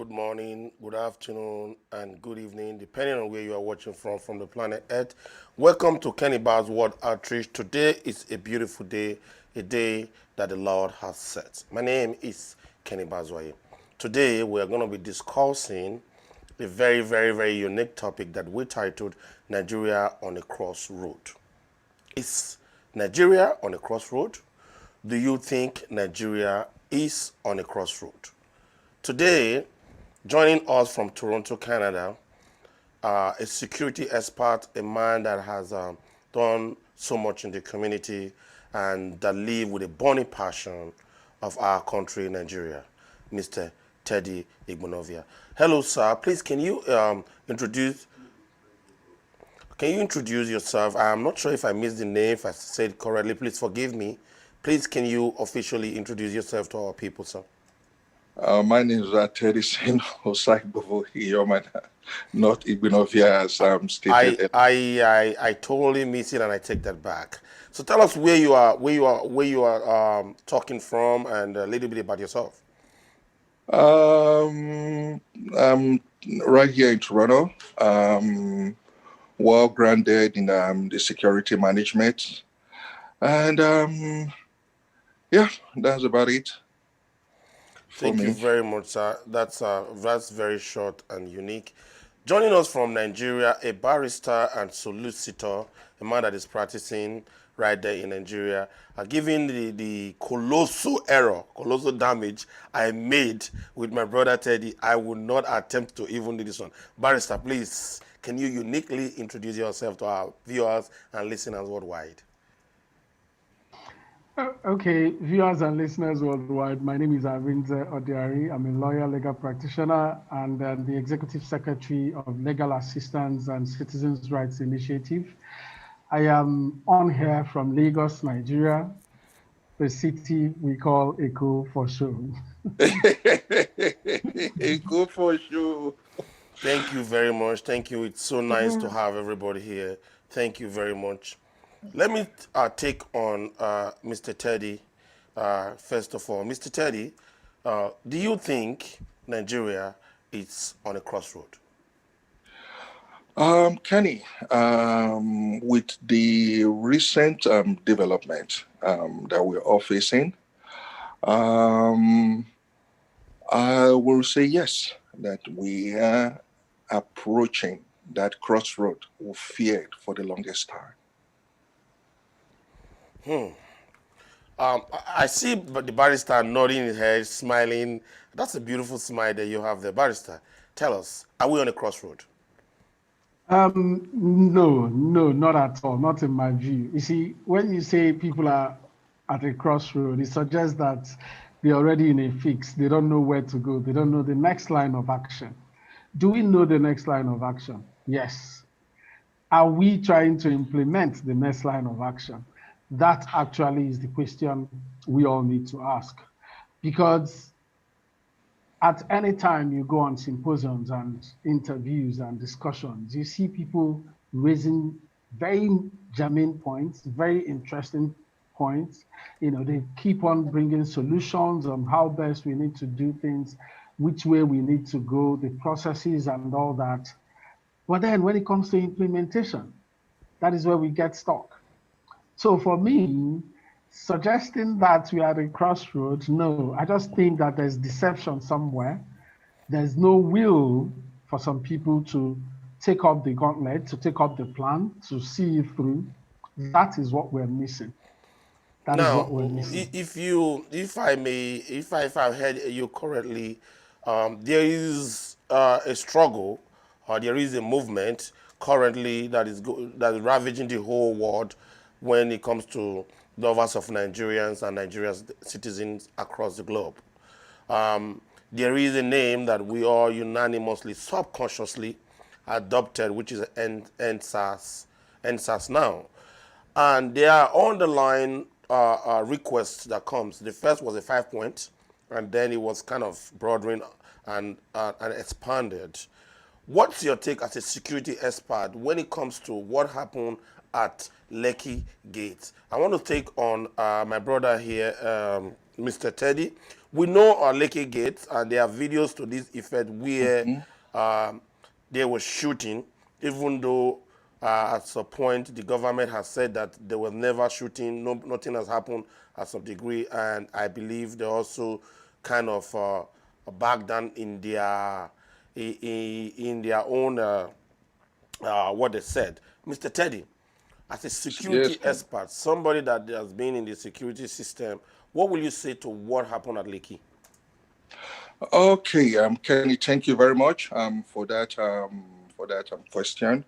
good morning, good afternoon, and good evening, depending on where you are watching from the planet Earth. Welcome to Kenny Bar's World Outreach. Today is a beautiful day, a day that the Lord has set. My name is Kenny Bazwaye. Today, we are going to be discussing a very unique topic that we titled Nigeria on a Crossroad. Is Nigeria on a crossroad? Do you think Nigeria is on a crossroad? Today, joining us from Toronto, Canada, a security expert, a man that has done so much in the community and that live with a burning passion of our country, Nigeria, Mr. Teddy Igbonovia. Hello, sir. Please, can you introduce yourself? I'm not sure if I missed the name, if I said it correctly. Please forgive me. Please, can you officially introduce yourself to our people, sir? My name is Teddy Sen Osaibovo Iyomana, not Igbinovia as stated. I totally miss it, and I take that back. So tell us where you are talking from, and a little bit about yourself. I'm right here in Toronto, well grounded in the security management. And yeah, that's about it for Thank you me. very much, sir. That's very short and unique. Joining us from Nigeria, a barrister and solicitor, a man that is practicing right there in Nigeria, given the colossal error, colossal damage I made with my brother Teddy, I would not attempt to even do this one. Barrister, please, can you uniquely introduce yourself to our viewers and listeners worldwide? Okay, viewers and listeners worldwide, my name is Arinze Odiari. I'm a lawyer, legal practitioner, and the Executive Secretary of Legal Assistance and Citizens' Rights Initiative. I am on here from Lagos, Nigeria, the city we call Eko for sure. Go for sure. Thank you very much. Thank you. It's so nice to have everybody here. Thank you very much. Let me take on Mr. Teddy first of all. Mr. Teddy, do you think Nigeria is on a crossroad? Kenny, with the recent development that we're all facing, um, I will say yes, that we are approaching that crossroad we feared for the longest time. I see the barrister nodding his head, smiling. That's a beautiful smile that you have there. Barrister, tell us, are we on a crossroad? No, not at all, not in my view. You see, when you say people are at a crossroad, it suggests that they're already in a fix. They don't know where to go. They don't know the next line of action. Do we know the next line of action? Yes. Are we trying to implement the next line of action? That actually is the question we all need to ask. Because at any time you go on symposiums and interviews and discussions, you see people raising very germane points, very interesting points. They keep on bringing solutions on how best we need to do things, which way we need to go, the processes and all that. But then when it comes to implementation, that is where we get stuck. So for me, suggesting that we are at a crossroads, no, I just think that there's deception somewhere. There's no will for some people to take up the gauntlet, to take up the plan, to see it through. That is what we're missing. That is Now, what we're missing. if I heard you correctly, there is a struggle, or there is a movement currently that is ravaging the whole world when it comes to lovers of Nigerians and Nigeria's citizens across the globe. There is a name that we all unanimously, subconsciously adopted, which is NSAS now. And there are underlying requests that comes. The first was a 5 point, and then it was kind of broadening and expanded. What's your take as a security expert when it comes to what happened at Lekki Gate? I want to take on my brother here, Mr. Teddy. We know our Lekki Gate, and there are videos to this effect where Mm-hmm. they were shooting, even though at some point the government has said that there was never shooting, no, nothing has happened at some degree, and I believe they also kind of back down in their in their own what they said. Mr. Teddy, as a Yes, security Ken. expert, somebody that has been in the security system, what will you say to what happened at Lekki? Okay, Kenny, thank you very much for that question.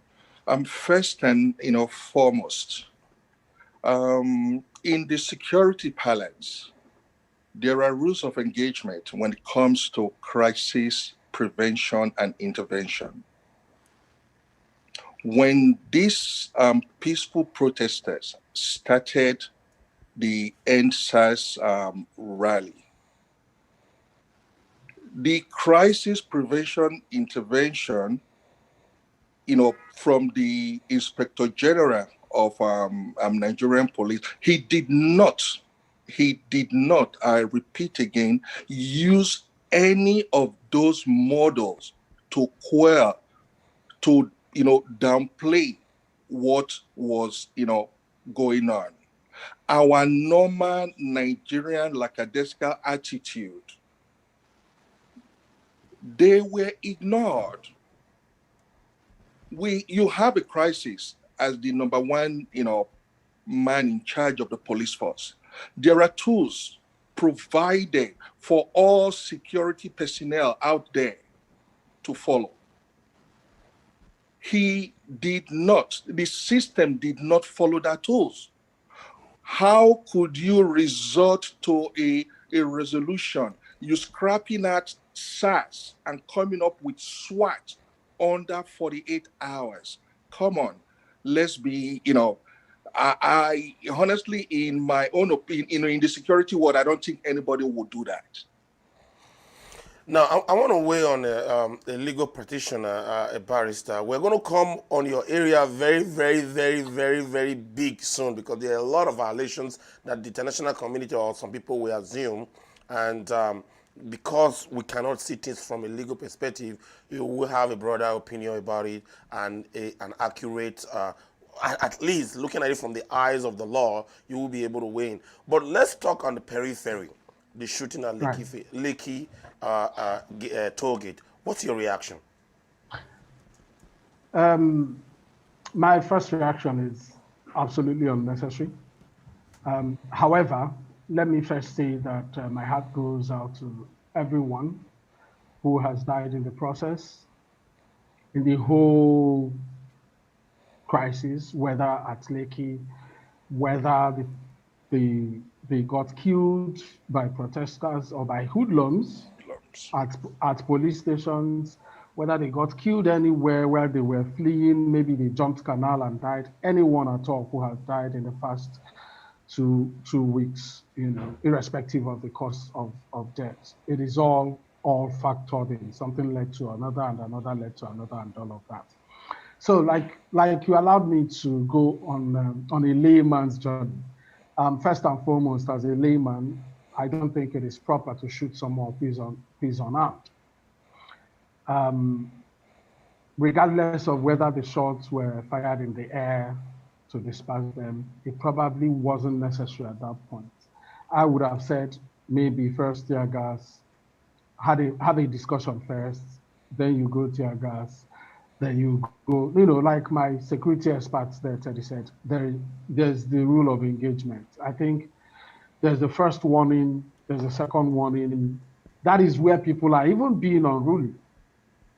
First and foremost, in the security parlance, there are rules of engagement when it comes to crisis prevention and intervention. When these peaceful protesters started the End SARS rally, the crisis prevention intervention, from the Inspector General of Nigerian Police, he did not, I repeat again, use any of those models to quell, to, downplay what was, going on. Our normal Nigerian lackadaisical attitude, they were ignored. You have a crisis as the number one, man in charge of the police force. There are tools provided for all security personnel out there to follow. The system did not follow that tools. How could you resort to a resolution? You scrapping at SARS and coming up with SWAT under 48 hours. Come on, let's be, I honestly, in my own opinion, in the security world, I don't think anybody would do that. Now, I want to weigh on a legal practitioner, a barrister. We're going to come on your area very, very, very, very, very big soon because there are a lot of violations that the international community or some people will assume. And because we cannot see things from a legal perspective, you will have a broader opinion about it and an accurate at least looking at it from the eyes of the law, you will be able to win. But let's talk on the periphery, the shooting at Right. Lekki toll gate. What's your reaction? My first reaction is absolutely unnecessary. However, let me first say that my heart goes out to everyone who has died in the process, in the whole crisis, whether at Lekki, whether they got killed by protesters or by hoodlums at police stations, whether they got killed anywhere where they were fleeing, maybe they jumped canal and died, anyone at all who has died in the past 2 weeks, irrespective of the cause of death. It is all factored in. Something led to another and another led to another and all of that. So like you allowed me to go on a layman's journey. First and foremost, as a layman, I don't think it is proper to shoot someone who is unarmed. Regardless of whether the shots were fired in the air to disperse them, it probably wasn't necessary at that point. I would have said maybe first tear gas, have a discussion first, then you go tear gas, then you go, like my security experts there, Teddy said, there's the rule of engagement. I think there's the first warning, there's a second warning. That is where people are even being unruly.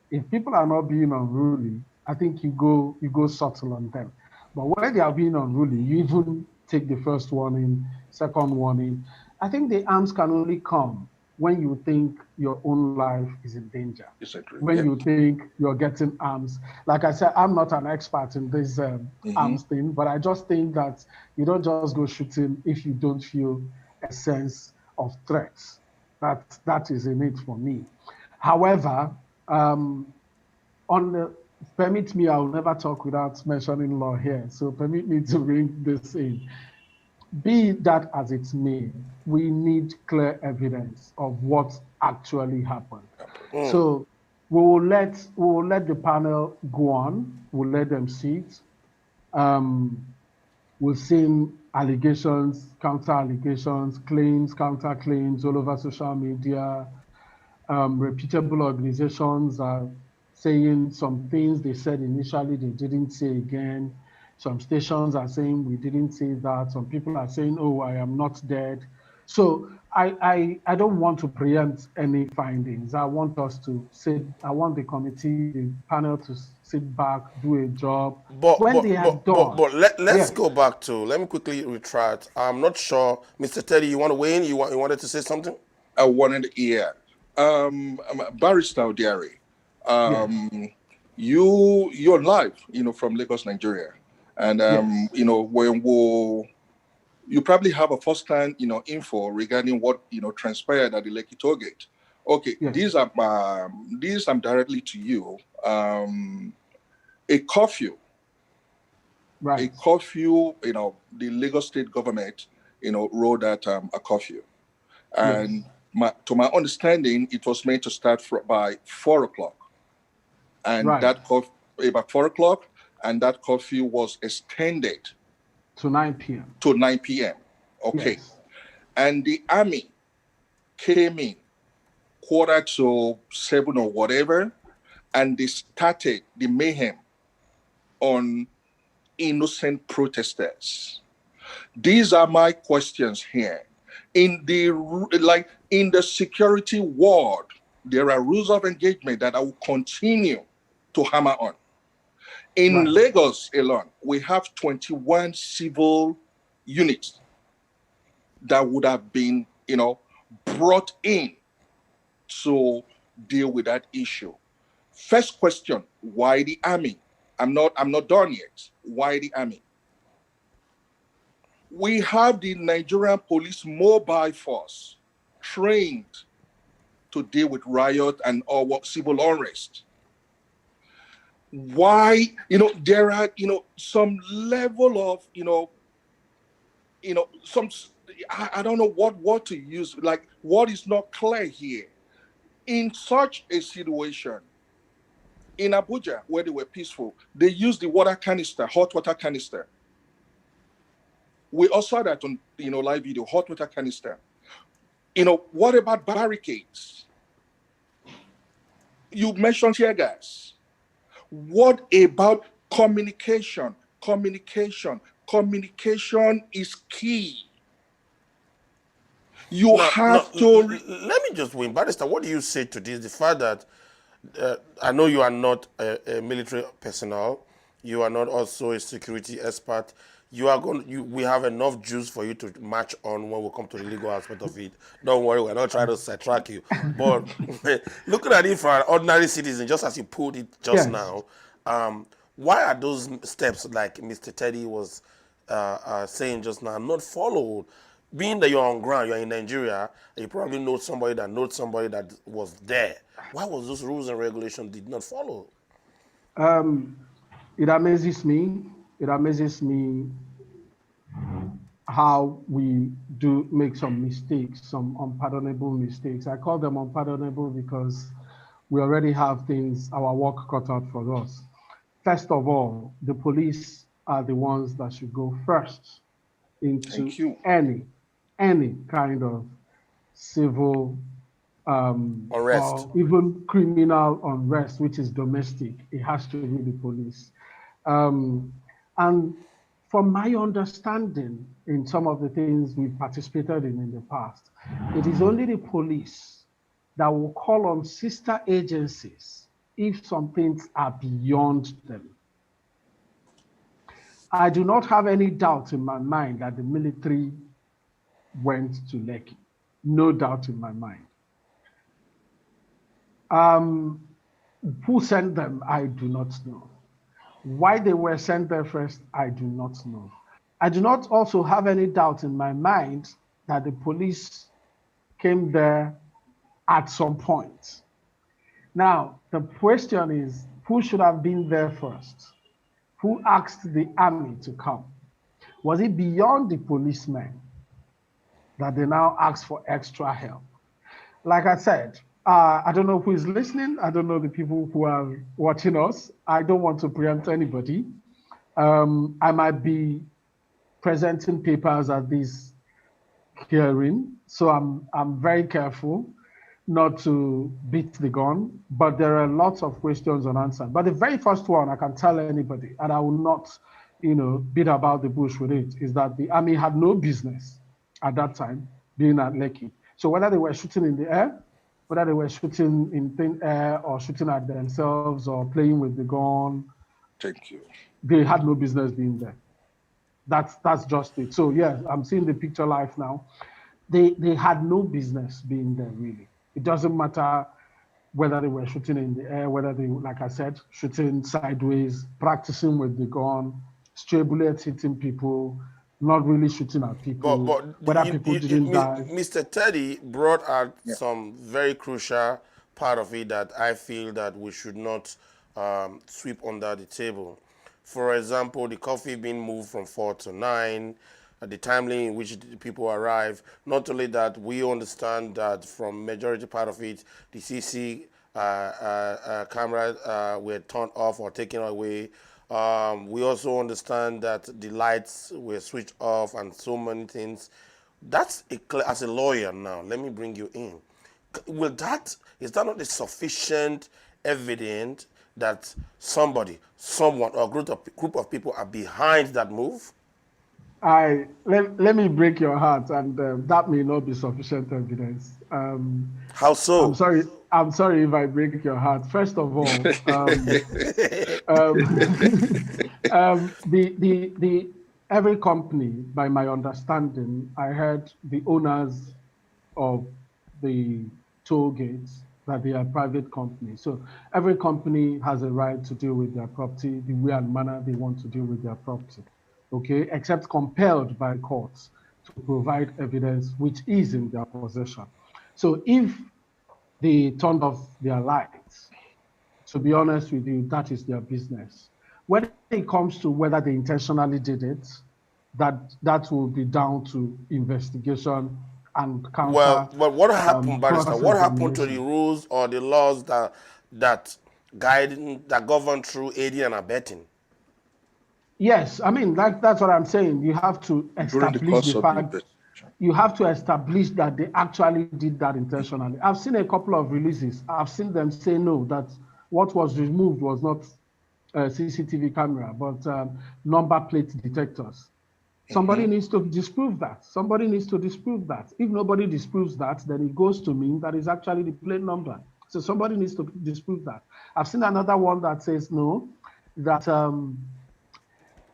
If people are not being unruly, I think you go subtle on them. But when they are being unruly, you even take the first warning, second warning. I think the arms can only come when you think your own life is in danger. Exactly. When Yep. you think you're getting arms. Like I said, I'm not an expert in this Mm-hmm. arms thing, but I just think that you don't just go shooting if you don't feel a sense of threat. That is in it for me. However, um, on the, permit me, I will never talk without mentioning law here. So permit me to bring this in. be that as it may, we need clear evidence of what actually happened. So we will let the panel go on. We'll let them sit. Um, we've seen allegations, counter allegations, claims, counter claims all over social media. Reputable organizations are saying some things they said initially they didn't say again. Some stations are saying we didn't say that. Some people are saying, oh, I am not dead. So I don't want to preempt any findings. I want us to sit, I want the committee, the panel to sit back, do a job. But When but they are but but done, but let's yes, go back to. Let me quickly retract. I'm not sure, Mr. Teddy. You want to weigh in? You wanted to say something? I wanted to hear. Barrister Odiari, yes, you're live, from Lagos, Nigeria, and yes, when you probably have a first-hand, info regarding what transpired at the Lekki toll gate. Okay, yes, these I'm directly to you. A curfew, a right, curfew. The Lagos state government, wrote that a curfew. And yes, to my understanding, it was meant to start by 4 o'clock, and right, about 4 o'clock, and that curfew was extended to 9 p.m. to 9 p.m. Okay, Yes, and the army came in quarter to 7 or whatever, and they started the mayhem on innocent protesters. These are my questions here. In the security world, there are rules of engagement that I will continue to hammer on. In right, Lagos alone, we have 21 civil units that would have been, brought in to deal with that issue. First question, why the army? I'm not done yet. Why the army? We have the Nigerian police mobile force trained to deal with riot and or civil unrest. Why, there are, some level of, some, I don't know what word to use, like what is not clear here. In such a situation, in Abuja, where they were peaceful, they used the water canister, hot water canister. We also saw that on, live video, hot water canister. What about barricades? You mentioned tear gas. What about communication? Communication is key. You Now, have to. let me just win. Barrister, what do you say to this? The fact that I know you are not a military personnel, you are not also a security expert. You are going. We have enough juice for you to match on when we come to the legal aspect of it. Don't worry, we're not trying to sidetrack you. But looking at it for an ordinary citizen, just as you put it just yes. now, why are those steps, like Mr. Teddy was saying just now, not followed? Being that you're on ground, you're in Nigeria, and you probably know somebody that knows somebody that was there. Why was those rules and regulations did not follow? Um, it amazes me. It amazes me how we do make some mistakes, some unpardonable mistakes. I call them unpardonable because we already have things, our work cut out for us. First of all, the police are the ones that should go first into Thank you. any kind of civil Arrest. or even criminal unrest, which is domestic. It has to be the police. Um, and from my understanding, in some of the things we've participated in the past, it is only the police that will call on sister agencies if some things are beyond them. I do not have any doubt in my mind that the military went to Lekki. No doubt in my mind. Um, who sent them, I do not know. Why they were sent there first, I do not know. I do not also have any doubt in my mind that the police came there at some point. Now, the question is, who should have been there first? Who asked the army to come? Was it beyond the policemen that they now ask for extra help? Like I said, I don't know who is listening. I don't know the people who are watching us. I don't want to preempt anybody. I might be presenting papers at this hearing, so I'm very careful not to beat the gun. But there are lots of questions unanswered. But the very first one I can tell anybody, and I will not, beat about the bush with it, is that the army had no business at that time being at Lekki. So whether they were shooting in the air, whether they were shooting in thin air or shooting at themselves or playing with the gun, Thank you. they had no business being there. That's just it. So yeah, I'm seeing the picture live now. They had no business being there really. It doesn't matter whether they were shooting in the air, whether they, like I said, shooting sideways, practicing with the gun, stray bullets hitting people, not really shooting at people, whether people didn't die. Mr. Teddy brought out some very crucial part of it that I feel that we should not sweep under the table. For example, the coffee being moved from 4 to 9, the timely in which the people arrive. Not only that, we understand that from majority part of it, the CC cameras were turned off or taken away. We also understand that the lights were switched off and so many things. That's as a lawyer now, let me bring you in. Is that not a sufficient evidence that someone, or group of people are behind that move? Let me break your heart, and that may not be sufficient evidence. How so? I'm sorry if I break your heart. First of all, the every company, by my understanding, I heard the owners of the toll gates that they are private companies. So every company has a right to deal with their property the way and manner they want to deal with their property. Okay, except compelled by courts to provide evidence which is in their possession. So if they turned off their lights, to be honest with you, that is their business. When it comes to whether they intentionally did it, that will be down to investigation and counter. Well, but what happened, Barrister? What happened to the rules or the laws that govern through aiding and abetting? Yes, I mean that's what I'm saying. You have to establish the fact. You have to establish that they actually did that intentionally. I've seen a couple of releases. I've seen them say no, that what was removed was not a CCTV camera, but number plate detectors. Somebody needs to disprove that. Somebody needs to disprove that. If nobody disproves that, then it goes to mean that is actually the plate number. So somebody needs to disprove that. I've seen another one that says no, that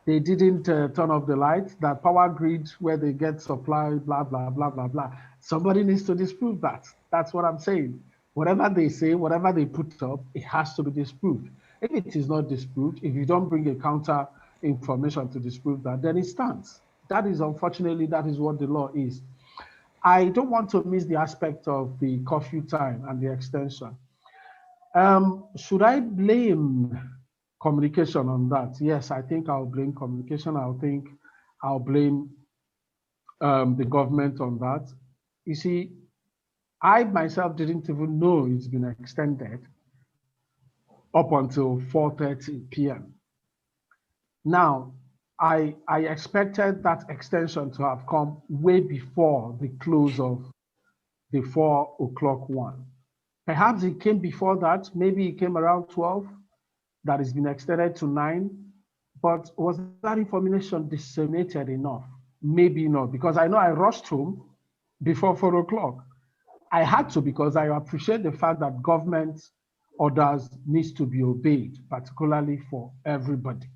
they didn't turn off the lights, that power grid where they get supply, blah, blah, blah, blah, blah. Somebody needs to disprove that. That's what I'm saying. Whatever they say, whatever they put up, it has to be disproved. If it is not disproved, if you don't bring a counter information to disprove that, then it stands. That is, unfortunately, that is what the law is. I don't want to miss the aspect of the curfew time and the extension. Should I blame communication on that? Yes, I think I'll blame communication. I'll blame the government on that. You see, I myself didn't even know it's been extended up until 4:30 p.m. Now, I expected that extension to have come way before the close of the 4 o'clock one. Perhaps it came before that. Maybe it came around 12. That has been extended to 9. But was that information disseminated enough? Maybe not, because I know I rushed home before 4 o'clock. I had to, because I appreciate the fact that government orders needs to be obeyed, particularly for everybody.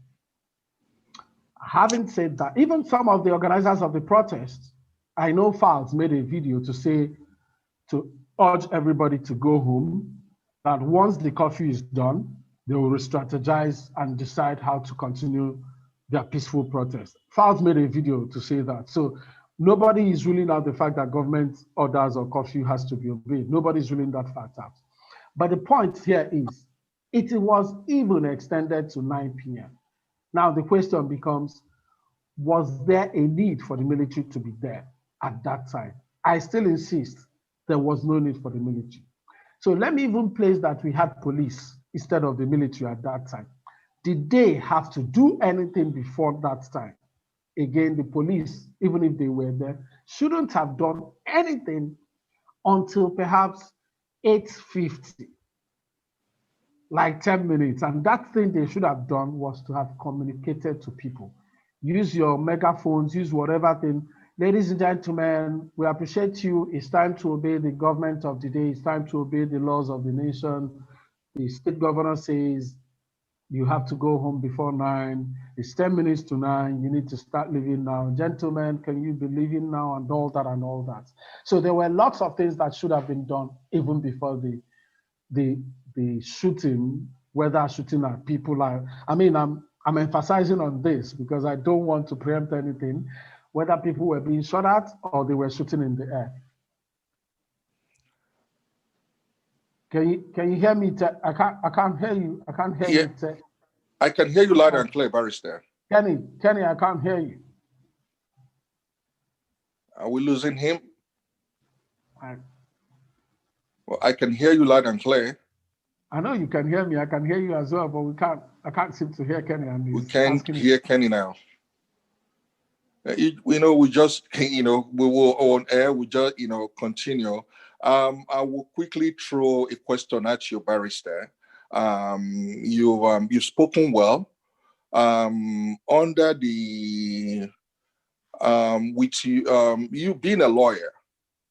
Having said that, even some of the organizers of the protests, I know Files made a video to urge everybody to go home, that once the curfew is done, they will re-strategize and decide how to continue their peaceful protest. Files made a video to say that. So nobody is ruling out the fact that government orders or curfew has to be obeyed. Nobody is ruling that fact out. But the point here is, it was even extended to 9 p.m. Now the question becomes, was there a need for the military to be there at that time? I still insist there was no need for the military. So let me even place that we had police instead of the military at that time. Did they have to do anything before that time? Again, the police, even if they were there, shouldn't have done anything until perhaps 8:50, like 10 minutes. And that thing they should have done was to have communicated to people. Use your megaphones, use whatever thing. Ladies and gentlemen, we appreciate you. It's time to obey the government of the day. It's time to obey the laws of the nation. The state governor says you have to go home before 9. It's 10 minutes to 9. You need to start leaving now. Gentlemen, can you be leaving now? And all that and all that. So there were lots of things that should have been done even before the shooting, whether shooting at people. I'm emphasizing on this because I don't want to preempt anything, whether people were being shot at or they were shooting in the air. Can you hear me? I can't hear you. I can't hear you. I can hear you loud and clear, Barrister. Kenny, I can't hear you. Are we losing him? Well, I can hear you loud and clear. I know you can hear me. I can hear you as well, but I can't seem to hear Kenny. And we can't hear Kenny now. We just, we were on air. We just, continue. I will quickly throw a question at you, Barrister. You've spoken well. Under the with you being a lawyer,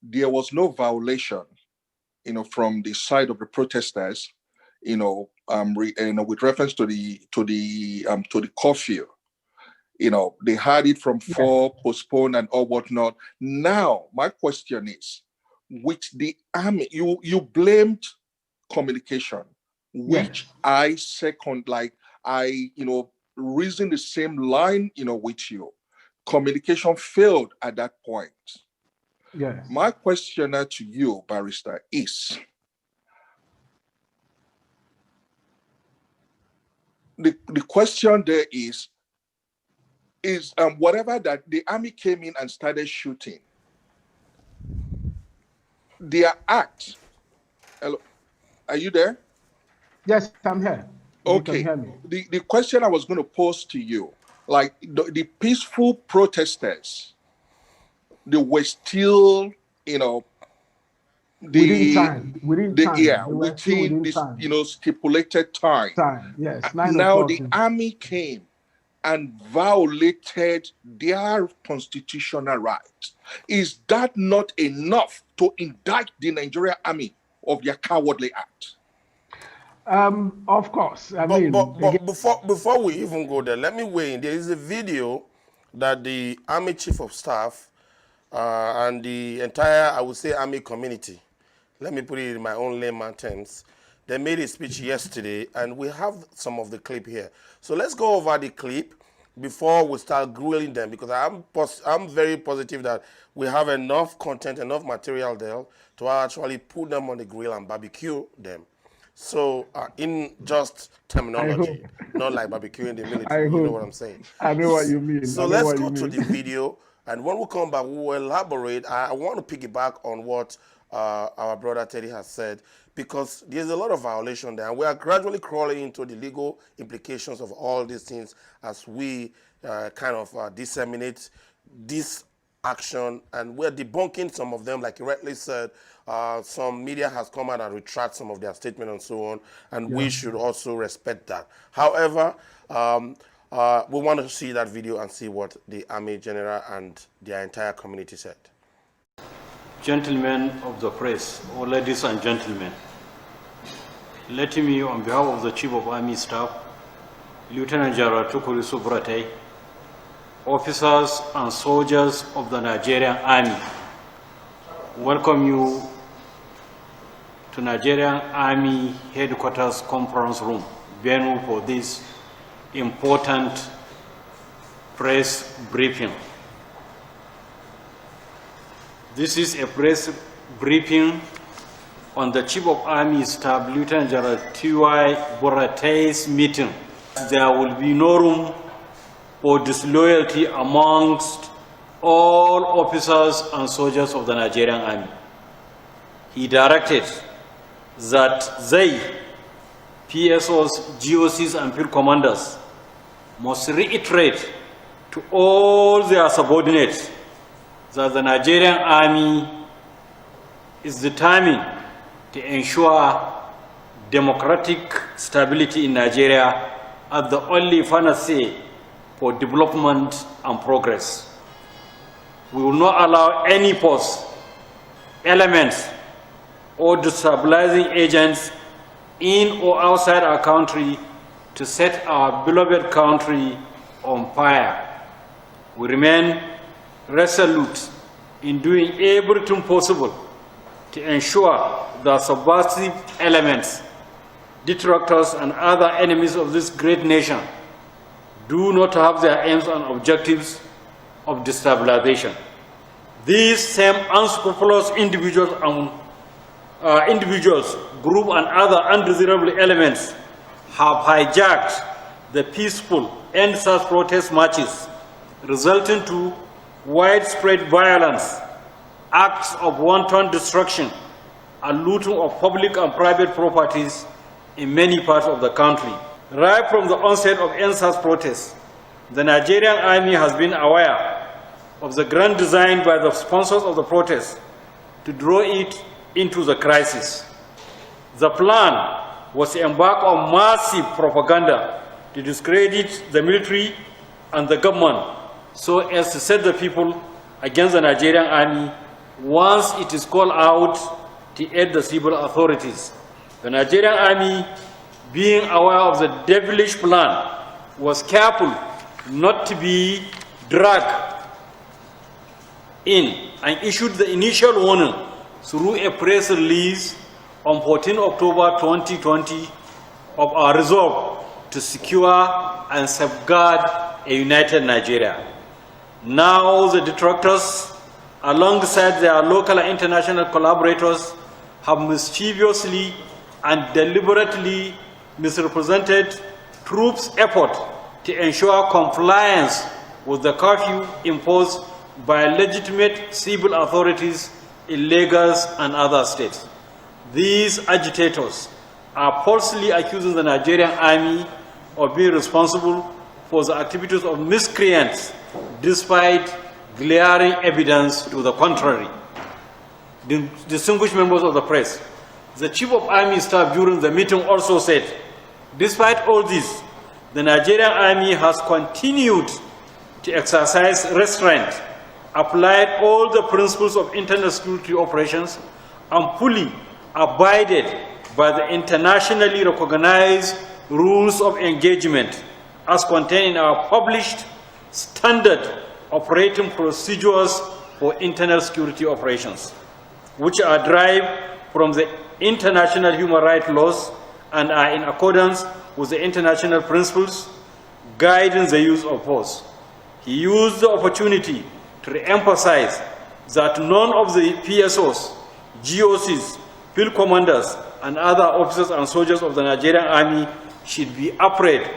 there was no violation, from the side of the protesters, with reference to the curfew. They had it from 4, postponed and all whatnot. Now, my question is, with the army, you blamed communication, which I second, reason the same line, with you. Communication failed at that point. Yes. My question to you, Barrister, is the question there is whatever that the army came in and started shooting, their act. Hello, are you there? Yes, I'm here. Okay. You can hear me. The question I was going to pose to you, like the peaceful protesters, they were still, within time. Within this, stipulated time. Yes. Now the army came and violated their constitutional rights. Is that not enough to indict the Nigerian army of their cowardly act? Of course. But before we even go there, let me weigh in. There is a video that the Army Chief of Staff and the entire, I would say, Army community, let me put it in my own layman terms, they made a speech yesterday, and we have some of the clip here. So let's go over the clip before we start grilling them, because I'm very positive that we have enough content, enough material there to actually put them on the grill and barbecue them. So in just terminology, not like barbecuing the military, you know what I'm saying? I know what you mean. So let's go to the video, and when we come back, we will elaborate. I want to piggyback on what our brother Teddy has said, because there's a lot of violation there, and we are gradually crawling into the legal implications of all these things as we disseminate this action, and we're debunking some of them, like you rightly said. Some media has come out and retract some of their statement and so on, and we should also respect that. However, we want to see that video and see what the Army General and their entire community said. Gentlemen of the press, or ladies and gentlemen, let me, on behalf of the Chief of Army Staff, Lieutenant General Tukuri Subrate, officers and soldiers of the Nigerian Army, welcome you to Nigerian Army Headquarters Conference Room, venue for this important press briefing. This is a press briefing on the Chief of Army Staff, Lieutenant General T.Y. Borate's meeting. There will be no room or disloyalty amongst all officers and soldiers of the Nigerian Army. He directed that they, PSOs, GOCs, and field commanders, must reiterate to all their subordinates that the Nigerian Army is determined to ensure democratic stability in Nigeria as the only panacea for development and progress. We will not allow any force, elements, or destabilizing agents in or outside our country to set our beloved country on fire. We remain resolute in doing everything possible to ensure that subversive elements, detractors, and other enemies of this great nation do not have their aims and objectives of destabilization. These same unscrupulous individuals, group, and other undesirable elements have hijacked the peaceful end-SARS protest marches, resulting to widespread violence, acts of wanton destruction, and looting of public and private properties in many parts of the country. Right from the onset of end-SARS protests, the Nigerian Army has been aware of the grand design by the sponsors of the protest to draw it into the crisis. The plan was to embark on massive propaganda to discredit the military and the government so as to set the people against the Nigerian Army once it is called out to aid the civil authorities. The Nigerian Army, being aware of the devilish plan, was careful not to be dragged in and issued the initial warning through a press release on 14 October 2020 of our resolve to secure and safeguard a united Nigeria. Now the detractors, alongside their local and international collaborators, have mischievously and deliberately misrepresented troops' effort to ensure compliance with the curfew imposed by legitimate civil authorities in Lagos and other states. These agitators are falsely accusing the Nigerian Army of being responsible for the activities of miscreants, despite glaring evidence to the contrary. Distinguished members of the press, the Chief of Army Staff during the meeting also said, despite all this, the Nigerian Army has continued to exercise restraint, applied all the principles of internal security operations, and fully abided by the internationally recognized rules of engagement as contained in our published standard operating procedures for internal security operations, which are derived from the international human rights laws and are in accordance with the international principles guiding the use of force. He used the opportunity to re-emphasize that none of the PSOs, GOCs, field commanders, and other officers and soldiers of the Nigerian Army should be afraid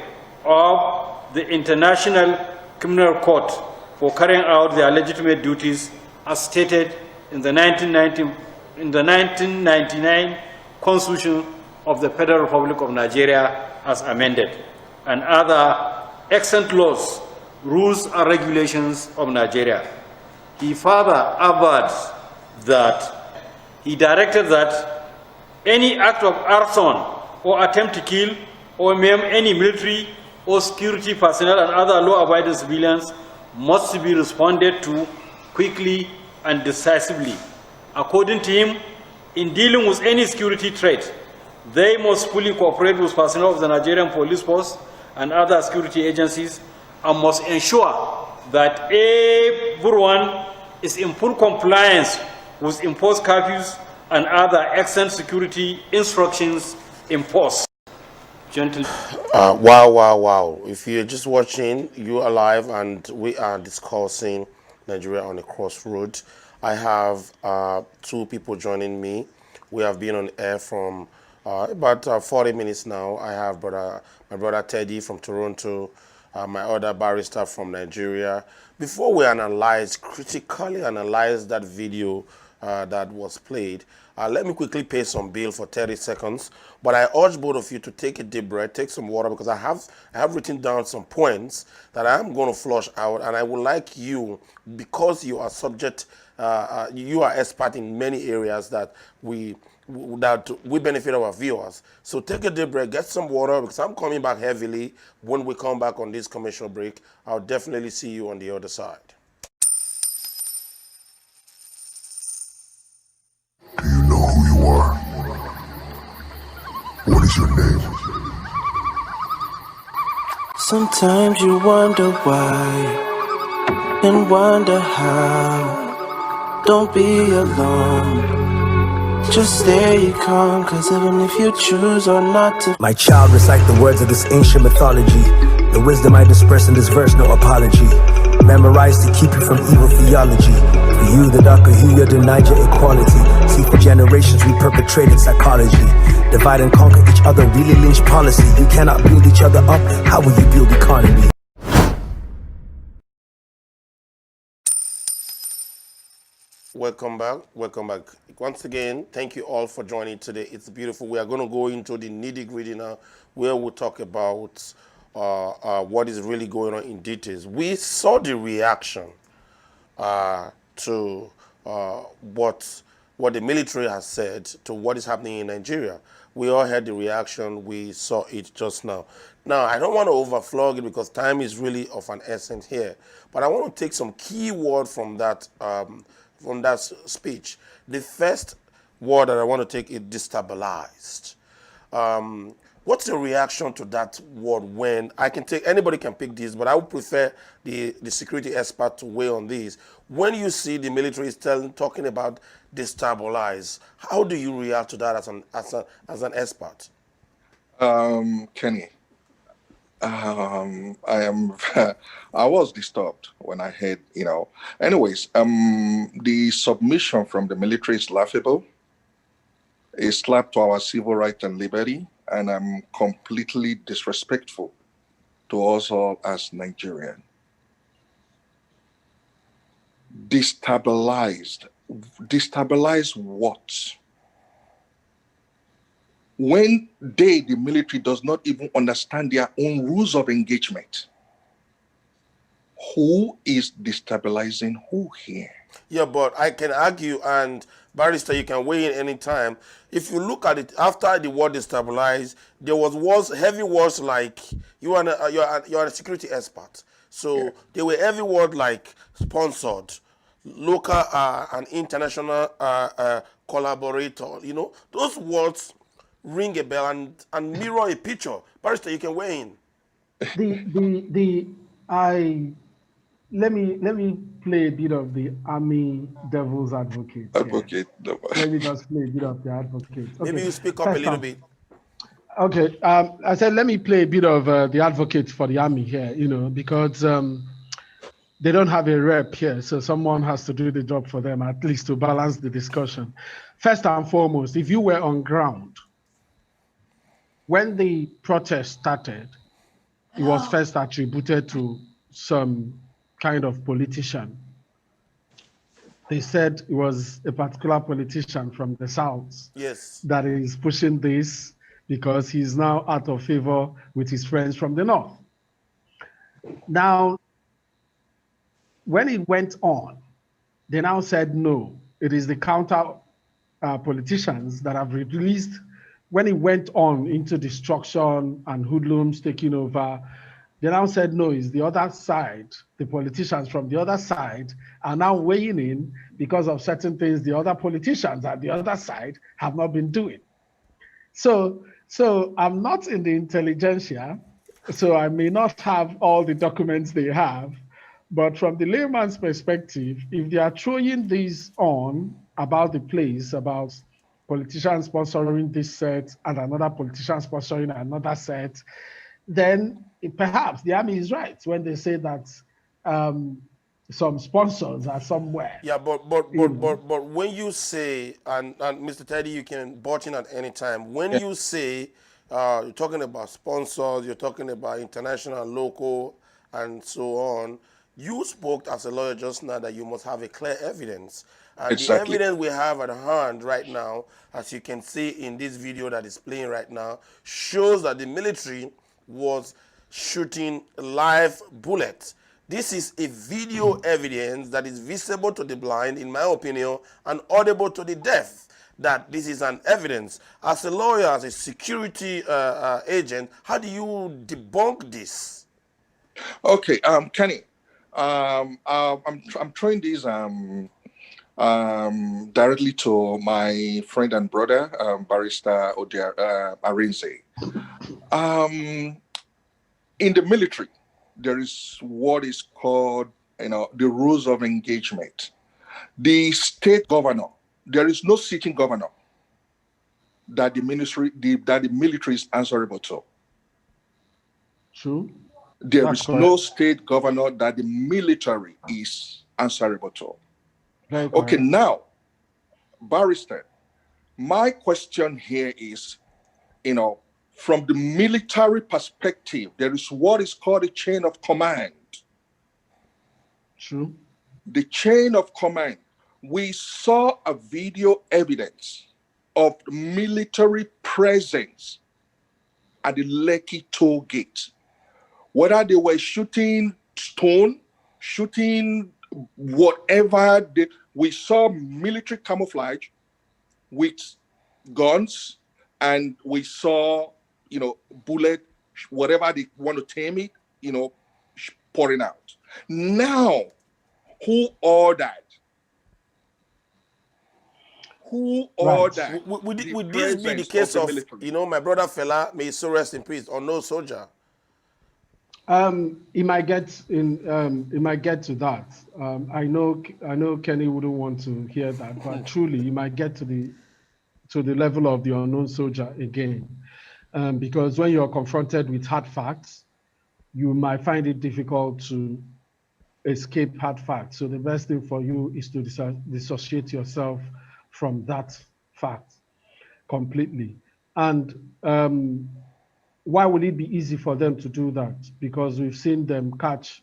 of the International Criminal Court for carrying out their legitimate duties as stated in the 1999 Constitution of the Federal Republic of Nigeria as amended, and other excellent laws, rules, and regulations of Nigeria. He further averred that he directed that any act of arson or attempt to kill or maim any military or security personnel and other law-abiding civilians must be responded to quickly and decisively. According to him, in dealing with any security threat, they must fully cooperate with personnel of the Nigerian Police Force and other security agencies and must ensure that everyone is in full compliance with imposed curfews and other excellent security instructions imposed. Wow. If you're just watching, you are live and we are discussing Nigeria on a crossroad. I have two people joining me. We have been on air from about 40 minutes now. I have my brother Teddy from Toronto, my other barrister from Nigeria. Before we critically analyze that video that was played, let me quickly pay some bill for 30 seconds. But I urge both of you to take a deep breath, take some water, because I have written down some points that I am going to flush out, and I would like you, because you are you are expert in many areas that we benefit our viewers. So take a deep breath, get some water, because I'm coming back heavily when we come back on this commercial break. I'll definitely see you on the other side. Do you know who you are? What is your name? Sometimes you wonder why and wonder how. Don't be alone. Just stay calm, cause even if you choose or not to. My child, recite the words of this ancient mythology. The wisdom I disperse in this verse, no apology. Memorized to keep you from evil theology. For you, the darker hue, you denied your equality. See, for generations we perpetrated psychology. Divide and conquer each other, really lynch policy. You cannot build each other up, how will you build economy? Welcome back. Welcome back. Once again, thank you all for joining today. It's beautiful. We are going to go into the nitty-gritty now, where we'll talk about what is really going on in details. We saw the reaction to what the military has said to what is happening in Nigeria. We all had the reaction. We saw it just now. Now, I don't want to overflog it because time is really of an essence here. But I want to take some key word from that speech. The first word that I want to take is destabilized. What's the reaction to that word? When I can take, anybody can pick this, but I would prefer the security expert to weigh on this. When you see the military is talking about destabilize, how do you react to that as an expert? Kenny, I was disturbed when I heard, Anyways, the submission from the military is laughable. A slap to our civil right and liberty, and completely disrespectful to us all as Nigerian. Destabilized what? When the military does not even understand their own rules of engagement. Who is destabilizing who here? Yeah, but I can argue, and Barrister, you can weigh in anytime. If you look at it, after the word destabilize, there was heavy words like, you're a security expert. So there were heavy words like sponsored, local and international collaborator. Those words ring a bell and mirror a picture. Barrister, you can weigh in. Let me play a bit of the army devil's advocate. Advocate. Let me just play a bit of the advocate. Okay. Maybe you speak up a little bit. Okay. I said let me play a bit of the advocate for the army here. Because they don't have a rep here, so someone has to do the job for them, at least to balance the discussion. First and foremost, if you were on ground when the protest started, it was first attributed to some kind of politician. They said it was a particular politician from the South that is pushing this because he's now out of favor with his friends from the North. Now, when it went on, they now said, no, it is the counter politicians that have released. When it went on into destruction and hoodlums taking over, they now said, no, it's the other side. The politicians from the other side are now weighing in because of certain things the other politicians at the other side have not been doing. So I'm not in the intelligentsia, so I may not have all the documents they have, but from the layman's perspective, if they are throwing these on about the place, about politicians sponsoring this set and another politician sponsoring another set, then perhaps the army is right when they say that some sponsors are somewhere. Yeah, but when you say, and Mr. Teddy, you can butt in at any time. When you say you're talking about sponsors, you're talking about international, local, and so on. You spoke as a lawyer just now that you must have a clear evidence. And the Exactly. evidence we have at hand right now, as you can see in this video that is playing right now, shows that the military was shooting live bullets. This is a video evidence that is visible to the blind, in my opinion, and audible to the deaf, that this is an evidence. As a lawyer, as a security agent, how do you debunk this? Okay, Kenny, I'm throwing this directly to my friend and brother, Barrister Arinze. In the military, there is what is called, the rules of engagement. The state governor, there is no sitting governor that the military is answerable to. True. There That's is no correct. state governor that the military is answerable to. Very Okay, correct. now, Barrister, my question here is, from the military perspective, there is what is called a chain of command. True. The chain of command. We saw a video evidence of military presence at the Lekki toll gate. Whether they were shooting stone, shooting whatever, we saw military camouflage with guns, and we saw, bullet, whatever they want to tame it, pouring out. Now, who ordered? Who Right. ordered Would this be the presence case the of, military? my brother Fela, may he so rest in peace, or no soldier? It might get in. It might get to that. I know Kenny wouldn't want to hear that, but truly, you might get to the level of the unknown soldier again, because when you're confronted with hard facts, you might find it difficult to escape hard facts. So the best thing for you is to dissociate yourself from that fact completely. And why would it be easy for them to do that? Because we've seen them catch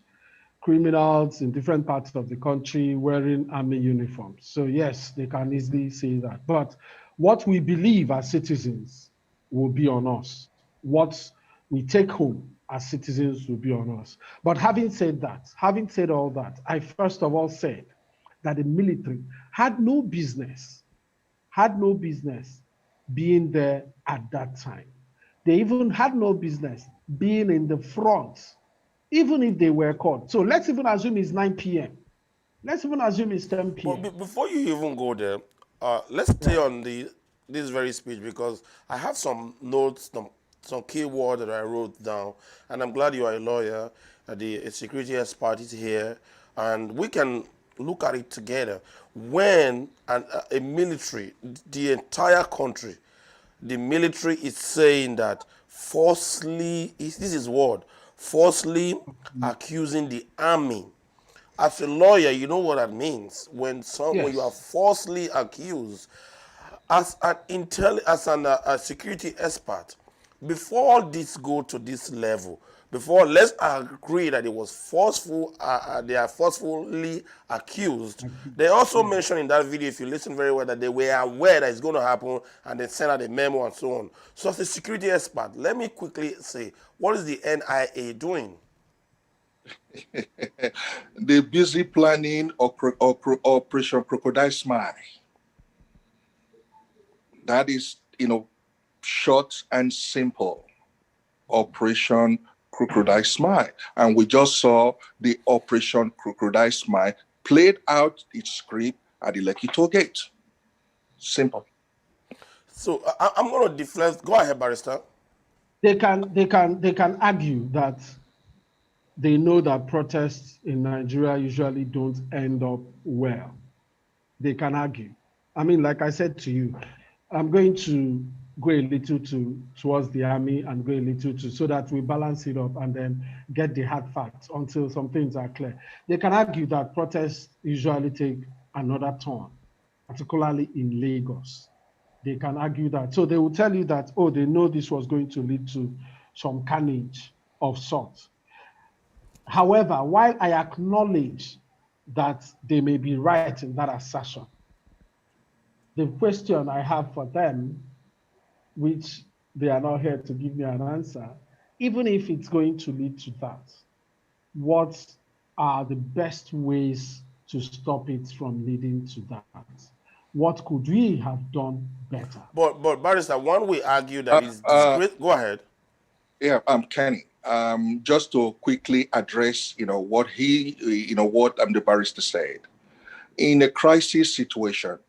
criminals in different parts of the country wearing army uniforms. So yes, they can easily say that. But what we believe as citizens will be on us. What we take home as citizens will be on us. But having said all that, I first of all said that the military had no business being there at that time. They even had no business being in the front, even if they were caught. So let's even assume it's 9 p.m. Let's even assume it's 10 p.m. But before you even go there, let's stay on this very speech, because I have some notes, some key words that I wrote down, and I'm glad you are a lawyer, a security expert is here, and we can look at it together. When a military, the entire country, the military is saying that this is word, falsely accusing the army. As a lawyer, you know what that means. When you are Yes. falsely accused, as a security expert, before this go to this level, before let's agree that it was forceful, they are forcefully accused. They also mentioned in that video, if you listen very well, that they were aware that it's going to happen, and they sent out a memo and so on. So as a security expert, let me quickly say, what is the NIA doing? They're busy planning Operation Crocodile Smile. That is, short and simple. Operation Crocodile Smile. And we just saw the Operation Crocodile Smile played out its script at the Lekki toll gate. Simple. So I'm going to deflect. Go ahead, Barrister. They can argue that they know that protests in Nigeria usually don't end up well. They can argue. I mean, like I said to you, I'm going to go a little towards the army and go a little so that we balance it up and then get the hard facts until some things are clear. They can argue that protests usually take another turn, particularly in Lagos. They can argue that. So they will tell you that, they know this was going to lead to some carnage of sorts. However, while I acknowledge that they may be right in that assertion, the question I have for them, which they are not here to give me an answer, even if it's going to lead to that, what are the best ways to stop it from leading to that? What could we have done better? But Barrister, one will argue that Uh, it's uh, disgrace. Go ahead. yeah, Kenny. Just to quickly address, what what the barrister said. In a crisis situation,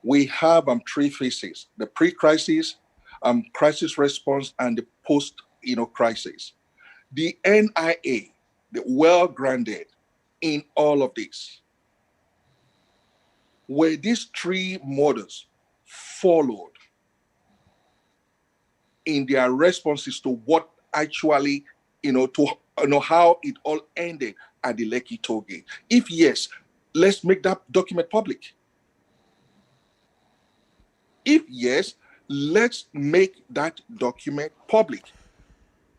we have three phases: the pre-crisis, crisis response, and the post, crisis. The NIA, the well-grounded in all of this, were these three models followed in their responses to what actually, how it all ended at the Lekki toll gate? If yes, let's make that document public. If yes, let's make that document public.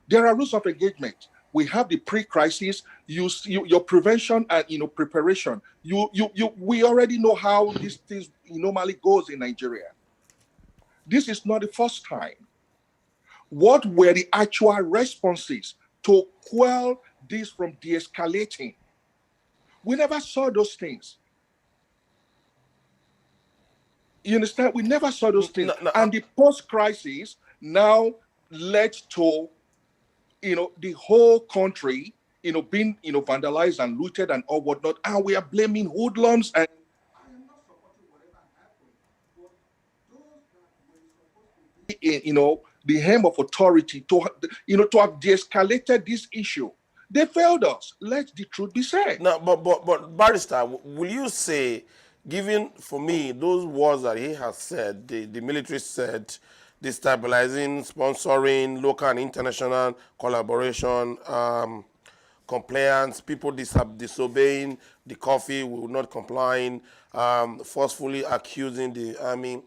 There are rules of engagement. We have the pre-crisis, your prevention and preparation. We already know how these things normally goes in Nigeria. This is not the first time. What were the actual responses to quell this from de-escalating? We never saw those things. You understand? We never saw those things. No, And the post-crisis now led to, the whole country, being, vandalized and looted and all whatnot. And we are blaming hoodlums. And I am not supporting whatever happened, but those that were supposed to be, the hem of authority to have de-escalated this issue, they failed us. Let the truth be said. no, but Barrister, will you say, given for me those words that he has said, the military said, destabilizing, sponsoring, local and international collaboration, compliance, people disobeying the coffee, will not complying, forcefully accusing the army.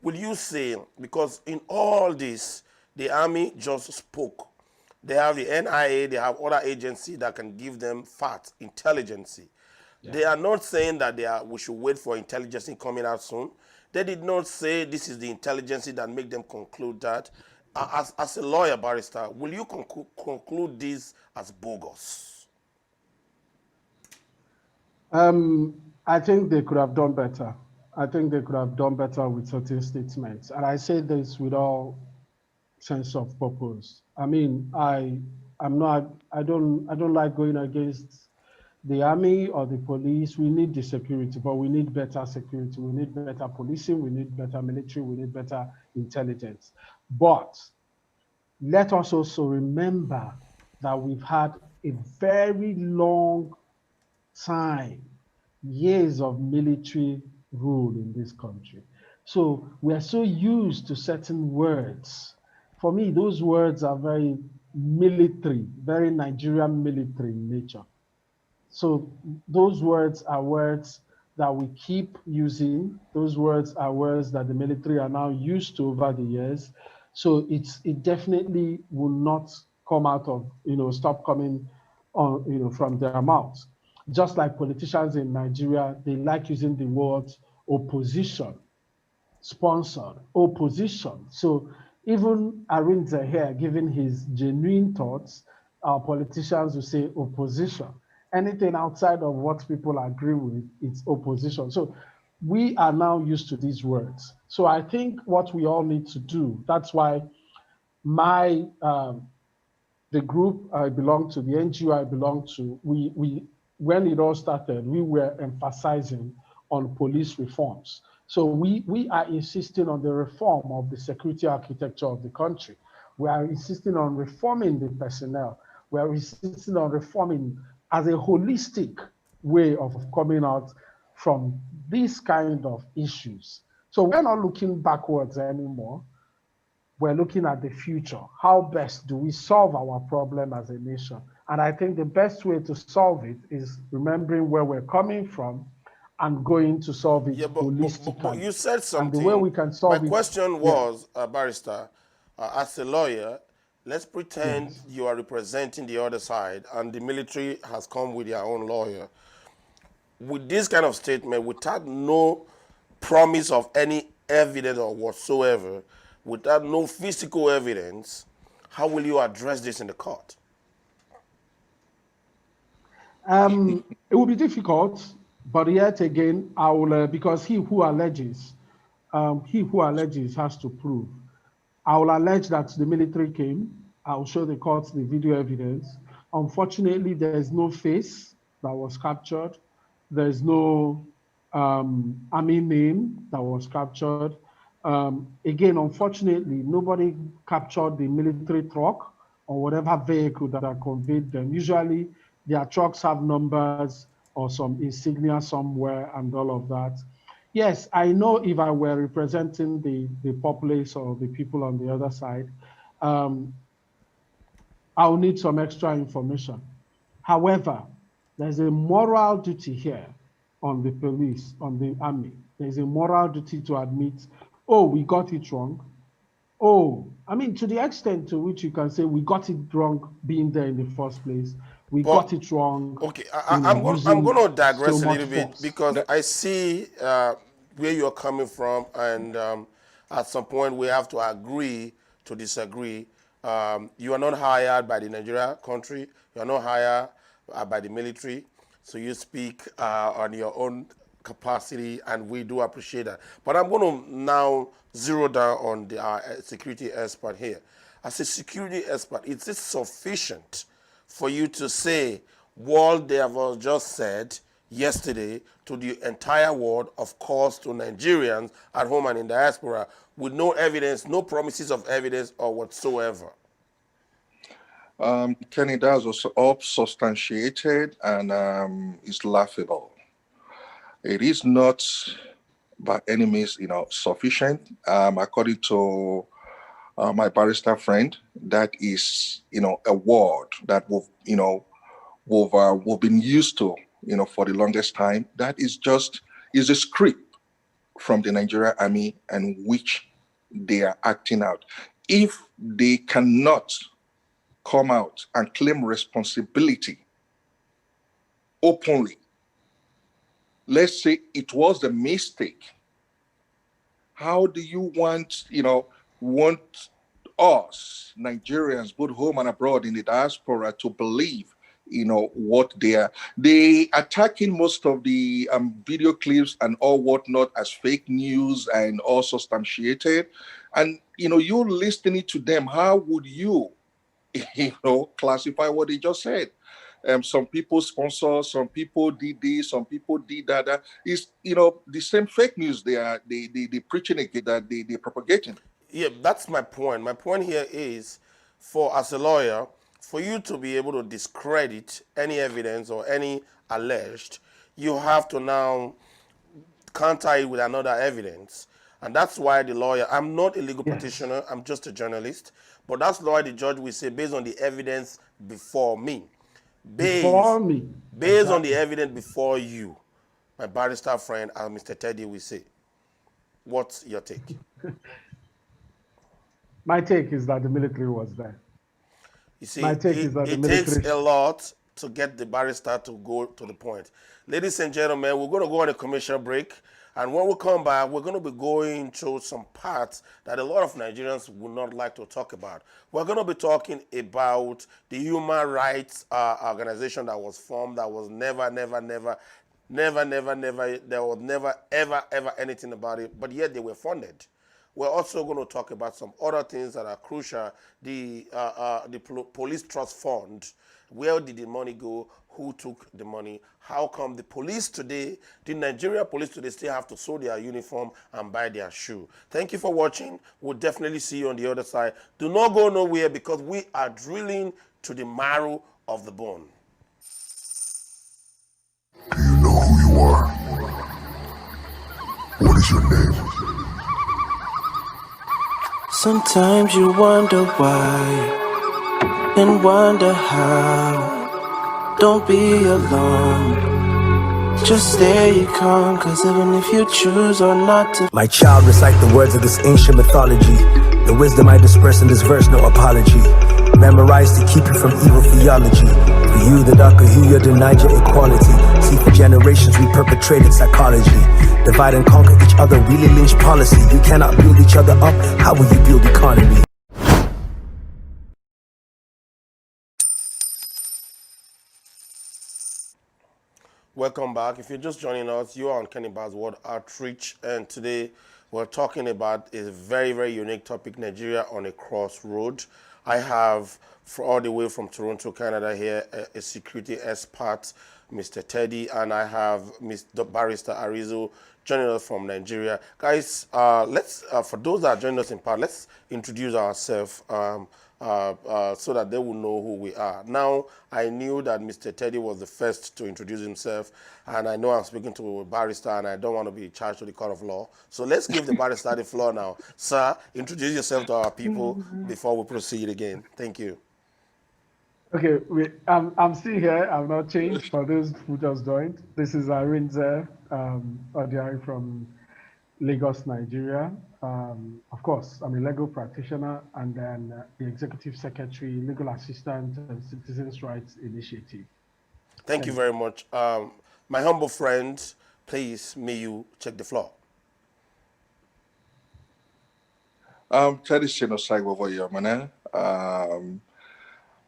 Will you say, because in all this, the army just spoke. They have the NIA, they have other agencies that can give them facts, intelligence. Yeah. They are not saying that we should wait for intelligence coming out soon. They did not say this is the intelligence that make them conclude that. As a lawyer, Barrister, will you conclude this as bogus? I think they could have done better. I think they could have done better with certain statements. And I say this with all sense of purpose. I mean, I don't like going against the army or the police. We need the security, but we need better security. We need better policing. We need better military. We need better intelligence. But let us also remember that we've had a very long time, years of military rule in this country. So we are so used to certain words. For me, those words are very military, very Nigerian military in nature. So those words are words that we keep using. Those words are words that the military are now used to over the years. So it definitely will not come out of, stop coming on, from their mouths. Just like politicians in Nigeria, they like using the word opposition, sponsored, opposition. So even Arinze here, giving his genuine thoughts, our politicians will say opposition. Anything outside of what people agree with, it's opposition. So we are now used to these words. So I think what we all need to do, that's why the group I belong to, the NGO I belong to, we when it all started, we were emphasizing on police reforms. So we are insisting on the reform of the security architecture of the country. We are insisting on reforming the personnel. We are insisting on reforming as a holistic way of coming out from these kind of issues. So we're not looking backwards anymore. We're looking at the future. How best do we solve our problem as a nation? And I think the best way to solve it is remembering where we're coming from and going to solve it holistically. But you said something. And the way we can solve My question was, Barrister, as a lawyer, Let's pretend Yes. you are representing the other side and the military has come with their own lawyer. With this kind of statement, without no promise of any evidence or whatsoever, without no physical evidence, how will you address this in the court? It will be difficult, but yet again, I will, because he who alleges has to prove. I will allege that the military came. I will show the court the video evidence. Unfortunately, there is no face that was captured. There is no army name that was captured. Again, unfortunately, nobody captured the military truck or whatever vehicle that conveyed them. Usually, their trucks have numbers or some insignia somewhere and all of that. Yes, I know if I were representing the populace or the people on the other side, um, I'll need some extra information. However, there's a moral duty here on the police, on the army. There's a moral duty to admit, oh, we got it wrong. Oh, I mean, to the extent to which you can say we got it wrong being there in the first place, we But got it wrong, okay, I'm using going to so digress a much little bit force. because I see where you're coming from, and at some point we have to agree to disagree. You are not hired by the Nigeria country. You are not hired by the military, so you speak on your own capacity, and we do appreciate that. But I'm going to now zero down on the security expert here. As a security expert, is it sufficient for you to say what they have just said yesterday to the entire world, of course, to Nigerians at home and in diaspora, with no evidence, no promises of evidence or whatsoever? Kenny, that's also unsubstantiated and is laughable. It is not by any means, sufficient. According to my barrister friend, that is, a word that we've been used to, for the longest time. That is a script from the Nigerian army and which they are acting out. If they cannot come out and claim responsibility openly, let's say it was a mistake, how do you want us Nigerians, both home and abroad in the diaspora, to believe what they attacking most of the video clips and all whatnot as fake news and all substantiated, and you listening to them, how would you classify what they just said? Some people sponsor, some people did this, some people did that. It's the same fake news they preaching against, that they propagating. Yeah, that's my point. My point here is, as a lawyer, for you to be able to discredit any evidence or any alleged, you have to now counter it with another evidence. And that's why the lawyer, I'm not a legal Yes. practitioner, I'm just a journalist, but that's why the judge will say, based on the evidence before me, Before me. based on the evidence before you, my barrister friend, Mr. Teddy, will say. What's your take? My take is that the military was there. You see, My take is that the it takes military. a lot to get the barrister to go to the point. Ladies and gentlemen, we're going to go on a commercial break. And when we come back, we're going to be going through some parts that a lot of Nigerians would not like to talk about. We're going to be talking about the human rights organization that was formed, that was there was never, ever anything about it, but yet they were funded. We're also going to talk about some other things that are crucial. The police trust fund. Where did the money go? Who took the money? How come the police today, the Nigeria police today, still have to sew their uniform and buy their shoe? Thank you for watching. We'll definitely see you on the other side. Do not go nowhere, because we are drilling to the marrow of the bone. Do you know who you are? What is your name? Sometimes you wonder why and wonder how. Don't be alone. Just stay calm, cause even if you choose or not to. My child, recite the words of this ancient mythology. The wisdom I disperse in this verse, no apology. Memorize to keep you from evil theology. For you, the darker hue, you're denied your equality. See, for generations we perpetrated psychology. Divide and conquer each other, really lynch policy. You cannot build each other up, how will you build economy? Welcome back. If you're just joining us, you are on Kenny Barr's World Outreach, and today we're talking about a very, very unique topic: Nigeria on a crossroad. I have, all the way from Toronto, Canada, here a security expert, Mr. Teddy, and I have Mr. Barrister Arizo joining us from Nigeria. Guys, let's for those that are joining us in part, let's introduce ourselves. So that they will know who we are. Now, I knew that Mr. Teddy was the first to introduce himself, and I know I'm speaking to a barrister, and I don't want to be charged to the court of law. So let's give the barrister the floor now. Sir, introduce yourself to our people before we proceed again. Thank you. Okay, I'm still here. I'm not changed for those who just joined. This is Arinze Odiari from Lagos, Nigeria. Of course, I'm a legal practitioner and then the Executive Secretary, Legal Assistant, and Citizens' Rights Initiative. Thank you very much. My humble friend, please, may you take the floor. Teddy Sinosagwavoyamane,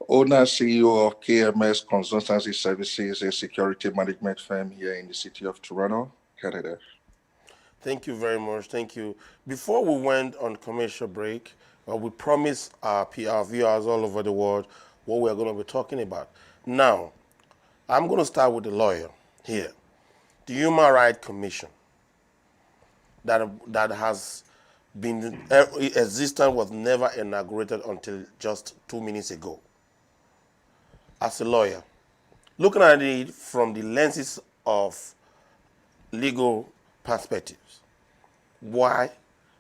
owner CEO of KMS Consultancy Services, a security management firm here in the city of Toronto, Canada. Thank you very much. Thank you. Before we went on commercial break, we promised our PR viewers all over the world what we're going to be talking about. Now, I'm going to start with the lawyer here. The Human Rights Commission that has been existent was never inaugurated until just 2 minutes ago. As a lawyer, looking at it from the lenses of legal perspectives, why?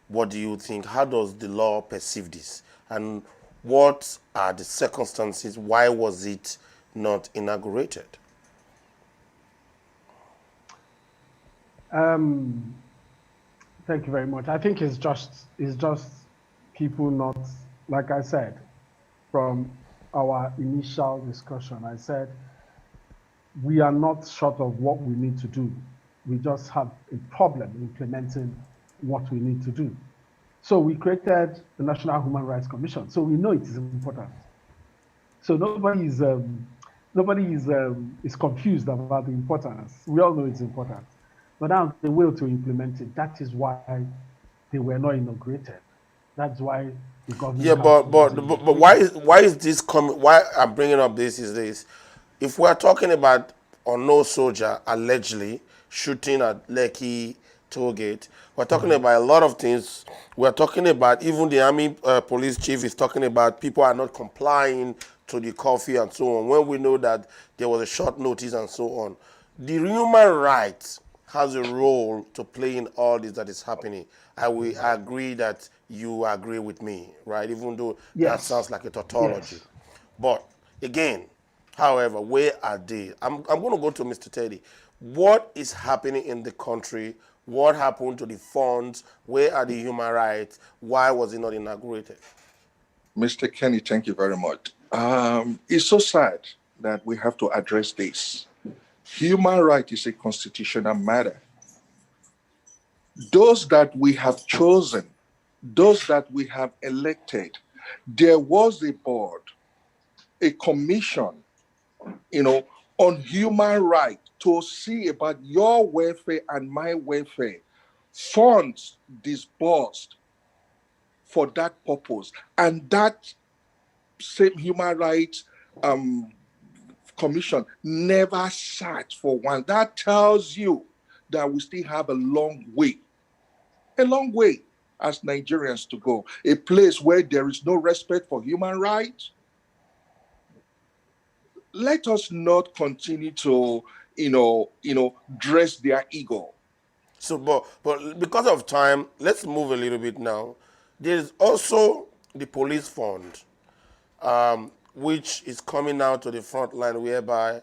What do you think? How does the law perceive this? And what are the circumstances? Why was it not inaugurated? Thank you very much. I think it's just people not, like I said, from our initial discussion, I said, we are not short of what we need to do. We just have a problem implementing what we need to do. So we created the National Human Rights Commission. So we know it is important. So nobody is confused about the importance. We all know it's important. But now the will to implement it, that is why they were not inaugurated. That's why the government. Yeah, but why is this coming? Why I'm bringing up this is this: if we're talking about unknown soldier allegedly shooting at Lekki toll gate, we're talking about a lot of things. We're talking about even the army police chief is talking about people are not complying to the curfew and so on. When we know that there was a short notice and so on, the human rights has a role to play in all this that is happening. I agree that you agree with me, right? Even though that sounds like a tautology. Yes. But again, however, where are they? I'm going to go to Mr. Teddy. What is happening in the country? What happened to the funds? Where are the human rights? Why was it not inaugurated? Mr. Kenny, thank you very much. It's so sad that we have to address this. Human right is a constitutional matter. Those that we have chosen, those that we have elected, there was a board, a commission, on human right to see about your welfare and my welfare, funds disbursed for that purpose. And that same human rights commission never sat for one. That tells you that we still have a long way as Nigerians to go. A place where there is no respect for human rights. Let us not continue to, dress their ego. So, but because of time, let's move a little bit now. There's also the police fund, which is coming now to the front line, whereby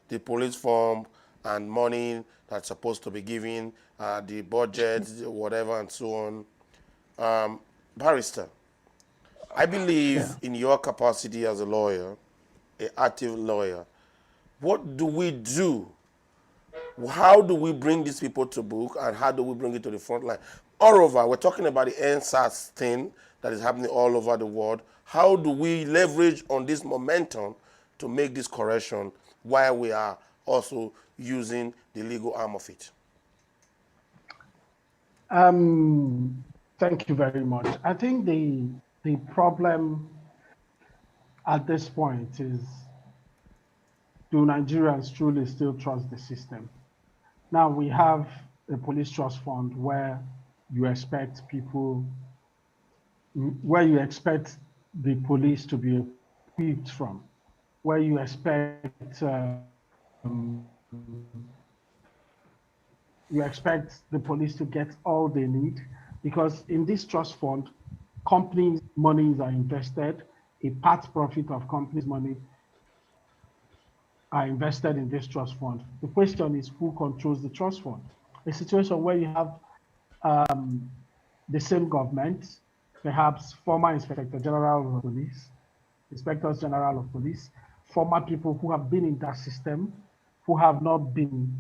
the police fund and money that's supposed to be given, the budget, whatever, and so on. Barrister, I believe Yeah. in your capacity as a lawyer, an active lawyer. What do we do? How do we bring these people to book, and how do we bring it to the front line? Moreover, we're talking about the NSAS thing that is happening all over the world. How do we leverage on this momentum to make this correction while we are also using the legal arm of it? Thank you very much. I think the problem at this point is, do Nigerians truly still trust the system? Now we have a police trust fund where you expect people, where you expect the police to be equipped from, where you expect you expect the police to get all they need, because in this trust fund, companies' monies are invested, a part profit of companies' money are invested in this trust fund. The question is, who controls the trust fund? A situation where you have the same government, perhaps former Inspector General of Police, Inspectors General of Police, former people who have been in that system, who have not been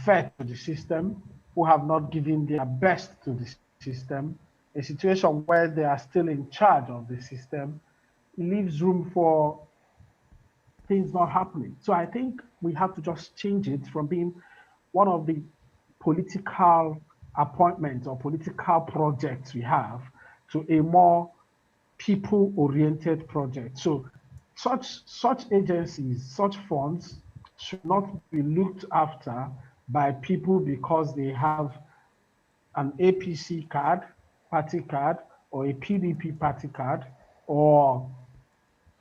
fair to the system, who have not given their best to the system, a situation where they are still in charge of the system, it leaves room for things not happening. So I think we have to just change it from being one of the political appointments or political projects we have to a more people-oriented project. So such agencies, such funds should not be looked after by people because they have an APC card, party card, or a PDP party card, or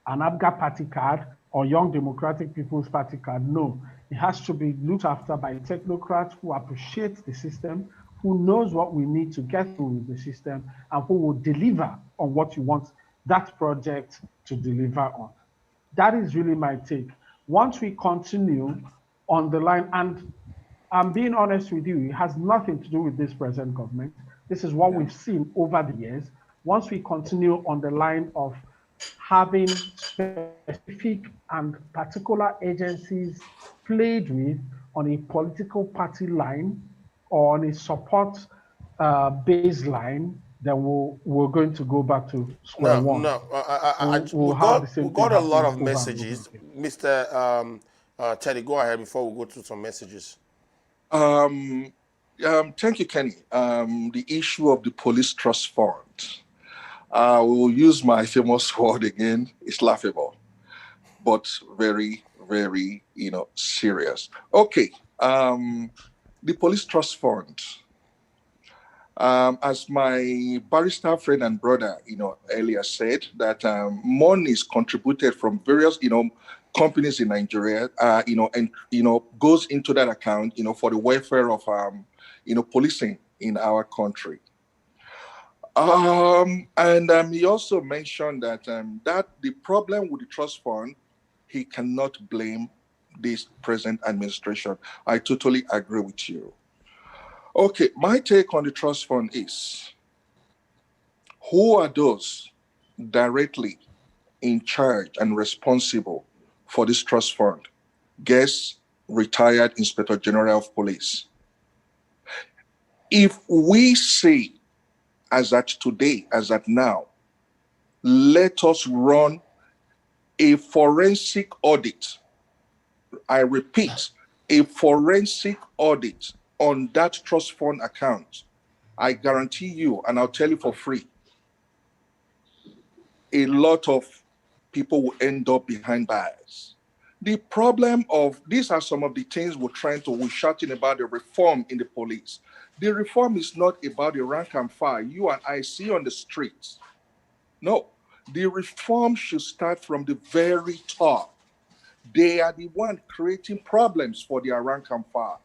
an ABGA party card, or Young Democratic People's Party card. No, it has to be looked after by technocrats who appreciate the system, who knows what we need to get through the system, and who will deliver on what you want that project to deliver on. That is really my take. Once we continue on the line, and I'm being honest with you, it has nothing to do with this present government. This is what we've seen over the years. Once we continue on the line of having specific and particular agencies played with on a political party line or on a support baseline, then we're going to go back to square No, one. no. We'll have the We same thing got a lot happening of over and over messages. again. Mr. Teddy, go ahead before we go through some messages. Thank you, Kenny. The issue of the police trust fund. We will use my famous word again. It's laughable, but very, very, serious. Okay. The police trust fund. As my barrister friend and brother, earlier said, that money is contributed from various, companies in Nigeria, and goes into that account, for the welfare of, policing in our country. And he also mentioned that that the problem with the trust fund, he cannot blame this present administration. I totally agree with you. Okay, my take on the trust fund is, who are those directly in charge and responsible for this trust fund? Guess retired Inspector General of Police. If we say, as at today, as at now, let us run a forensic audit. I repeat, a forensic audit on that trust fund account. I guarantee you, and I'll tell you for free, a lot of people will end up behind bars. The problem of, these are some of the things we're shouting about the reform in the police. The reform is not about the rank and file you and I see on the streets. No, the reform should start from the very top. They are the one creating problems for their rank and file.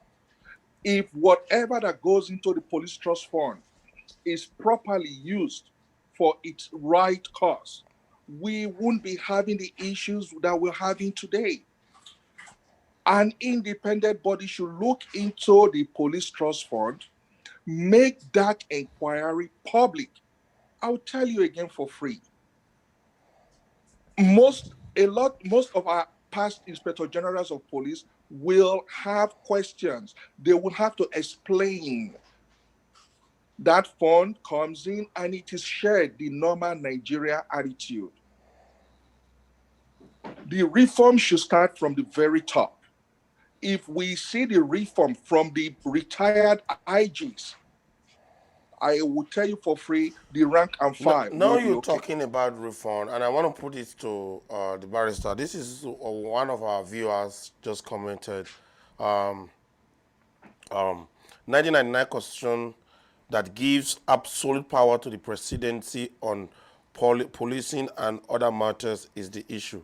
If whatever that goes into the police trust fund is properly used for its right cause, we won't be having the issues that we're having today. An independent body should look into the police trust fund, make that inquiry public. I'll tell you again for free. Most of our past inspector generals of police will have questions. They will have to explain. That fund comes in and it is shared, the normal Nigeria attitude. The reform should start from the very top. If we see the reform from the retired IGs, I will tell you for free, the rank and file Now will be you're okay. talking about reform, and I want to put it to the barrister. This is one of our viewers just commented. Um, 1999 Constitution that gives absolute power to the presidency on policing and other matters is the issue.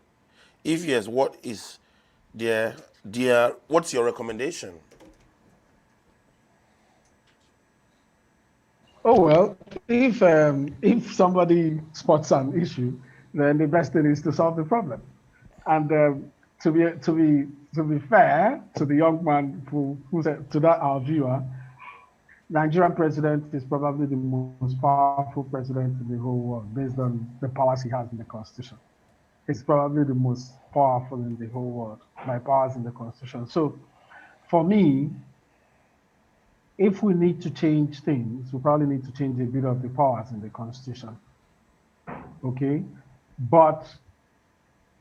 If yes, what is what's your recommendation? Oh well, if somebody spots an issue, then the best thing is to solve the problem. And to be fair to the young man who said to that our viewer, Nigerian president is probably the most powerful president in the whole world based on the powers he has in the constitution. He's probably the most powerful in the whole world by powers in the constitution. So for me, if we need to change things, we probably need to change a bit of the powers in the constitution. Okay? But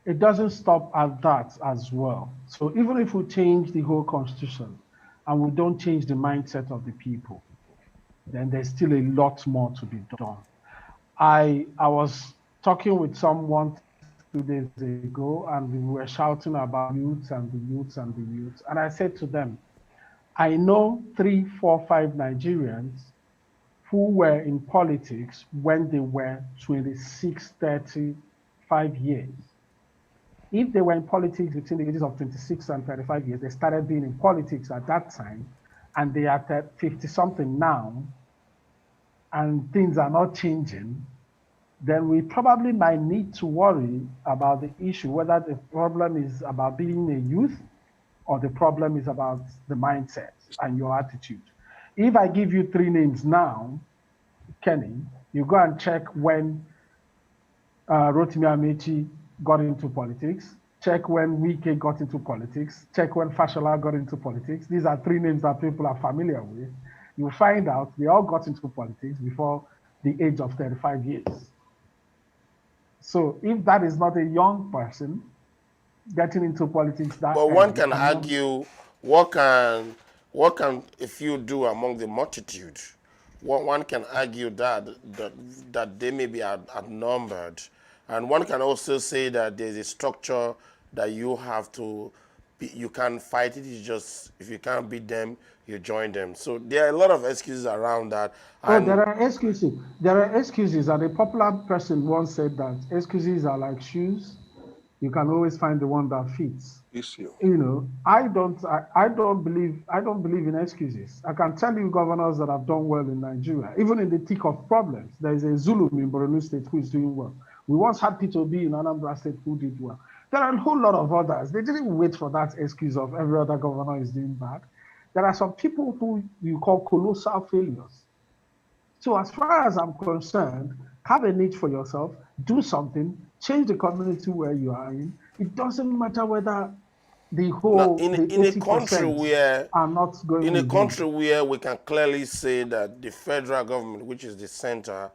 it doesn't stop at that as well. So even if we change the whole constitution and we don't change the mindset of the people, then there's still a lot more to be done. I was talking with someone 2 days ago and we were shouting about youths and the youths and the youths. And I said to them, I know 3, 4, 5 Nigerians who were in politics when they were 26, 35 years. If they were in politics between the ages of 26 and 35 years, they started being in politics at that time, and they are 50-something now, and things are not changing, then we probably might need to worry about the issue, whether the problem is about being a youth or the problem is about the mindset and your attitude. If I give you 3 names now, Kenny, you go and check when Rotimi Amechi got into politics, check when Wike got into politics, check when Fashola got into politics. These are 3 names that people are familiar with. You'll find out they all got into politics before the age of 35 years. So if that is not a young person getting into politics that But one can argue, what can a few do among the multitude? One can argue that they may be outnumbered, and one can also say that there's a structure that you have to. You can't fight it. It's just if you can't beat them, you join them. So there are a lot of excuses around that. Oh, there are excuses. There are excuses, and a popular person once said that excuses are like shoes. You can always find the one that fits. You know, I don't believe in excuses. I can tell you governors that have done well in Nigeria, even in the thick of problems. There is a Zulu in Borno State who is doing well. We once had Peter Obi in Anambra State who did well. There are a whole lot of others. They didn't wait for that excuse of every other governor is doing bad. There are some people who you call colossal failures. So as far as I'm concerned, have a niche for yourself, do something, change the community where you are in. It doesn't matter whether the whole in a country where are not going in a country where we can clearly say that the federal government, which is the center,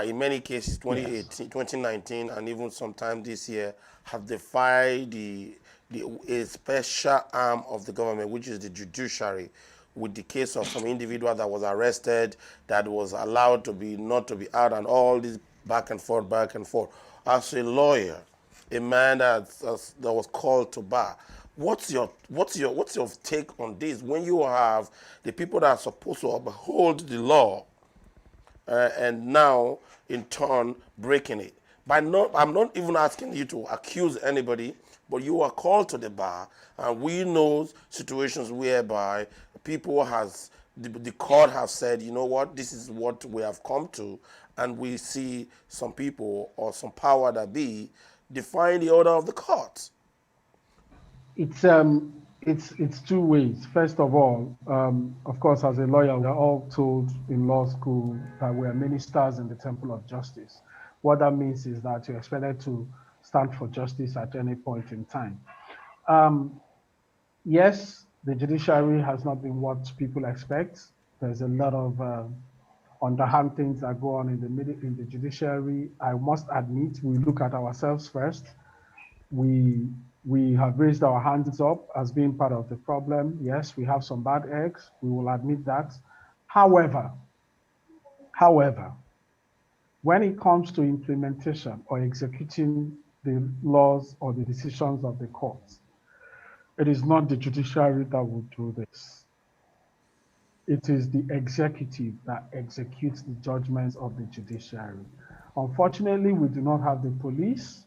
in many cases 2018, 2019, and even sometime this year, have defied a special arm of the government, which is the judiciary, with the case of some individual that was arrested, that was allowed to be not to be out, and all this back and forth, back and forth. As a lawyer, a man that was called to bar, what's your take on this? When you have the people that are supposed to uphold the law, and now in turn breaking it. I'm not even asking you to accuse anybody, but you are called to the bar, and we know situations whereby people the court have said, you know what, this is what we have come to, and we see some people or some power that be defying the order of the court. It's It's two ways. First of all, of course, as a lawyer, we're all told in law school that we are ministers in the temple of justice. What that means is that you're expected to stand for justice at any point in time. Um, yes, the judiciary has not been what people expect. There's a lot of underhand things that go on in the judiciary. I must admit, we look at ourselves first. We we have raised our hands up as being part of the problem. Yes, we have some bad eggs. We will admit that. However, however, when it comes to implementation or executing the laws or the decisions of the courts, it is not the judiciary that will do this. It is the executive that executes the judgments of the judiciary. Unfortunately, we do not have the police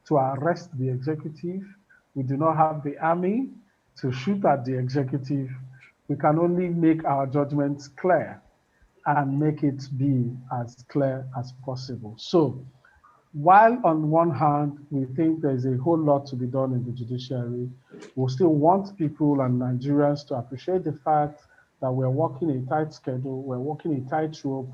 to arrest the executive. We do not have the army to shoot at the executive. We can only make our judgments clear and make it be as clear as possible. So, while on one hand, we think there's a whole lot to be done in the judiciary, we still want people and Nigerians to appreciate the fact that we're working a tight schedule, we're working a tight rope,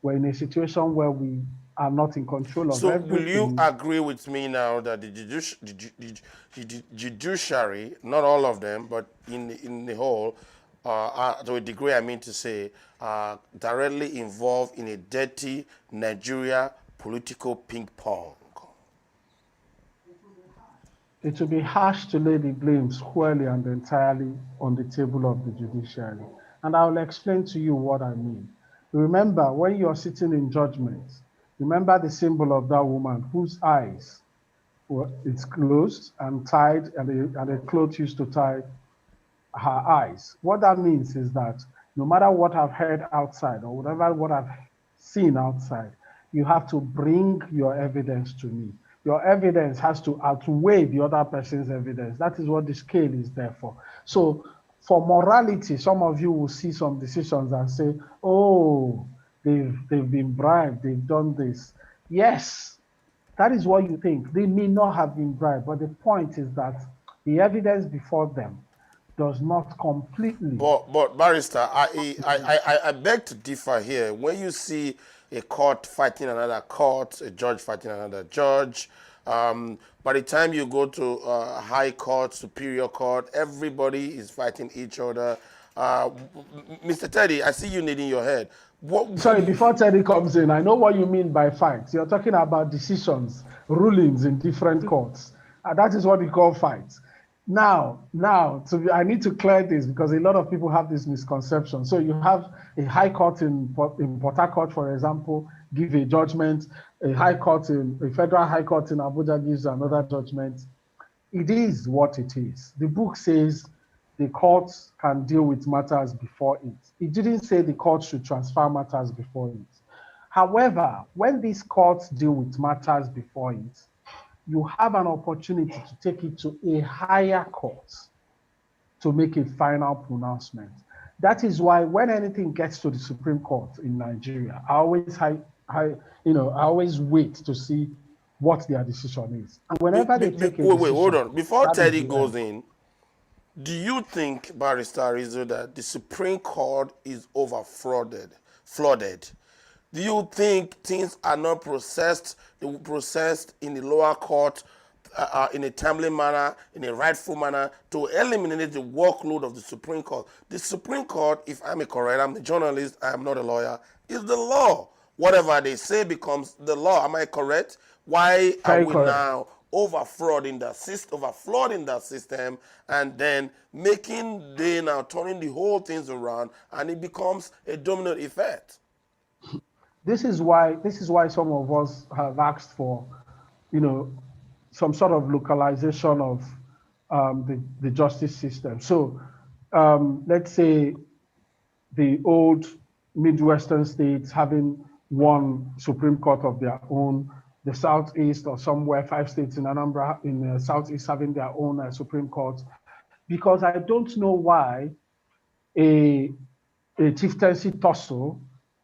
we're in a situation where we are not in control of So will you everything. agree with me now that the judiciary, not all of them, but in the whole, to a degree, I mean to say, are directly involved in a dirty Nigeria political ping pong? It would be harsh to lay the blame squarely and entirely on the table of the judiciary. And I'll explain to you what I mean. Remember, when you're sitting in judgment, remember the symbol of that woman whose eyes were it's closed and tied, and a cloth used to tie her eyes. What that means is that no matter what I've heard outside or whatever what I've seen outside, you have to bring your evidence to me. Your evidence has to outweigh the other person's evidence. That is what the scale is there for. So for morality, some of you will see some decisions and say, oh, they've been bribed, they've done this. Yes, that is what you think. They may not have been bribed, but the point is that the evidence before them does not completely. But barrister, I beg to differ here. When you see a court fighting another court, a judge fighting another judge, by the time you go to high court, superior court, everybody is fighting each other. Mr. Teddy, I see you nodding your head. Sorry, before Teddy comes in, I know what you mean by fights. You're talking about decisions, rulings in different courts. That is what we call fights. Now, I need to clear this because a lot of people have this misconception. So you have a high court in Port Harcourt, for example, give a judgment. A federal high court in Abuja gives another judgment. It is what it is. The book says the courts can deal with matters before it. It didn't say the courts should transfer matters before it. However, when these courts deal with matters before it, you have an opportunity to take it to a higher court to make a final pronouncement. That is why when anything gets to the Supreme Court in Nigeria, I always wait to see what their decision is. And whenever they take a decision, hold on. Before Teddy goes in, do you think, Barrister Rizzo, that the Supreme Court is flooded? Do you think things are not processed in the lower court in a timely manner, in a rightful manner, to eliminate the workload of the Supreme Court? The Supreme Court, if I'm correct, I'm a journalist, I'm not a lawyer, is the law. Whatever they say becomes the law. Am I correct? Why are we now overflowing that system, and then turning the whole things around, and it becomes a domino effect? This is why some of us have asked for, some sort of localization of the justice system. So let's say the old Midwestern states having one Supreme Court of their own, the Southeast or somewhere, 5 states in Anambra in the Southeast having their own Supreme Court, because I don't know why a chieftaincy tussle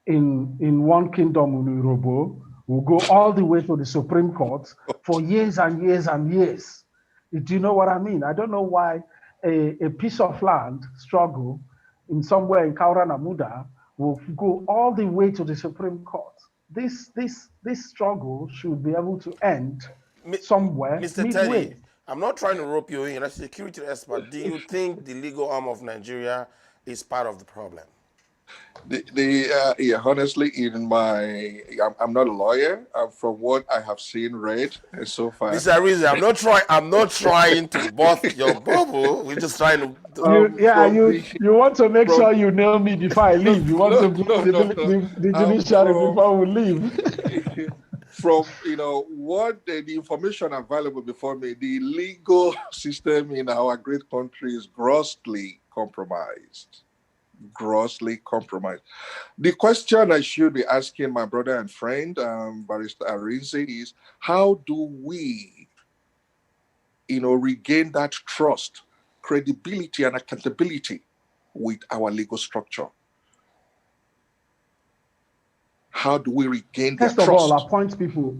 in one kingdom in Urobo will go all the way to the Supreme Court for years and years and years. Do you know what I mean? I don't know why a piece of land struggle in somewhere in Kaura Namuda will go all the way to the Supreme Court. This struggle should be able to end Mi- somewhere Mr. Teddy, midway. I'm not trying to rope you in. As a security expert, do you think the legal arm of Nigeria is part of the problem? Yeah, honestly, I'm not a lawyer. From what I have seen, read so far, Mr. Rizzi, I'm not trying to bust your bubble. We're just trying to. from the You want to make from sure you nail me before I no leave. You want no to blame no no no the judiciary from before we leave. from what the information available before me, the legal system in our great country is grossly compromised. Grossly compromised. The question I should be asking my brother and friend, Barrister Arinze, is how do we, regain that trust, credibility, and accountability with our legal structure? How do we regain their First of all, trust? appoint people.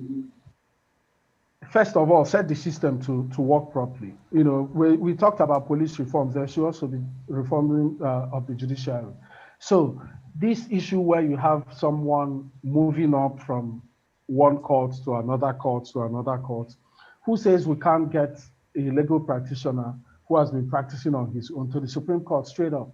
First of all, set the system to work properly. We talked about police reforms. There should also be reforming of the judiciary. So this issue where you have someone moving up from one court to another court to another court, who says we can't get a legal practitioner who has been practicing on his own to the Supreme Court straight up?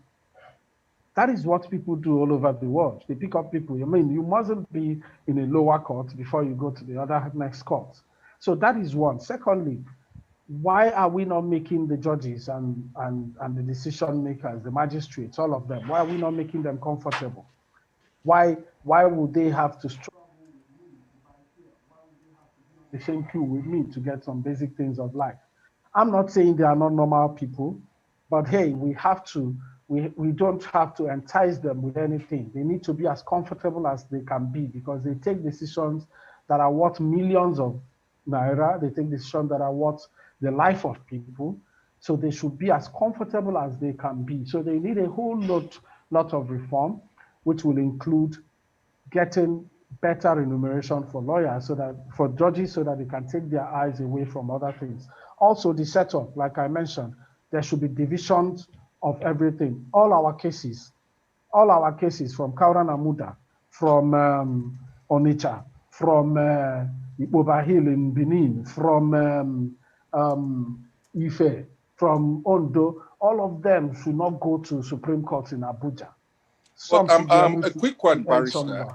That is what people do all over the world. They pick up people. I mean, you mustn't be in a lower court before you go to the other next court. So that is one. Secondly, why are we not making the judges and the decision makers, the magistrates, all of them, why are we not making them comfortable? Why would they have to struggle the same queue with me to get some basic things of life? I'm not saying they are not normal people, but hey, we don't have to entice them with anything. They need to be as comfortable as they can be because they take decisions that are worth millions of naira. They take decisions that are worth the life of people. So they should be as comfortable as they can be. So they need a whole lot of reform, which will include getting better remuneration for lawyers, for judges, so that they can take their eyes away from other things. Also, the setup, like I mentioned, there should be divisions of everything. All our cases from Kaura Namuda, from Onitsha, from Ipoba Hill in Benin, from Ife, from Ondo, all of them should not go to Supreme Court in Abuja. But Some should be able a to quick one, end Barrister. somewhere.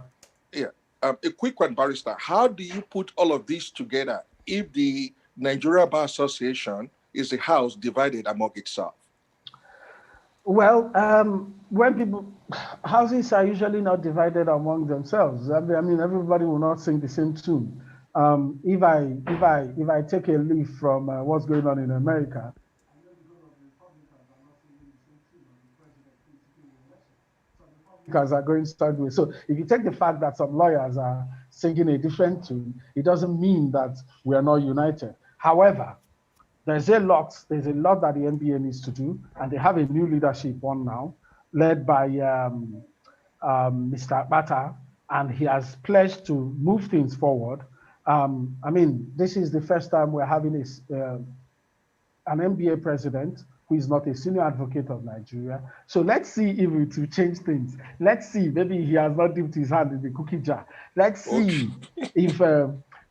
Yeah, a quick one, Barrister. How do you put all of this together if the Nigeria Bar Association is a house divided among itself? Well, when houses are usually not divided among themselves. I mean, everybody will not sing the same tune. If I take a leaf from what's going on in America, Republicans are going sideways. So if you take the fact that some lawyers are singing a different tune, it doesn't mean that we are not united. However, there's a lot that the NBA needs to do, and they have a new leadership on now, led by Mr. Bata, and he has pledged to move things forward. I mean, this is the first time we're having an NBA president who is not a senior advocate of Nigeria. So let's see if it will change things. Let's see, maybe he has not dipped his hand in the cookie jar. Let's see if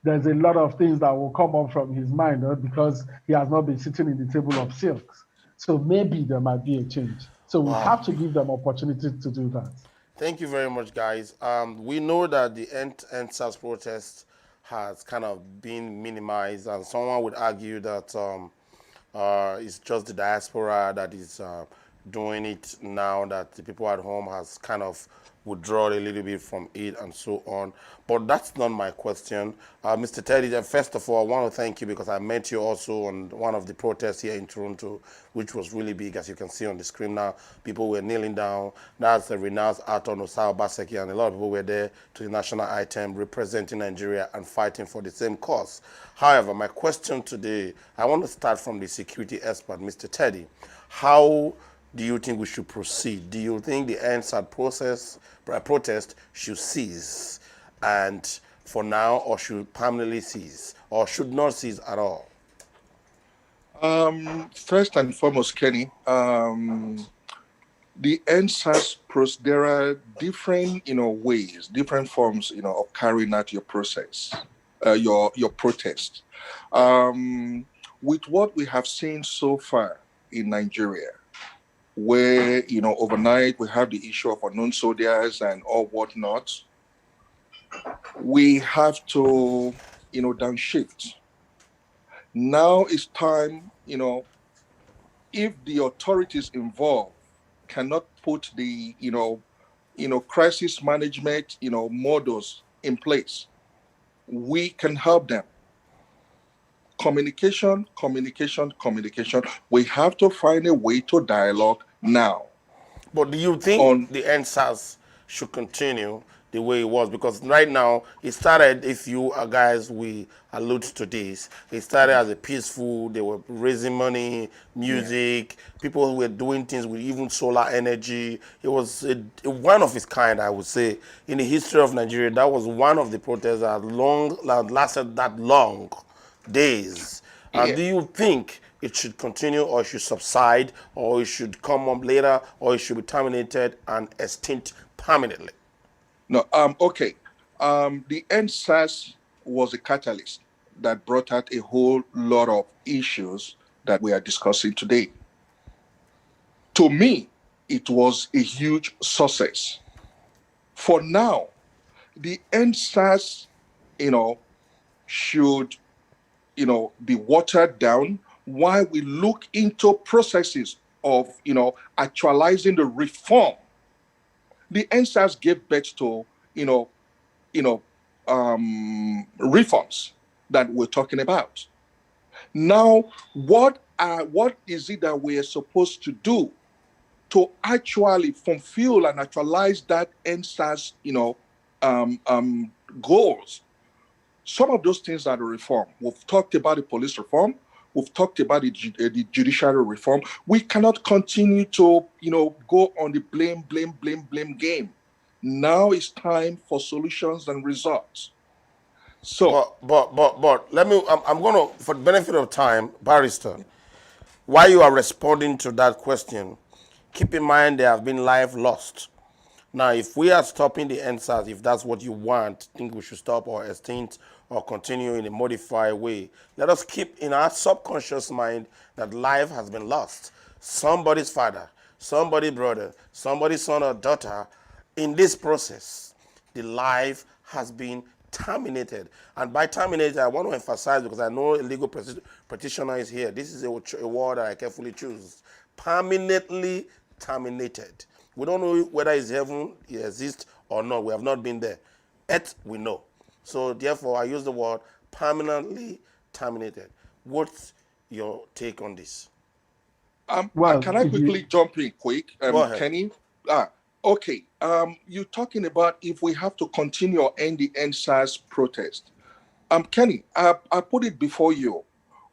there's a lot of things that will come up from his mind because he has not been sitting in the table of silks. So maybe there might be a change. So we have to give them opportunity to do that. Thank you very much, guys. We know that the end-SARS protest has kind of been minimized, and someone would argue that it's just the diaspora that is doing it now, that the people at home has kind of withdrawn a little bit from it and so on. But that's not my question. Mr. Teddy, first of all, I want to thank you because I met you also on one of the protests here in Toronto, which was really big, as you can see on the screen now. People were kneeling down. That's the renowned Aton Osao Baseki, and a lot of people were there to the national item representing Nigeria and fighting for the same cause. However, my question today, I want to start from the security expert, Mr. Teddy. How do you think we should proceed? Do you think the end-SARS protest should cease and for now, or should permanently cease, or should not cease at all? First and foremost, Kenny, the NSAS process, there are different, ways, different forms, of carrying out your process, your protest. Um, with what we have seen so far in Nigeria, where overnight we have the issue of unknown soldiers and all whatnot, we have to downshift. Now it's time, if the authorities involved cannot put the crisis management models in place, we can help them. Communication, communication, communication. We have to find a way to dialogue now. But do you think On the NSAS should continue the way it was? Because right now, it started, if you guys, we allude to this, it started as a peaceful, they were raising money, Yeah. music, people who were doing things with even solar energy. It was one of its kind, I would say. In the history of Nigeria, that was one of the protests that lasted that long, days. And Yeah. do you think it should continue or it should subside or it should come up later or it should be terminated and extinct permanently? No, okay. The NSAS was a catalyst that brought out a whole lot of issues that we are discussing today. To me, it was a huge success. For now, the NSAS, should, be watered down while we look into processes of, actualizing the reform. The NSAS gave birth to, you know, reforms that we're talking about. Now, what is it that we are supposed to do to actually fulfill and actualize that NSAS, goals? Some of those things are the reform. We've talked about the police reform. We've talked about the judiciary reform. We cannot continue to, go on the blame game. Now it's time for solutions and results. So, But let me, I'm going to, for the benefit of time, Barrister, while you are responding to that question, keep in mind there have been life lost. Now, if we are stopping the NSAS, if that's what you want, think we should stop or extinct or continue in a modified way, let us keep in our subconscious mind that life has been lost. Somebody's father, somebody's brother, somebody's son or daughter, in this process, the life has been terminated. And by terminated, I want to emphasize, because I know a legal practitioner is here, this is a word that I carefully choose. Permanently terminated. We don't know whether it's heaven, it exists or not. We have not been there. Earth, we know. So therefore, I use the word permanently terminated. What's your take on this? Well, can I if quickly you, jump in quick, Go ahead. Kenny? Okay. You're talking about if we have to continue or end the NSAS protest. Kenny, I put it before you.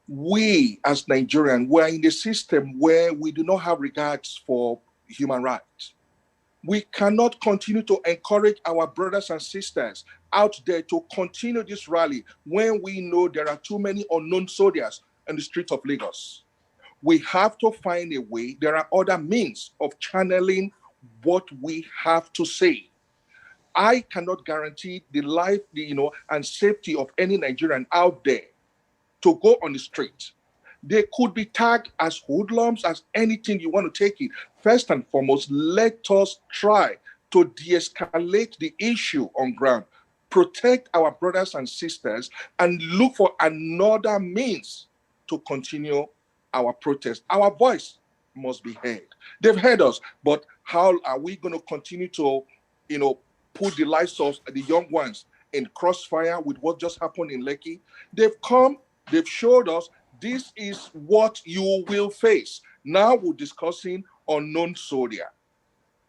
We as Nigerians, we're in a system where we do not have regards for human rights. We cannot continue to encourage our brothers and sisters out there to continue this rally when we know there are too many unknown soldiers in the streets of Lagos. We have to find a way. There are other means of channeling what we have to say. I cannot guarantee the life, and safety of any Nigerian out there to go on the street. They could be tagged as hoodlums, as anything you want to take it. First and foremost, let us try to de-escalate the issue on ground, protect our brothers and sisters, and look for another means to continue our protest. Our voice must be heard. They've heard us, but how are we going to continue to, put the lives of the young ones in crossfire with what just happened in Lekki? They've come, they've showed us this is what you will face. Now we're discussing unknown soldier.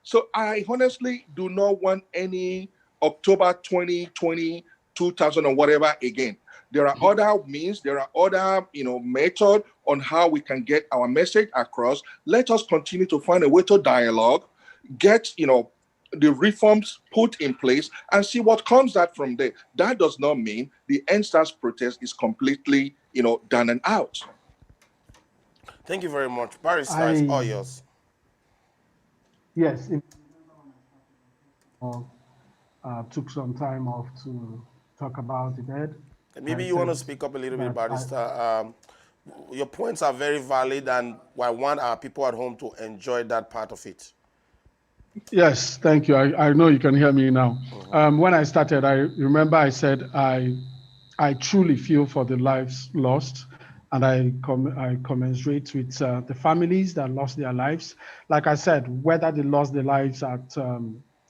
So I honestly do not want any October 2020, 2000 or whatever again. There are other means, there are other, method on how we can get our message across. Let us continue to find a way to dialogue, get, the reforms put in place and see what comes out from there. That does not mean the NSAS protest is completely, done and out. Thank you very much. Barrister, it's all I, yours. yes, if took some time off to talk about the bed. Maybe I you want to said speak up a little bit, that Barrister. Your points are very valid, and I want our people at home to enjoy that part of it. yes, thank you. I know you can hear me now. When I started, I remember I said I truly feel for the lives lost, and I commiserate with the families that lost their lives. Like I said, whether they lost their lives at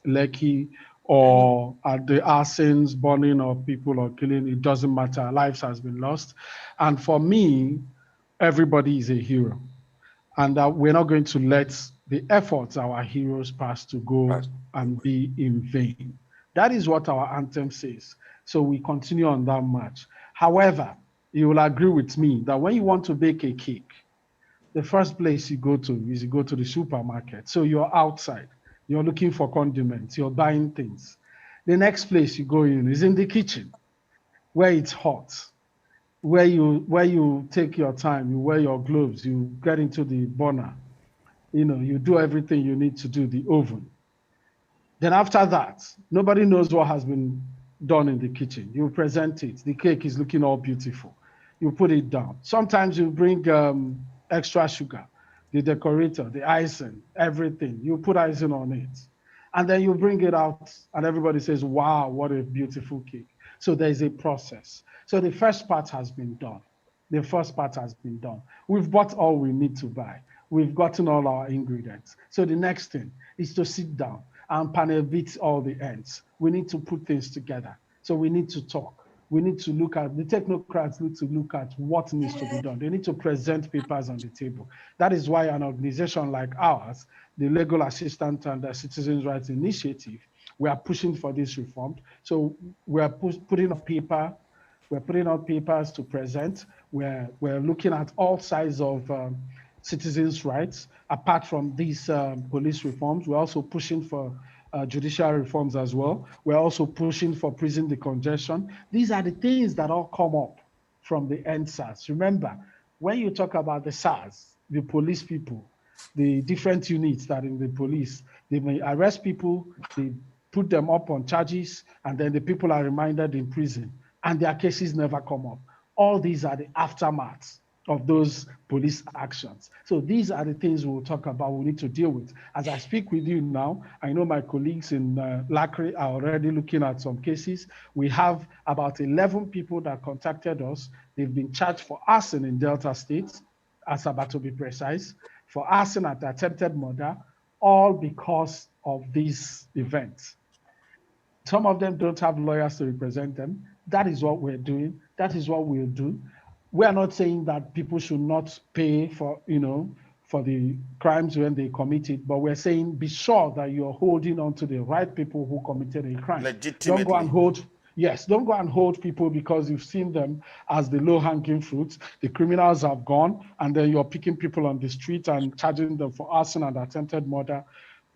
Lekki or at the arsons, burning of people or killing, it doesn't matter. Lives has been lost, and for me, everybody is a hero, and that we're not going to let the efforts our heroes pass to go and be in vain. That is what our anthem says. So we continue on that march. However, you will agree with me that when you want to bake a cake, the first place you go to is you go to the supermarket. So you're outside, you're looking for condiments, you're buying things. The next place you go in is in the kitchen where it's hot, where you take your time, you wear your gloves, you get into the burner, you do everything you need to do, the oven. Then after that, nobody knows what has been done in the kitchen. You present it. The cake is looking all beautiful. You put it down. Sometimes you bring extra sugar, the decorator, the icing, everything. You put icing on it. And then you bring it out, and everybody says, wow, what a beautiful cake. So there's a process. So the first part has been done. The first part has been done. We've bought all we need to buy. We've gotten all our ingredients. So the next thing is to sit down and panel beat all the ends. We need to put things together. So we need to talk. We need to look at, the technocrats need to look at what needs to be done. They need to present papers on the table. That is why an organization like ours, the Legal Assistant and the Citizens' Rights Initiative, we are pushing for this reform. So we are putting a paper. We're putting out papers to present. We're looking at all sides of citizens' rights. Apart from these police reforms, we're also pushing for judicial reforms as well. We're also pushing for prison decongestion. These are the things that all come up from the NSAS. Remember, when you talk about the SARS, the police people, the different units that in the police, they may arrest people, they put them up on charges, and then the people are reminded in prison, and their cases never come up. All these are the aftermaths of those police actions. So these are the things we'll talk about, we need to deal with. As I speak with you now, I know my colleagues in Lacre are already looking at some cases. We have about 11 people that contacted us. They've been charged for arson in Delta State, Asaba to be precise, for arson at attempted murder, all because of these events. Some of them don't have lawyers to represent them. That is what we're doing. That is what we'll do. We are not saying that people should not pay for, for the crimes when they commit it, but we're saying be sure that you're holding on to the right people who committed a crime. Legitimately. Don't go and hold people because you've seen them as the low-hanging fruits. The criminals have gone, and then you're picking people on the street and charging them for arson and attempted murder.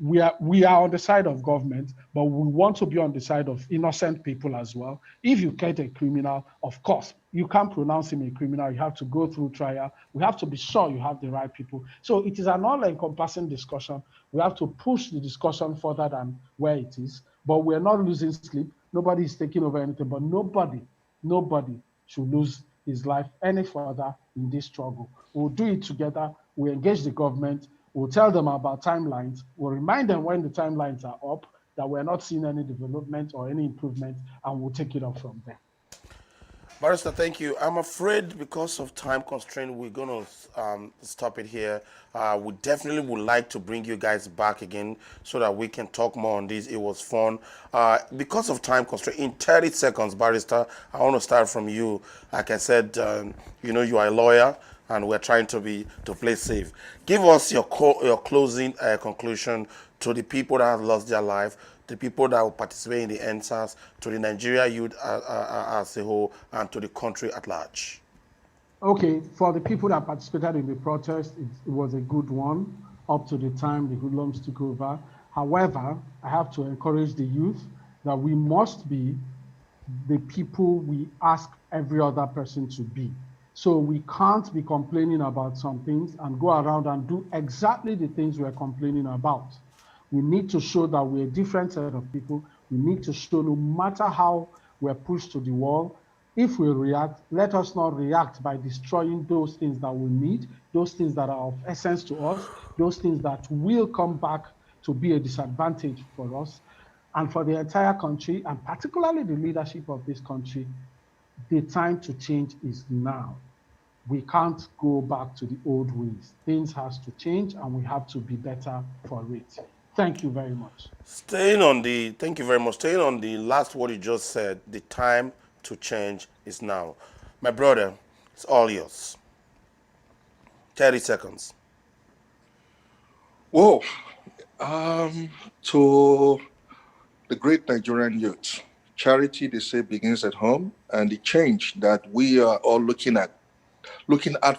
We are on the side of government, but we want to be on the side of innocent people as well. If you get a criminal, of course, you can't pronounce him a criminal. You have to go through trial. We have to be sure you have the right people. So it is an all-encompassing discussion. We have to push the discussion further than where it is, but we're not losing sleep. Nobody is taking over anything, but nobody should lose his life any further in this struggle. We'll do it together. We engage the government. We'll tell them about timelines. We'll remind them when the timelines are up that we're not seeing any development or any improvement, and we'll take it up from there. Barrister, thank you. I'm afraid because of time constraint, we're going to stop it here. We definitely would like to bring you guys back again so that we can talk more on this. It was fun. Because of time constraint, in 30 seconds, Barrister, I want to start from you. Like I said, you are a lawyer, and we're trying to play safe. Give us your closing conclusion to the people that have lost their life, the people that will participate in the NSAS, to the Nigeria youth as a whole, and to the country at large. Okay, for the people that participated in the protest, it was a good one up to the time the hoodlums took over. However, I have to encourage the youth that we must be the people we ask every other person to be. So we can't be complaining about some things and go around and do exactly the things we're complaining about. We need to show that we're a different set of people. We need to show no matter how we're pushed to the wall, if we react, let us not react by destroying those things that we need, those things that are of essence to us, those things that will come back to be a disadvantage for us and for the entire country, and particularly the leadership of this country. The time to change is now. We can't go back to the old ways. Things has to change and we have to be better for it. Thank you very much. Thank you very much. Staying on the last word you just said, the time to change is now. My brother, it's all yours. 30 seconds. Whoa. To the great Nigerian youth, charity, they say, begins at home, and the change that we are all looking at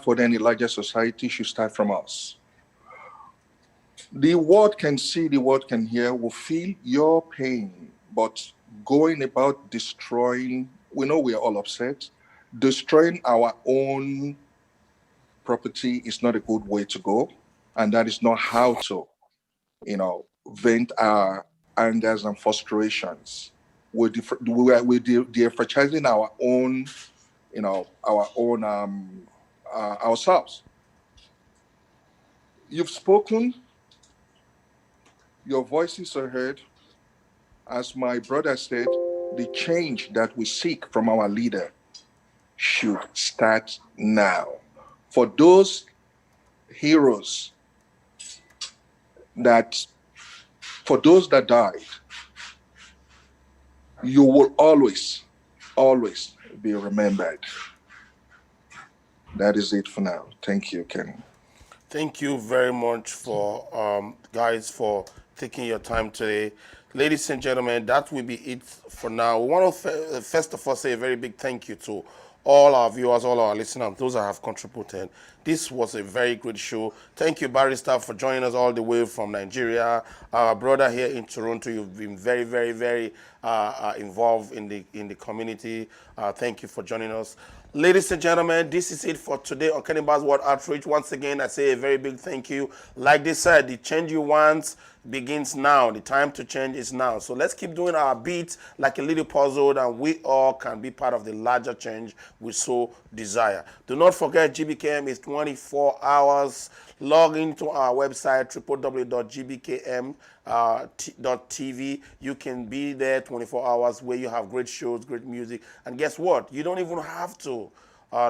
for any larger society should start from us. The world can see, the world can hear, will feel your pain, but going about destroying, we know we are all upset, destroying our own property is not a good way to go, and that is not how to, vent our angers and frustrations. We're de-franchising our own, ourselves. You've spoken, your voices are heard. As my brother said, the change that we seek from our leader should start now. For those heroes for those that died, you will always, always be remembered. That is it for now. Thank you, Kenny. Thank you very much for guys for taking your time today. Ladies and gentlemen, that will be it for now. We want to first of all say a very big thank you to all our viewers, all our listeners, those that have contributed. This was a very great show. Thank you, Barrister, for joining us all the way from Nigeria. Our brother here in Toronto, you've been very, very, very involved in the community. Thank you for joining us. Ladies and gentlemen, this is it for today on Kenny Bars World Outreach. Once again, I say a very big thank you. Like they said, the change you want begins now. The time to change is now. So let's keep doing our beats like a little puzzle, and we all can be part of the larger change we so desire. Do not forget, GBKM is 24 hours. Log into our website, www.gbkm.tv. You can be there 24 hours where you have great shows, great music. And guess what? You don't even have to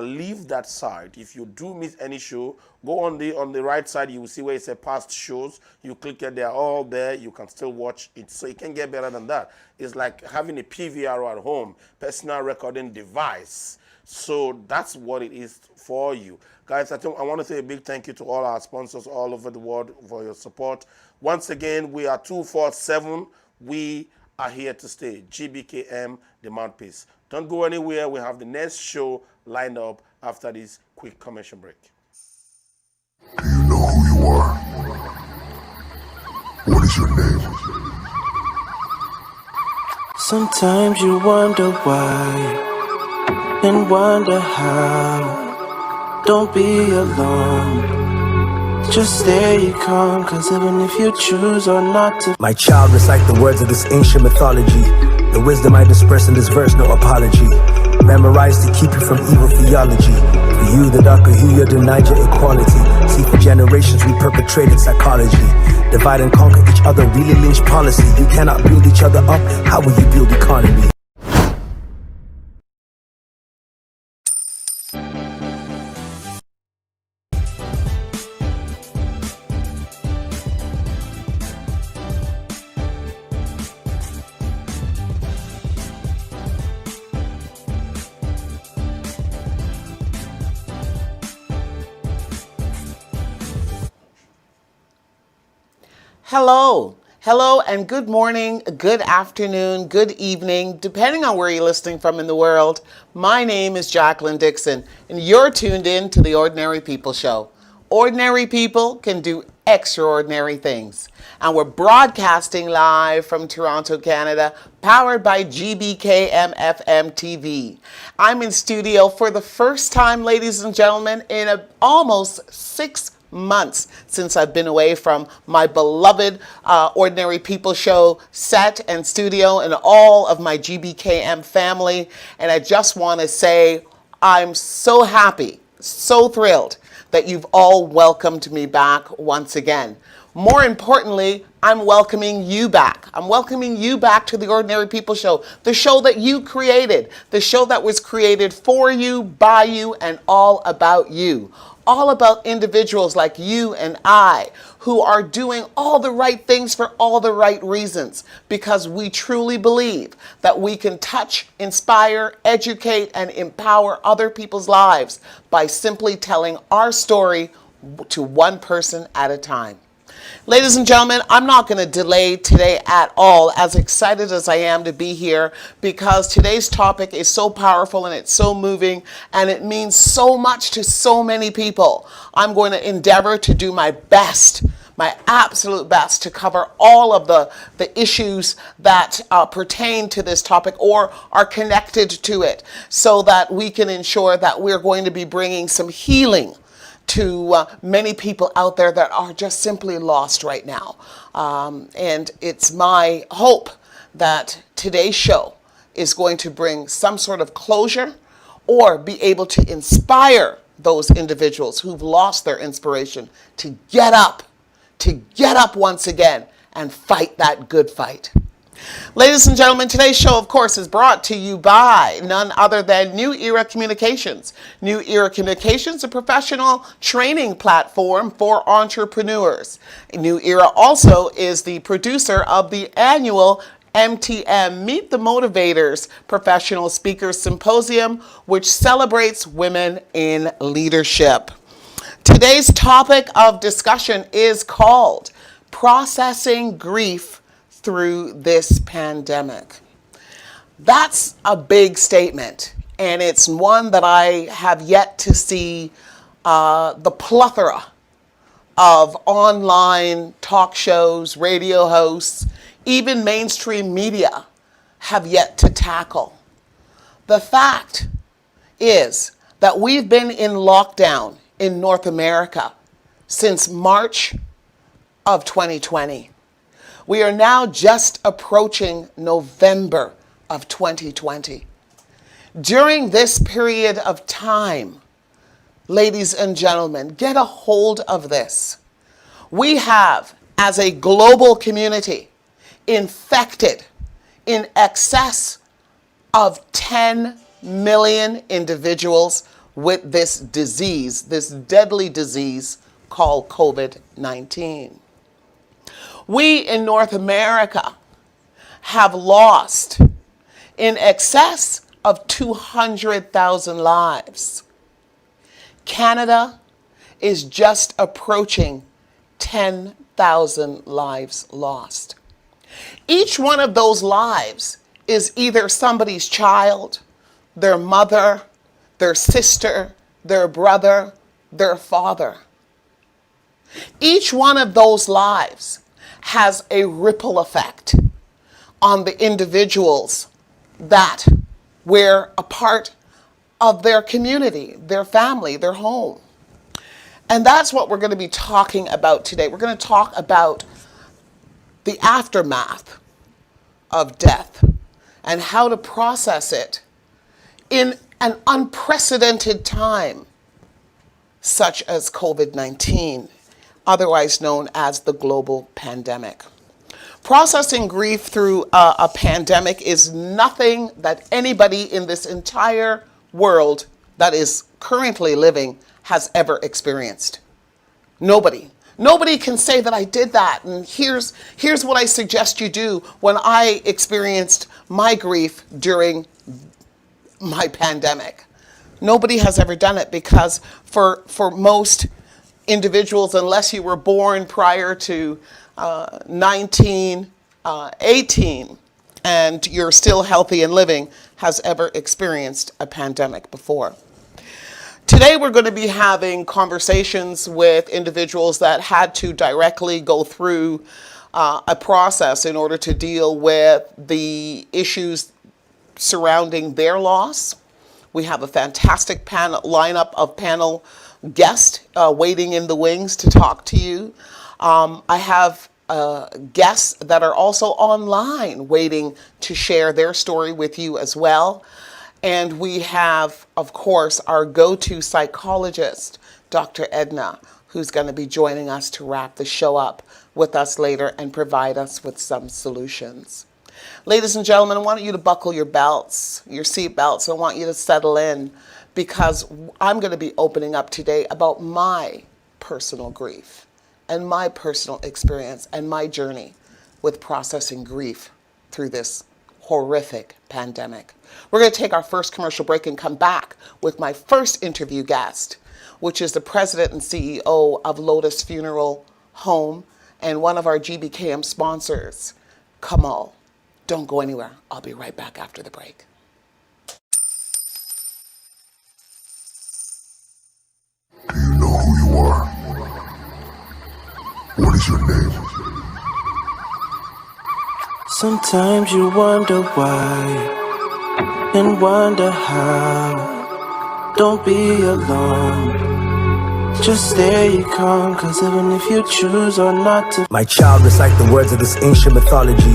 leave that site. If you do miss any show, go on the right side. You will see where it says past shows. You click it, they're all there. You can still watch it. So it can get better than that. It's like having a PVR at home, personal recording device. So that's what it is for you. Guys, I want to say a big thank you to all our sponsors all over the world for your support. Once again, we are 247. We are here to stay. GBKM, the mouthpiece. Don't go anywhere. We have the next show lined up after this quick commercial break. Do you know who you are? What is your name? Sometimes you wonder why and wonder how. Don't be alone. Just stay calm, cause even if you choose or not to. My child, recite the words of this ancient mythology. The wisdom I disperse in this verse, no apology. Memorized to keep you from evil theology. For you, the darker hue, you denied your equality. See, for generations we perpetrated psychology. Divide and conquer each other, really lynch policy. You cannot build each other up, how will you build economy? Hello, and good morning, good afternoon, good evening, depending on where you're listening from in the world. My name is Jacqueline Dixon, and you're tuned in to the Ordinary People Show. Ordinary people can do extraordinary things. And we're broadcasting live from Toronto, Canada, powered by GBKM FM TV. I'm in studio for the first time, ladies and gentlemen, in almost 6 months since I've been away from my beloved Ordinary People show set and studio and all of my GBKM family. And I just want to say I'm so happy, so thrilled that you've all welcomed me back once again. More importantly, I'm welcoming you back. I'm welcoming you back to the Ordinary People Show, the show that you created, the show that was created for you, by you, and all about you. All about individuals like you and I who are doing all the right things for all the right reasons, because we truly believe that we can touch, inspire, educate, and empower other people's lives by simply telling our story to one person at a time. Ladies and gentlemen, I'm not going to delay today at all, as excited as I am to be here, because today's topic is so powerful and it's so moving and it means so much to so many people. I'm going to endeavor to do my best, my absolute best, to cover all of the issues that pertain to this topic or are connected to it, so that we can ensure that we're going to be bringing some healing to many people out there that are just simply lost right now. And it's my hope that today's show is going to bring some sort of closure or be able to inspire those individuals who've lost their inspiration to get up once again and fight that good fight. Ladies and gentlemen, today's show, of course, is brought to you by none other than New Era Communications. New Era Communications, a professional training platform for entrepreneurs. New Era also is the producer of the annual MTM, Meet the Motivators Professional Speakers Symposium, which celebrates women in leadership. Today's topic of discussion is called Processing Grief Through This Pandemic. That's a big statement, and it's one that I have yet to see the plethora of online talk shows, radio hosts, even mainstream media have yet to tackle. The fact is that we've been in lockdown in North America since March of 2020. We are now just approaching November of 2020. During this period of time, ladies and gentlemen, get a hold of this. We have, as a global community, infected in excess of 10 million individuals with this disease, this deadly disease called COVID-19. We in North America have lost in excess of 200,000 lives. Canada is just approaching 10,000 lives lost. Each one of those lives is either somebody's child, their mother, their sister, their brother, their father. Each one of those lives has a ripple effect on the individuals that were a part of their community, their family, their home. And that's what we're going to be talking about today. We're going to talk about the aftermath of death and how to process it in an unprecedented time, such as COVID-19. Otherwise known as the global pandemic. Processing grief through a pandemic is nothing that anybody in this entire world that is currently living has ever experienced. Nobody. Nobody can say that I did that, and here's what I suggest you do when I experienced my grief during my pandemic. Nobody has ever done it, because for most individuals, unless you were born prior to 1918 and you're still healthy and living, has ever experienced a pandemic before. Today we're going to be having conversations with individuals that had to directly go through a process in order to deal with the issues surrounding their loss. We have a fantastic lineup of panel guests waiting in the wings to talk to you. I have guests that are also online waiting to share their story with you as well. And we have, of course, our go-to psychologist, Dr. Edna, who's going to be joining us to wrap the show up with us later and provide us with some solutions. Ladies and gentlemen, I want you to buckle your belts, your seat belts. I want you to settle in because I'm going to be opening up today about my personal grief and my personal experience and my journey with processing grief through this horrific pandemic. We're going to take our first commercial break and come back with my first interview guest, which is the president and CEO of Lotus Funeral Home and one of our GBKM sponsors, Kamal. Don't go anywhere. I'll be right back after the break. Do you know who you are? What is your name? Sometimes you wonder why and wonder how. Don't be alone. Just stay calm, cause even if you choose or not to. My child, recite the words of this ancient mythology.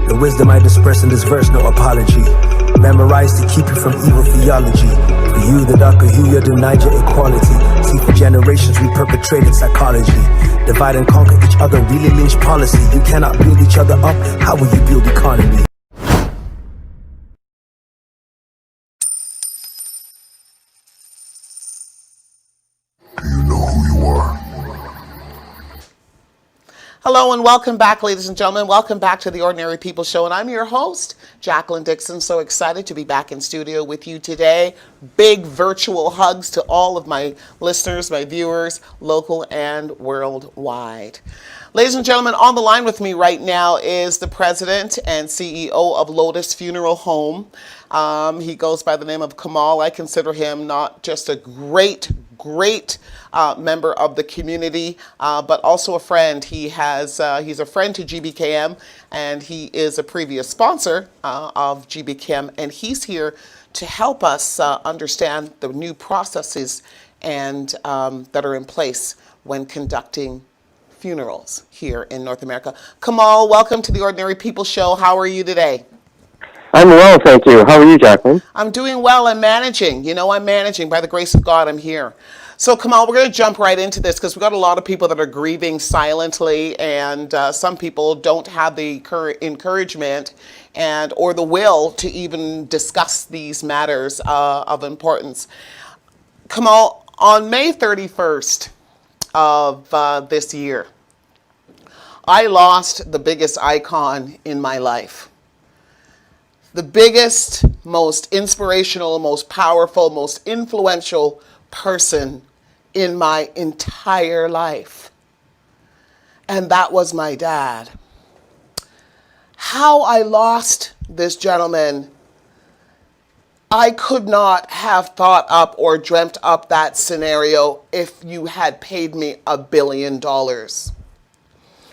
The wisdom I disperse in this verse, no apology. Memorized to keep you from evil theology. For you, the darker hue, you denied your equality. See, for generations we perpetrated psychology. Divide and conquer each other, really lynch policy. You cannot build each other up, how will you build economy? Do you know who you are? Hello and welcome back, ladies and gentlemen. Welcome back to the Ordinary People Show. And I'm your host, Jacqueline Dixon. So excited to be back in studio with you today. Big virtual hugs to all of my listeners, my viewers, local and worldwide. Ladies and gentlemen, on the line with me right now is the president and CEO of Lotus Funeral Home. He goes by the name of Kamal. I consider him not just a great member of the community, but also a friend. He's a friend to GBKM, and he is a previous sponsor of GBKM, and he's here to help us understand the new processes and that are in place when conducting funerals here in North America. Kamal, welcome to the Ordinary People Show. How are you today? I'm well, thank you. How are you, Jacqueline? I'm doing well. I'm managing. I'm managing. By the grace of God, I'm here. So, Kamal, we're going to jump right into this because we've got a lot of people that are grieving silently, and some people don't have the encouragement or the will to even discuss these matters of importance. Kamal, on May 31st of this year, I lost the biggest icon in my life. The biggest, most inspirational, most powerful, most influential person in my entire life. And that was my dad. How I lost this gentleman, I could not have thought up or dreamt up that scenario if you had paid me $1 billion.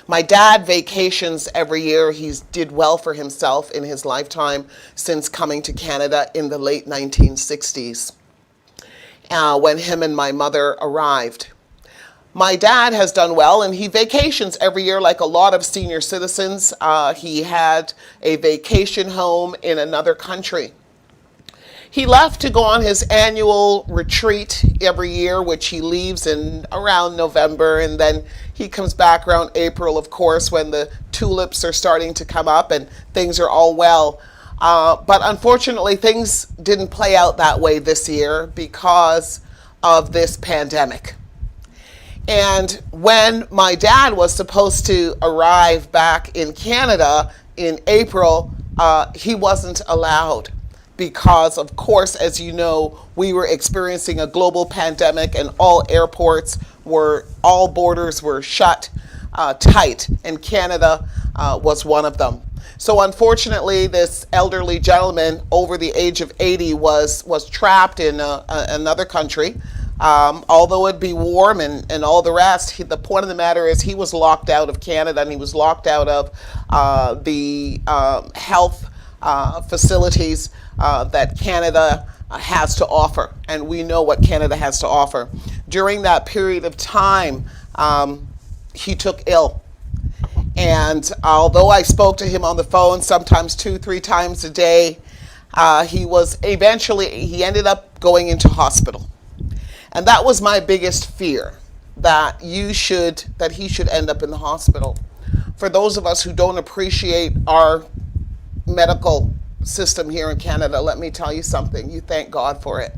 My dad vacations every year. He's did well for himself in his lifetime since coming to Canada in the late 1960s, when him and my mother arrived. My dad has done well, and he vacations every year like a lot of senior citizens. He had a vacation home in another country. He left to go on his annual retreat every year, which he leaves in around November, and then he comes back around April, of course, when the tulips are starting to come up and things are all well. But unfortunately, things didn't play out that way this year because of this pandemic. And when my dad was supposed to arrive back in Canada in April, he wasn't allowed. Because, of course, as you know, we were experiencing a global pandemic and all borders were shut tight, and Canada was one of them. So unfortunately, this elderly gentleman over the age of 80 was trapped in another country Although it'd be warm and all the rest, the point of the matter is he was locked out of Canada, and he was locked out of the health facilities that Canada has to offer. And we know what Canada has to offer. During that period of time, he took ill. And although I spoke to him on the phone sometimes 2-3 times a day, he ended up going into hospital. And that was my biggest fear, that he should end up in the hospital. For those of us who don't appreciate our medical system here in Canada, let me tell you something. You thank God for it.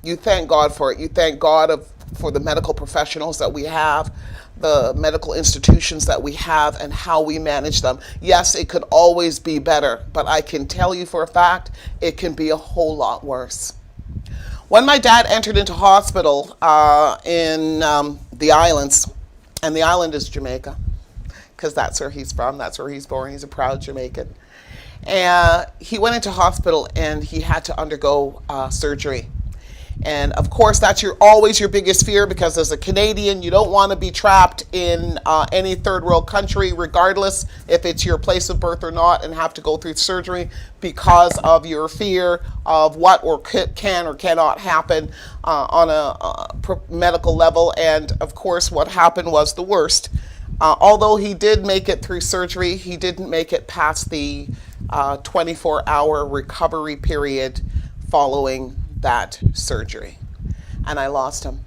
You thank God for it. You thank God for the medical professionals that we have, the medical institutions that we have, and how we manage them. Yes, it could always be better, but I can tell you for a fact, it can be a whole lot worse. When my dad entered into hospital in the islands, and the island is Jamaica, because that's where he's from, that's where he's born, he's a proud Jamaican. And he went into hospital and he had to undergo surgery. And of course, that's always your biggest fear, because as a Canadian, you don't want to be trapped in any third world country, regardless if it's your place of birth or not, and have to go through surgery because of your fear of what can or cannot happen on a medical level. And of course, what happened was the worst. Although he did make it through surgery, he didn't make it past the 24-hour recovery period following that surgery, and I lost him.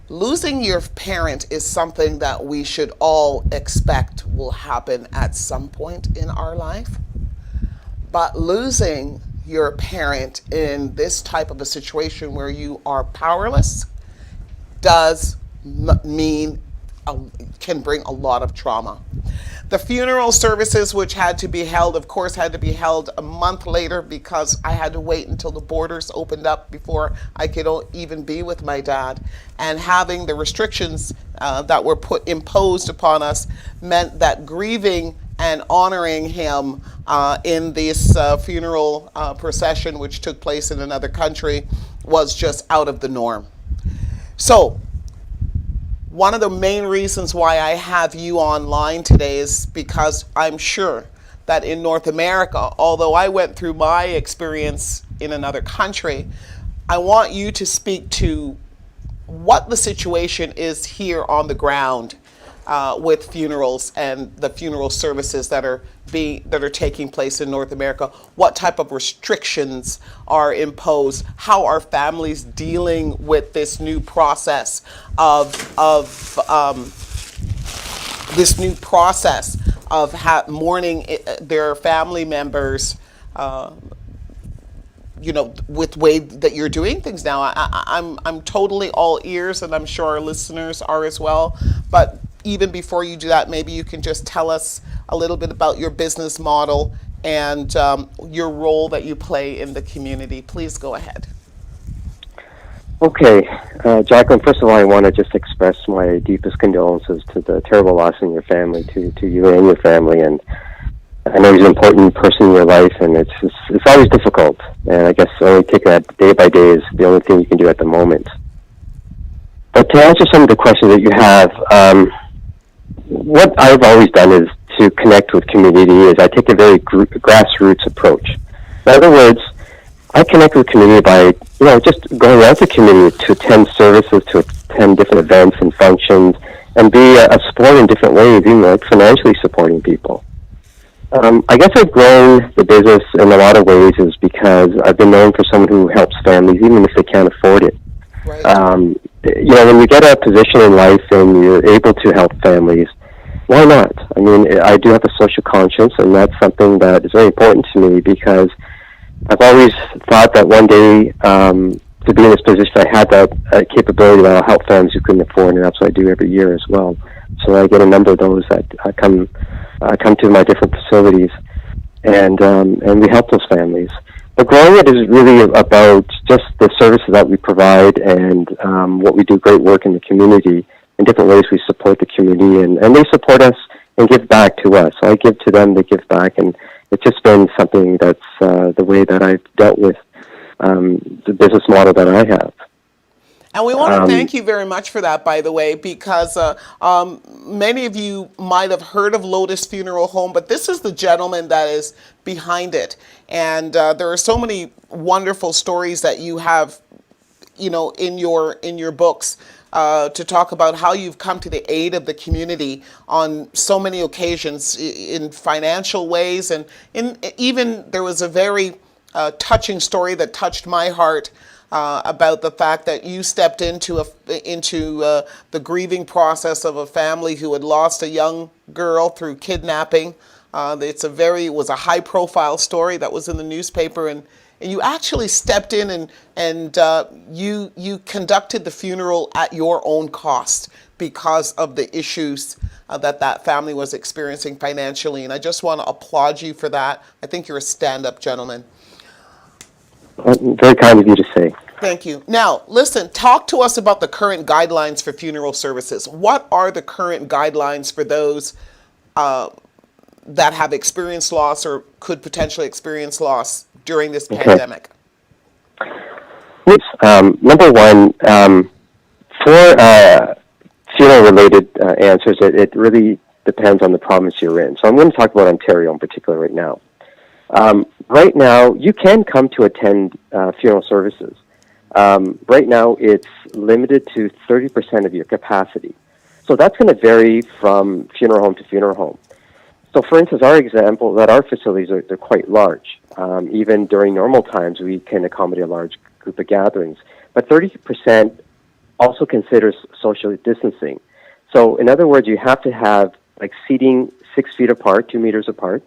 Losing your parent is something that we should all expect will happen at some point in our life, but losing your parent in this type of a situation where you are powerless does mean can bring a lot of trauma. The funeral services, which had to be held, of course, had to be held a month later, because I had to wait until the borders opened up before I could even be with my dad. And having the restrictions that were imposed upon us meant that grieving and honoring him in this funeral procession, which took place in another country, was just out of the norm. So, one of the main reasons why I have you online today is because I'm sure that in North America, although I went through my experience in another country, I want you to speak to what the situation is here on the ground with funerals and the funeral services that are taking place in North America. What type of restrictions are imposed? How are families dealing with this new process of mourning their family members? With way that you're doing things now. I'm totally all ears, and I'm sure our listeners are as well. But even before you do that, maybe you can just tell us a little bit about your business model and your role that you play in the community. Please go ahead. Okay, Jacqueline, first of all, I want to just express my deepest condolences to the terrible loss in your family, to you and your family. And I know he's an important person in your life, and it's always difficult. And I guess only taking that day by day is the only thing you can do at the moment. But to answer some of the questions that you have, what I've always done is to connect with community. Is I take a very grassroots approach. In other words, I connect with community by just going out to community to attend services, to attend different events and functions, and be a support in different ways, even like financially supporting people. I guess I've grown the business in a lot of ways is because I've been known for someone who helps families, even if they can't afford it. Right. When you get a position in life and you're able to help families, why not? I mean, I do have a social conscience, and that's something that is very important to me, because I've always thought that one day, to be in this position, I had that capability that I'll help families who couldn't afford, and that's what I do every year as well. So I get a number of those that come to my different facilities, and we help those families. But growing it is really about just the services that we provide, and what we do great work in the community. In different ways we support the community, and they support us and give back to us. So I give to them, they give back, and it's just been something that's the way that I've dealt with the business model that I have. And we want to thank you very much for that, by the way, because many of you might have heard of Lotus Funeral Home, but this is the gentleman that is behind it. And there are so many wonderful stories that you have, in your books to talk about how you've come to the aid of the community on so many occasions in financial ways. And even there was a very touching story that touched my heart about the fact that you stepped into the grieving process of a family who had lost a young girl through kidnapping. It was a high profile story that was in the newspaper, and you actually stepped in and you conducted the funeral at your own cost because of the issues that family was experiencing financially. And I just want to applaud you for that. I think you're a stand-up gentleman. Very kind of you to say. Thank you. Now, listen, talk to us about the current guidelines for funeral services. What are the current guidelines for those that have experienced loss or could potentially experience loss during this pandemic? Yes. Number one, for funeral-related answers, it really depends on the province you're in. So I'm going to talk about Ontario in particular right now. Right now, you can come to attend funeral services. Right now, it's limited to 30% of your capacity. So that's going to vary from funeral home to funeral home. So, for instance, our example that our facilities they're quite large. Even during normal times, we can accommodate a large group of gatherings. But 30% also considers social distancing. So, in other words, you have to have seating 6 feet apart, 2 meters apart.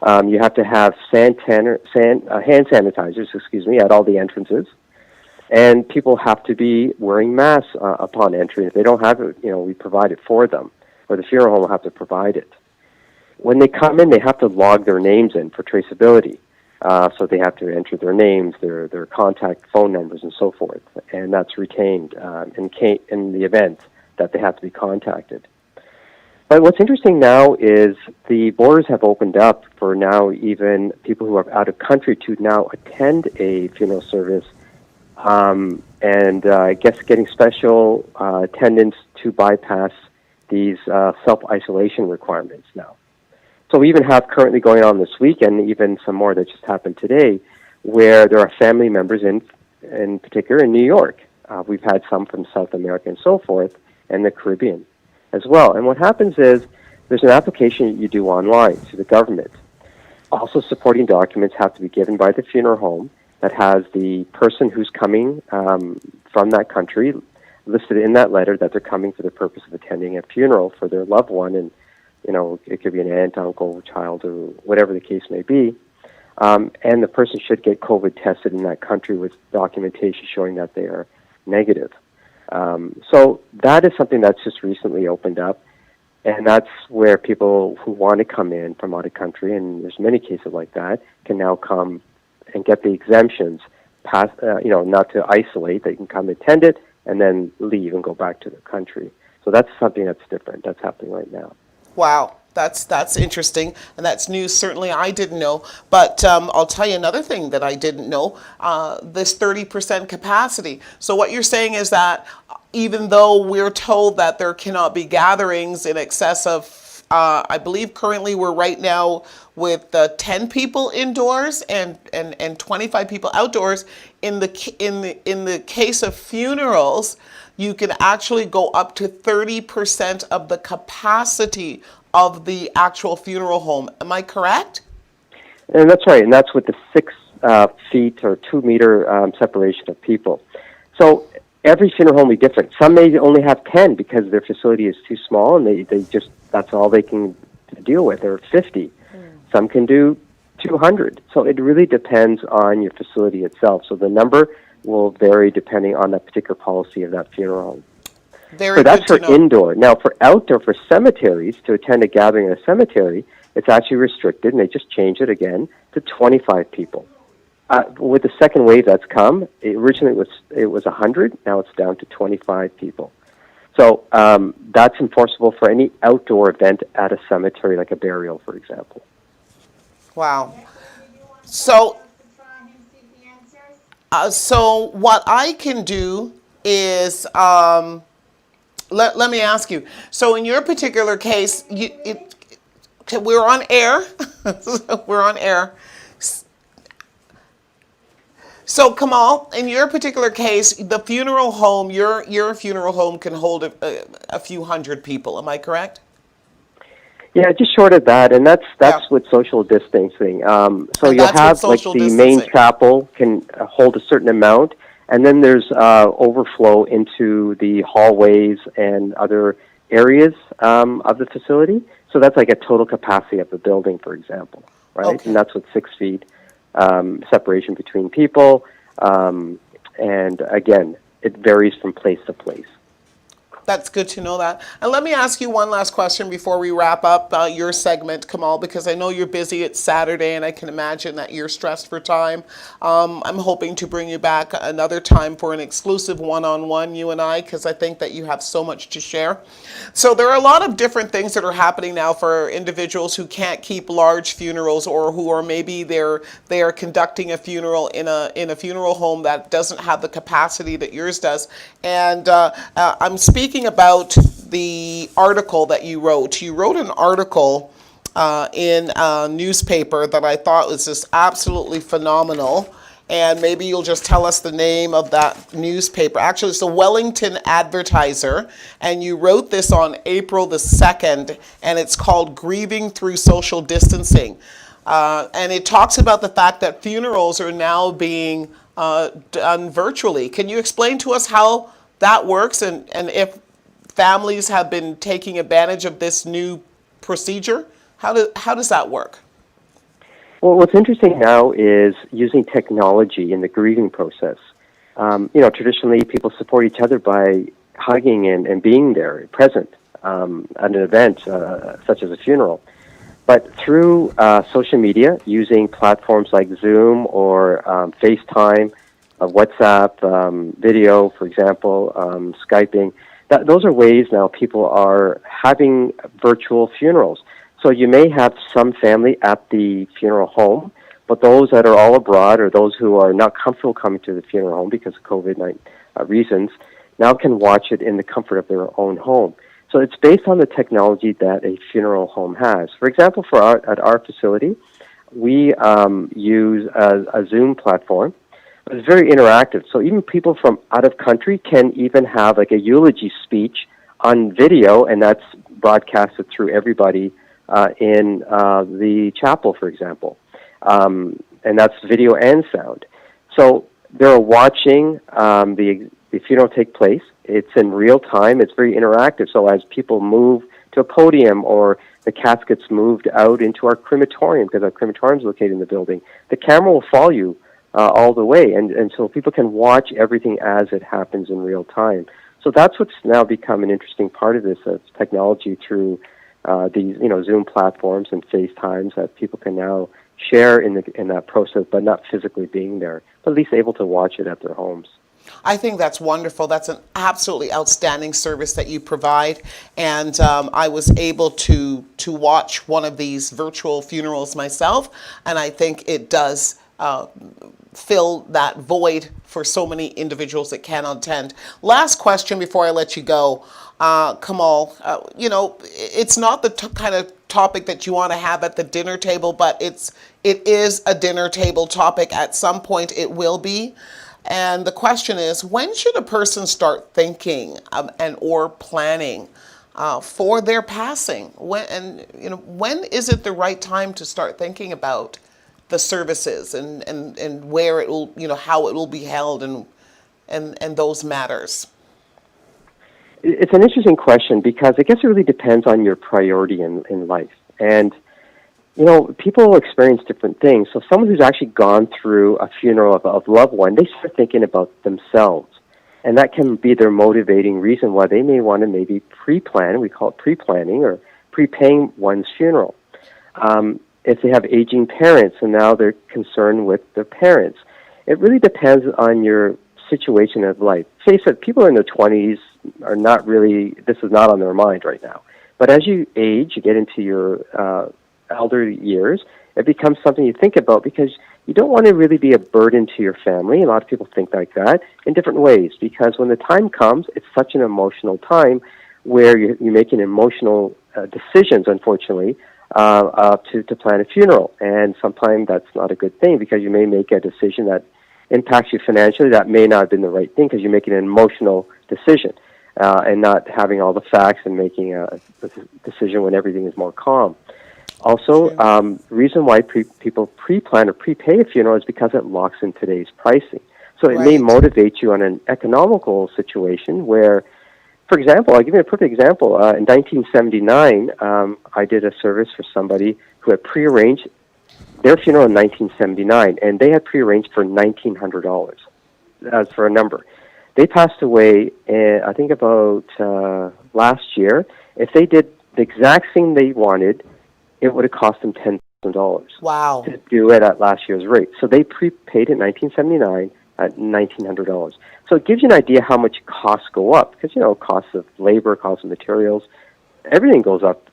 You have to have hand sanitizers, at all the entrances. And people have to be wearing masks upon entry. If they don't have it, we provide it for them, or the funeral home will have to provide it. When they come in, they have to log their names in for traceability. So they have to enter their names, their contact phone numbers, and so forth. And that's retained in the event that they have to be contacted. But what's interesting now is the borders have opened up for now even people who are out of country to now attend a funeral service, and I guess getting special attendance to bypass these self-isolation requirements now. So we even have currently going on this weekend, even some more that just happened today, where there are family members in particular in New York. We've had some from South America and so forth, and the Caribbean as well. And what happens is there's an application you do online to the government. Also, supporting documents have to be given by the funeral home that has the person who's coming from that country listed in that letter that they're coming for the purpose of attending a funeral for their loved one, and it could be an aunt, uncle, child, or whatever the case may be. And the person should get COVID tested in that country with documentation showing that they are negative. So that is something that's just recently opened up, and that's where people who want to come in from out of country, and there's many cases like that, can now come and get the exemptions, not to isolate. They can come attend it and then leave and go back to their country. So that's something that's different. That's happening right now. Wow, that's interesting, and that's news certainly I didn't know. But I'll tell you another thing that I didn't know, this 30% capacity. So what you're saying is that even though we're told that there cannot be gatherings in excess of, I believe currently we're right now with 10 people indoors and 25 people outdoors, in the case of funerals, you can actually go up to 30% of the capacity of the actual funeral home. Am I correct? And that's right, and that's with the 6 feet or 2 meter separation of people. So every funeral home will be different. Some may only have 10 because their facility is too small, and they just that's all they can deal with, or 50. Some can do 200. So it really depends on your facility itself. So the number will vary depending on the particular policy of that funeral home. So that's for indoor. Now, for outdoor, for cemeteries, to attend a gathering in a cemetery, it's actually restricted, and they just changed it again to 25 people. With the second wave that's come, originally it was 100. Now it's down to 25 people. So that's enforceable for any outdoor event at a cemetery, like a burial, for example. Wow. So So what I can do is, let me ask you. So in your particular case, we're on air. We're on air. So Kamal, in your particular case, the funeral home, your funeral home can hold a few hundred people. Am I correct? Yeah, just short of that, and that's Yeah. with social distancing. So And you'll that's with have like social the main distancing. chapel can hold a certain amount, and then there's overflow into the hallways and other areas of the facility. So that's like a total capacity of the building, for example, right? Okay. And that's with 6 feet separation between people. And again, it varies from place to place. That's good to know that. And let me ask you one last question before we wrap up your segment, Kamal, because I know you're busy. It's Saturday, and I can imagine that you're stressed for time. I'm hoping to bring you back another time for an exclusive one-on-one, you and I, because I think that you have so much to share. So there are a lot of different things that are happening now for individuals who can't keep large funerals, or who are maybe they are conducting a funeral in a funeral home that doesn't have the capacity that yours does. And I'm speaking about the article that you wrote. You wrote an article in a newspaper that I thought was just absolutely phenomenal. And maybe you'll just tell us the name of that newspaper. Actually, it's the Wellington Advertiser, and you wrote this on April the 2nd, and it's called Grieving Through Social Distancing. And it talks about the fact that funerals are now being done virtually. Can you explain to us how that works, and if families have been taking advantage of this new procedure? How does that work? Well, what's interesting now is using technology in the grieving process. Traditionally, people support each other by hugging and being there, present at an event such as a funeral. But through social media, using platforms like Zoom or FaceTime, WhatsApp, video, for example, Skyping, those are ways now people are having virtual funerals. So you may have some family at the funeral home, but those that are all abroad, or those who are not comfortable coming to the funeral home because of COVID-19 reasons, now can watch it in the comfort of their own home. So it's based on the technology that a funeral home has. For example, at our facility, we use a Zoom platform. It's very interactive. So even people from out of country can even have like a eulogy speech on video, and that's broadcasted through everybody in the chapel, for example. And that's video and sound. So they're watching the funeral take place. It's in real time. It's very interactive. So as people move to a podium, or the casket's moved out into our crematorium, because our crematorium is located in the building, the camera will follow you all the way. And so people can watch everything as it happens in real time. So that's what's now become an interesting part of this technology through these Zoom platforms and FaceTimes that people can now share in that process, but not physically being there, but at least able to watch it at their homes. I think that's wonderful. That's an absolutely outstanding service that you provide. And I was able to watch one of these virtual funerals myself, and I think it does fill that void for so many individuals that cannot attend. Last question before I let you go, Kamal. It's not the kind of topic that you want to have at the dinner table, but it is a dinner table topic. At some point it will be. And the question is, when should a person start thinking or planning for their passing? When is it the right time to start thinking about the services and where it will, how it will be held and those matters? It's an interesting question, because I guess it really depends on your priority in life. And people experience different things. So someone who's actually gone through a funeral of a loved one, they start thinking about themselves. And that can be their motivating reason why they may want to maybe pre-plan, we call it pre-planning, or prepaying one's funeral. If they have aging parents and now they're concerned with their parents, it really depends on your situation of life. Face it, people in their 20s are not really, this is not on their mind right now. But as you age, you get into your elder years, it becomes something you think about, because you don't want to really be a burden to your family. A lot of people think like that in different ways, because when the time comes, it's such an emotional time where you're making emotional decisions, unfortunately, to plan a funeral. And sometimes that's not a good thing, because you may make a decision that impacts you financially that may not have been the right thing, because you're making an emotional decision and not having all the facts and making a decision when everything is more calm. Also, the reason why people pre-plan or prepay a funeral is because it locks in today's pricing. So it may motivate you on an economical situation where, for example, I'll give you a perfect example. In 1979, I did a service for somebody who had prearranged their funeral in 1979, and they had prearranged for $1,900 as for a number. They passed away, I think, about last year. If they did the exact thing they wanted, it would have cost them $10,000. Wow. To do it at last year's rate. So they prepaid in 1979 at $1,900. So it gives you an idea how much costs go up, because, costs of labor, costs of materials, everything goes up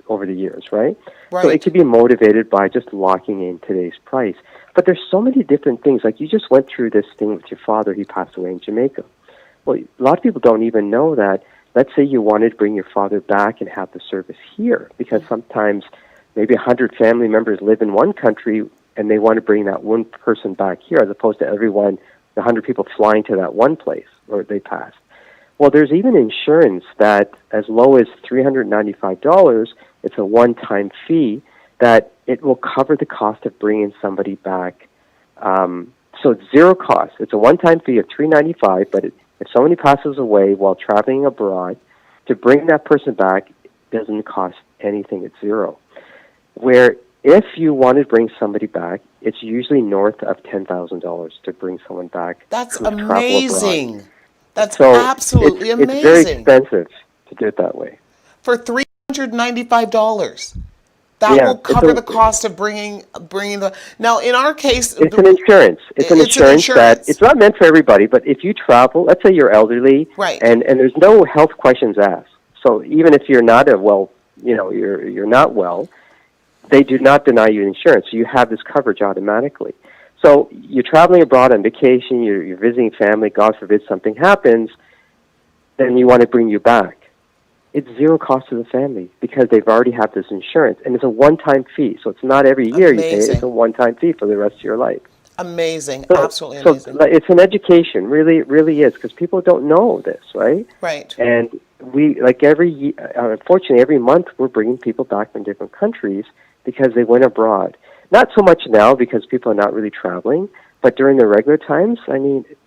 over the years, right? So it could be motivated by just locking in today's price. But there's so many different things. Like, you just went through this thing with your father. He passed away in Jamaica. Well, a lot of people don't even know that. Let's say you wanted to bring your father back and have the service here, because sometimes maybe 100 family members live in one country and they want to bring that one person back here, as opposed to everyone, the 100 people flying to that one place where they passed. Well, there's even insurance that as low as $395, it's a one-time fee, that it will cover the cost of bringing somebody back. So it's zero cost. It's a one-time fee of $395, but if somebody passes away while traveling abroad, to bring that person back doesn't cost anything. It's zero. Where if you want to bring somebody back, it's usually north of $10,000 to bring someone back. That's who's traveled amazing. abroad. That's So absolutely amazing. It's very expensive to do it that way. For $395. That will cover the cost of bringing the. Now, in our case, it's an insurance. It's an insurance that it's not meant for everybody. But if you travel, let's say you're elderly, and there's no health questions asked. So even if you're not you're not well, they do not deny you insurance. So you have this coverage automatically. So you're traveling abroad on vacation. You're visiting family. God forbid something happens, then you want to bring you back. It's zero cost to the family, because they've already have this insurance, and it's a one-time fee. So it's not every year you pay it. It's a one-time fee for the rest of your life. Amazing, so, absolutely amazing. So it's an education, really, really is, because people don't know this, right? Right. And we, unfortunately, every month we're bringing people back from different countries because they went abroad. Not so much now, because people are not really traveling, but during the regular times,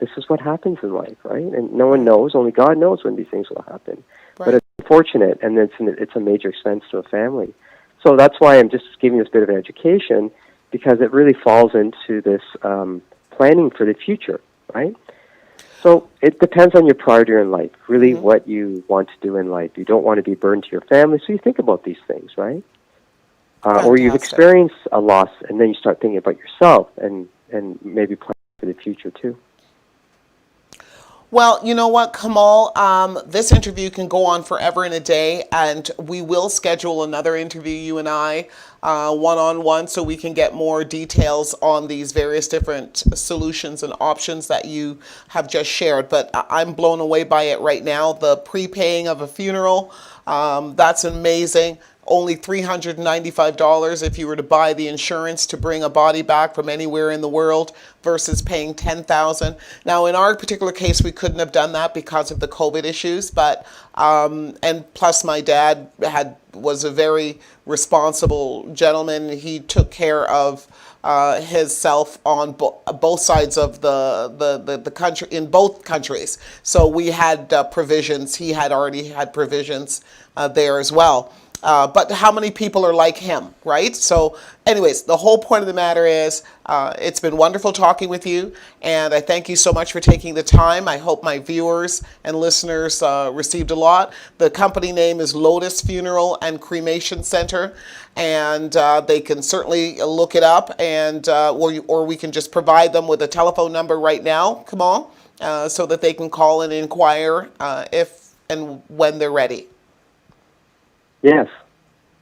this is what happens in life, right? And no one knows, only God knows when these things will happen. Right. But it's unfortunate, and it's a major expense to a family. So that's why I'm just giving this bit of education, because it really falls into this planning for the future, right? So it depends on your priority in life, really what you want to do in life. You don't want to be burdened to your family, so you think about these things, right? Or you've experienced a loss, and then you start thinking about yourself and maybe plan for the future too. Well, you know what, Kamal, this interview can go on forever and a day, and we will schedule another interview, you and I, one-on-one, so we can get more details on these various different solutions and options that you have just shared. But I'm blown away by it right now. The prepaying of a funeral, that's amazing. Only $395 if you were to buy the insurance to bring a body back from anywhere in the world versus paying $10,000. Now, in our particular case, we couldn't have done that because of the COVID issues, but and plus my dad was a very responsible gentleman. He took care of himself on both sides of the country, in both countries. So we had provisions. He had already had provisions there as well. But how many people are like him, right? So anyways, the whole point of the matter is it's been wonderful talking with you, and I thank you so much for taking the time. I hope my viewers and listeners received a lot. The company name is Lotus Funeral and Cremation Center, and they can certainly look it up, and or we can just provide them with a telephone number right now, Kamal, so that they can call and inquire if and when they're ready. Yes.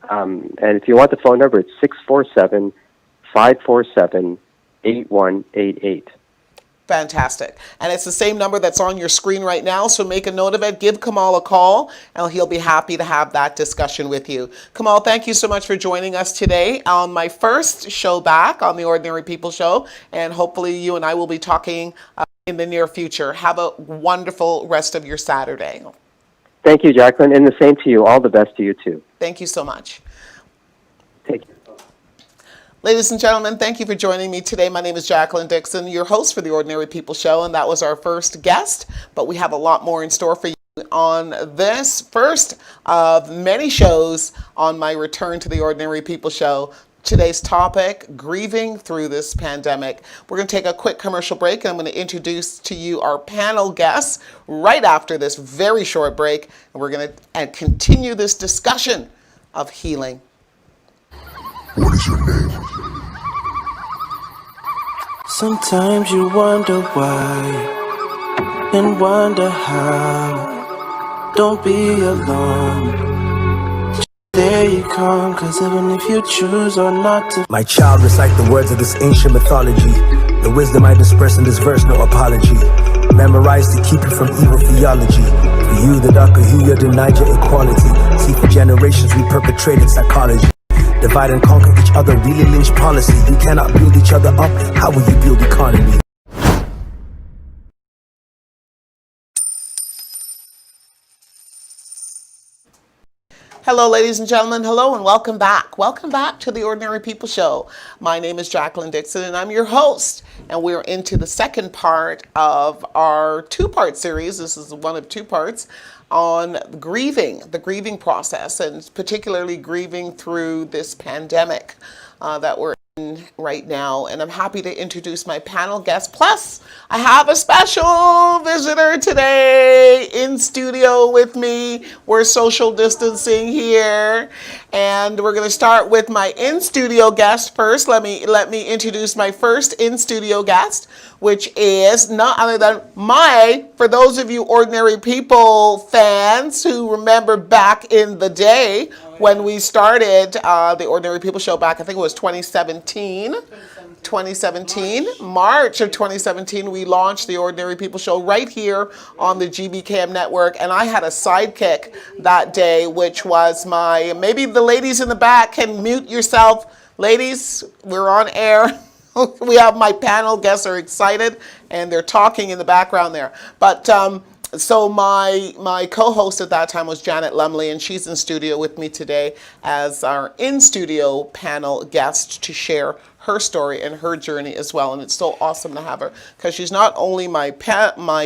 And if you want the phone number, it's 647-547-8255. 8188. Fantastic. And it's the same number that's on your screen right now, so make a note of it. Give Kamal a call, and he'll be happy to have that discussion with you. Kamal, thank you so much for joining us today on my first show back on the Ordinary People Show, and hopefully you and I will be talking in the near future. Have a wonderful rest of your Saturday. Thank you, Jacqueline, and the same to you. All the best to you, too. Thank you so much. Take care. Ladies and gentlemen, thank you for joining me today. My name is Jacqueline Dixon, your host for the Ordinary People Show, and that was our first guest, but we have a lot more in store for you on this first of many shows on my return to the Ordinary People Show. Today's topic, grieving through this pandemic. We're going to take a quick commercial break, and I'm going to introduce to you our panel guests right after this very short break, and we're going to continue this discussion of healing. What is your name? Sometimes you wonder why and wonder how. Don't be alone. There you come, cause even if you choose or not to. My child, recite the words of this ancient mythology. The wisdom I disperse in this verse, no apology. Memorize to keep you from evil theology. For you, the darker hue, you're denied your equality. See, for generations we perpetrated psychology. Divide and conquer each other, really lynch policy. You cannot build each other up, how will you build economy? Hello, ladies and gentlemen. Hello, and welcome back. Welcome back to the Ordinary People Show. My name is Jacqueline Dixon, and I'm your host. And we're into the second part of our two-part series. This is one of two parts on grieving, the grieving process, and particularly grieving through this pandemic that we're in right now. And I'm happy to introduce my panel guest. Plus, I have a special visitor today in studio with me. We're social distancing here, and we're going to start with my in-studio guest first. Let me introduce my first in-studio guest, which is none other than for those of you Ordinary People fans who remember back in the day when we started the Ordinary People Show back, I think it was 2017. March of 2017, we launched the Ordinary People Show right here on the GBKM network, and I had a sidekick that day, which was maybe the ladies in the back can mute yourself. Ladies, we're on air. We have my panel guests are excited, and they're talking in the background there. But so my co-host at that time was Janet Lumley, and she's in studio with me today as our in-studio panel guest to share her story and her journey as well. And it's so awesome to have her because she's not only my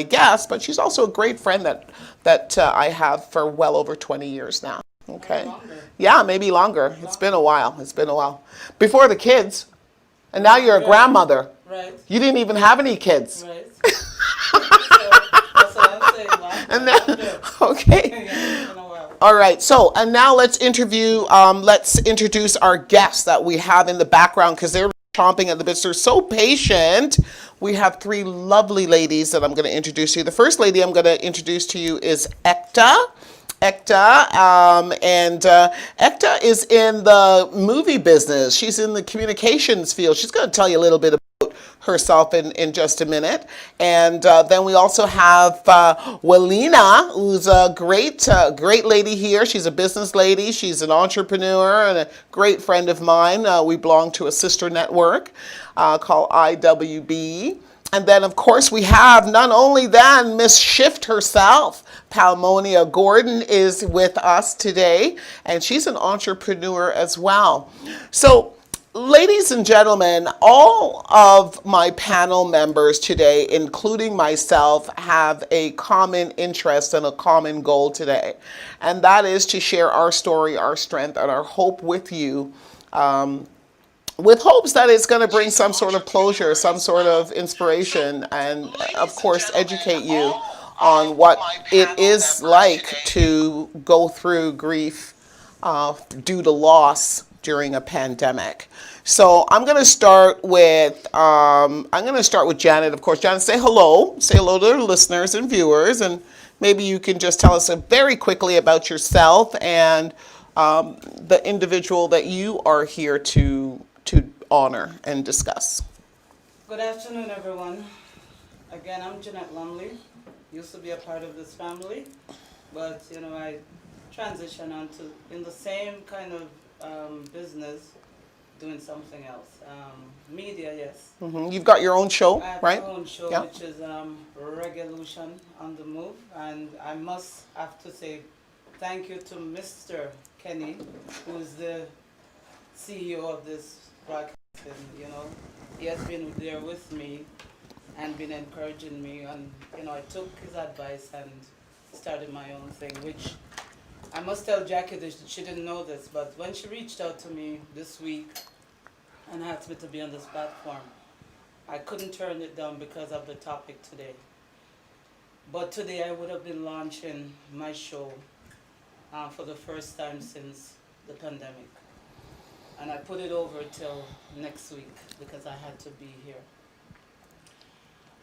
guest, but she's also a great friend that I have for well over 20 years now. Okay, yeah, maybe longer. It's been a while. Before the kids, and now you're a grandmother. Right. You didn't even have any kids. Right. So that's what I'm saying. And then, okay. Yeah, it's been a while. All right. So, and now let's introduce our guests that we have in the background because they're chomping at the bits. They're so patient. We have three lovely ladies that I'm going to introduce to you. The first lady I'm going to introduce to you is Ekta. Ekta is in the movie business. She's in the communications field. She's going to tell you a little bit about herself in just a minute. And then we also have Walina, who's a great lady here. She's a business lady. She's an entrepreneur and a great friend of mine. We belong to a sister network called IWB. And then, of course, we have none only than Miss Shift herself. Palmonia Gordon is with us today, and she's an entrepreneur as well. So, ladies and gentlemen, all of my panel members today, including myself, have a common interest and a common goal today, and that is to share our story, our strength, and our hope with you. With hopes that it's going to bring some sort of closure, some sort of inspiration, and of course educate you on what it is like to go through grief due to loss during a pandemic. So I'm going to start with Janet. Of course, Janet, say hello to the listeners and viewers, and maybe you can just tell us very quickly about yourself and the individual that you are here to honor and discuss. Good afternoon, everyone. Again, I'm Jeanette Lumley. Used to be a part of this family, but I transitioned onto in the same kind of business, doing something else. Media, yes. You've got your own show, I have right? my own show, Yeah. which is Revolution on the Move, and I must have to say thank you to Mr. Kenny, who is the CEO of this broadcasting. He has been there with me and been encouraging me, and I took his advice and started my own thing, which I must tell Jackie that she didn't know this, but when she reached out to me this week and asked me to be on this platform, I couldn't turn it down because of the topic today. But today I would have been launching my show for the first time since the pandemic. And I put it over till next week because I had to be here.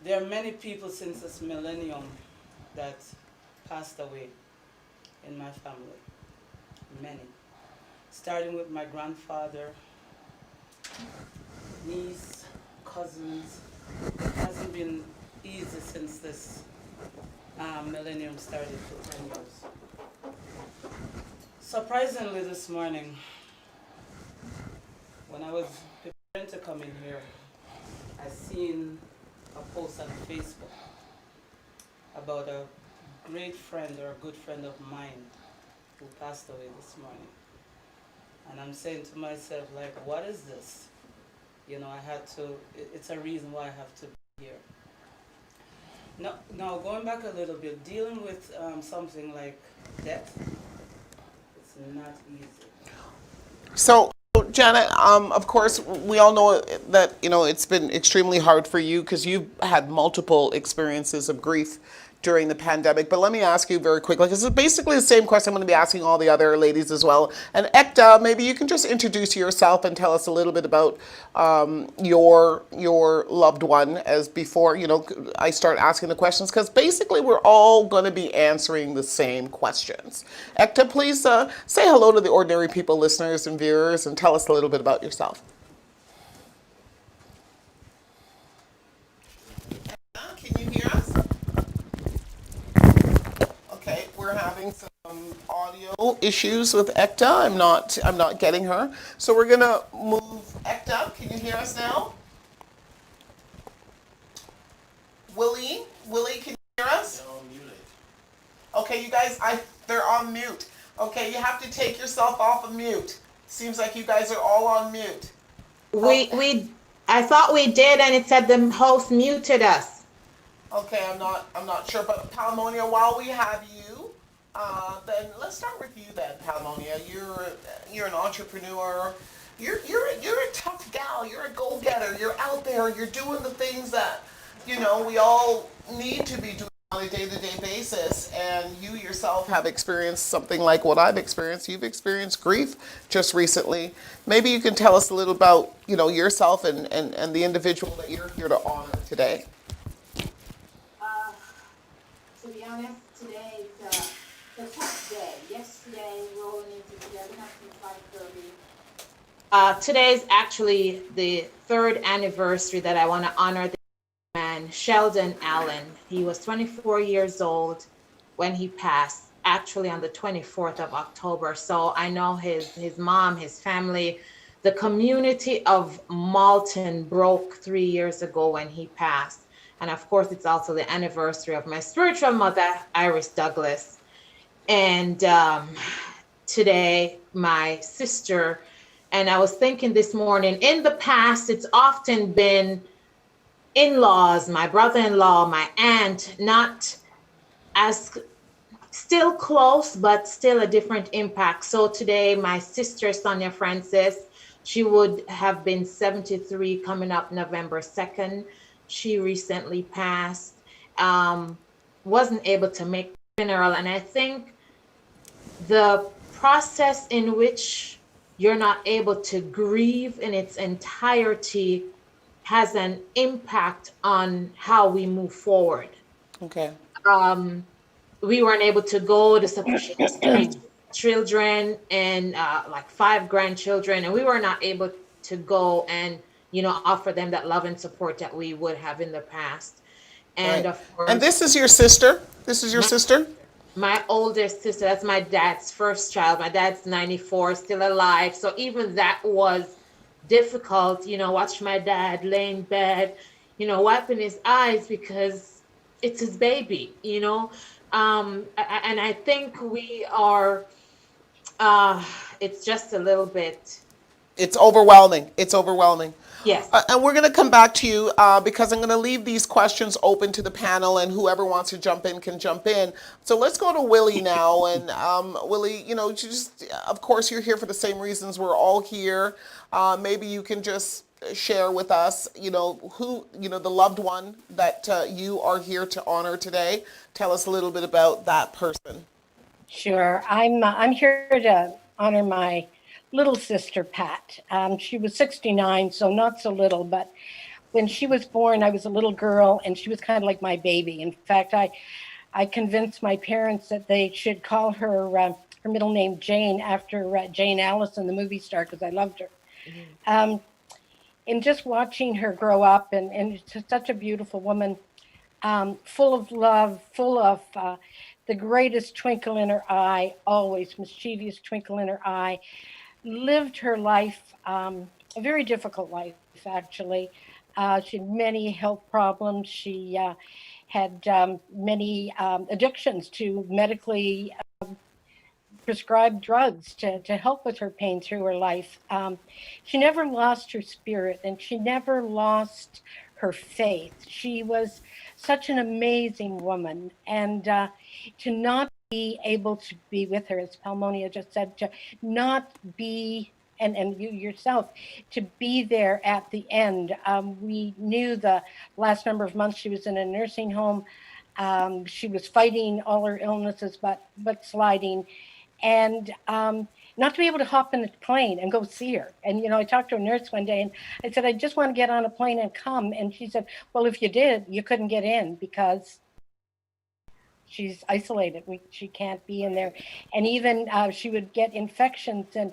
There are many people since this millennium that passed away in my family. Many. Starting with my grandfather, niece, cousins. It hasn't been easy since this millennium started for 10 years. Surprisingly this morning, when I was preparing to come in here, I seen a post on Facebook about a great friend or a good friend of mine who passed away this morning. And I'm saying to myself, like, what is this? I had to, it's a reason why I have to be here. Now going back a little bit, dealing with something like death, it's not easy. So, Janet, of course, we all know that, it's been extremely hard for you because you've had multiple experiences of grief during the pandemic. But let me ask you very quickly, because it's basically the same question I'm going to be asking all the other ladies as well. And Ekta, maybe you can just introduce yourself and tell us a little bit about your loved one as before, I start asking the questions, because basically we're all going to be answering the same questions. Ekta, please say hello to the ordinary people, listeners and viewers, and tell us a little bit about yourself. Ekta, can you hear us? Okay, we're having some audio issues with Ekta. I'm not getting her. So we're gonna move. Ekta, can you hear us now? Willie, can you hear us? Okay, you guys, they're on mute. Okay, you have to take yourself off of mute. Seems like you guys are all on mute. I thought we did, and it said the host muted us. Okay, I'm not sure, but Palmonia, while we have you, then let's start with you then, Palmonia. You're an entrepreneur. You're a tough gal. You're a go-getter. You're out there. You're doing the things that we all need to be doing on a day-to-day basis. And you yourself have experienced something like what I've experienced. You've experienced grief just recently. Maybe you can tell us a little about yourself and the individual that you're here to honor today. To be honest, today is the tough day. Yesterday, rolling into today, we have to 5:30. Today is actually the third anniversary that I want to honor the man, Sheldon Allen. He was 24 years old when he passed, actually on the 24th of October. So I know his mom, his family, the community of Malton broke 3 years ago when he passed. And of course, it's also the anniversary of my spiritual mother, Iris Douglas. And today, my sister, and I was thinking this morning, in the past, it's often been in-laws, my brother-in-law, my aunt, not as still close, but still a different impact. So today, my sister, Sonia Francis, she would have been 73 coming up November 2nd. She recently passed, wasn't able to make the funeral. And I think the process in which you're not able to grieve in its entirety has an impact on how we move forward. Okay. We weren't able to go to sufficient children and like 5 grandchildren, and we were not able to go and offer them that love and support that we would have in the past. And Right. of course, And this is your sister? This is your my, sister? my oldest sister, that's my dad's first child. My dad's 94, still alive. So even that was difficult, watch my dad lay in bed, wiping his eyes because it's his baby, and I think we are, it's just a little bit, It's overwhelming. It's overwhelming. yes. And we're going to come back to you because I'm going to leave these questions open to the panel, and whoever wants to jump in can jump in. So let's go to Willie now. And Willie, just of course you're here for the same reasons we're all here. Maybe you can just share with us, who, the loved one that you are here to honor today. Tell us a little bit about that person. Sure. I'm here to honor my little sister, Pat. She was 69, so not so little, but when she was born, I was a little girl, and she was kind of like my baby. In fact, I convinced my parents that they should call her her middle name Jane after Jane Allison, the movie star, because I loved her. Mm-hmm. And just watching her grow up, and she's such a beautiful woman, full of love, full of the greatest twinkle in her eye, always mischievous twinkle in her eye, lived her life, a very difficult life, actually. She had many health problems. She had many addictions to medically prescribed drugs to help with her pain through her life. She never lost her spirit, and she never lost her faith. She was such an amazing woman, and to not be able to be with her, as Palmonia just said, to not be, and you yourself, to be there at the end. We knew the last number of months she was in a nursing home. She was fighting all her illnesses, but sliding. And not to be able to hop in a plane and go see her. And, I talked to a nurse one day, and I said, I just want to get on a plane and come. And she said, well, if you did, you couldn't get in because she's isolated. She can't be in there. And even she would get infections. And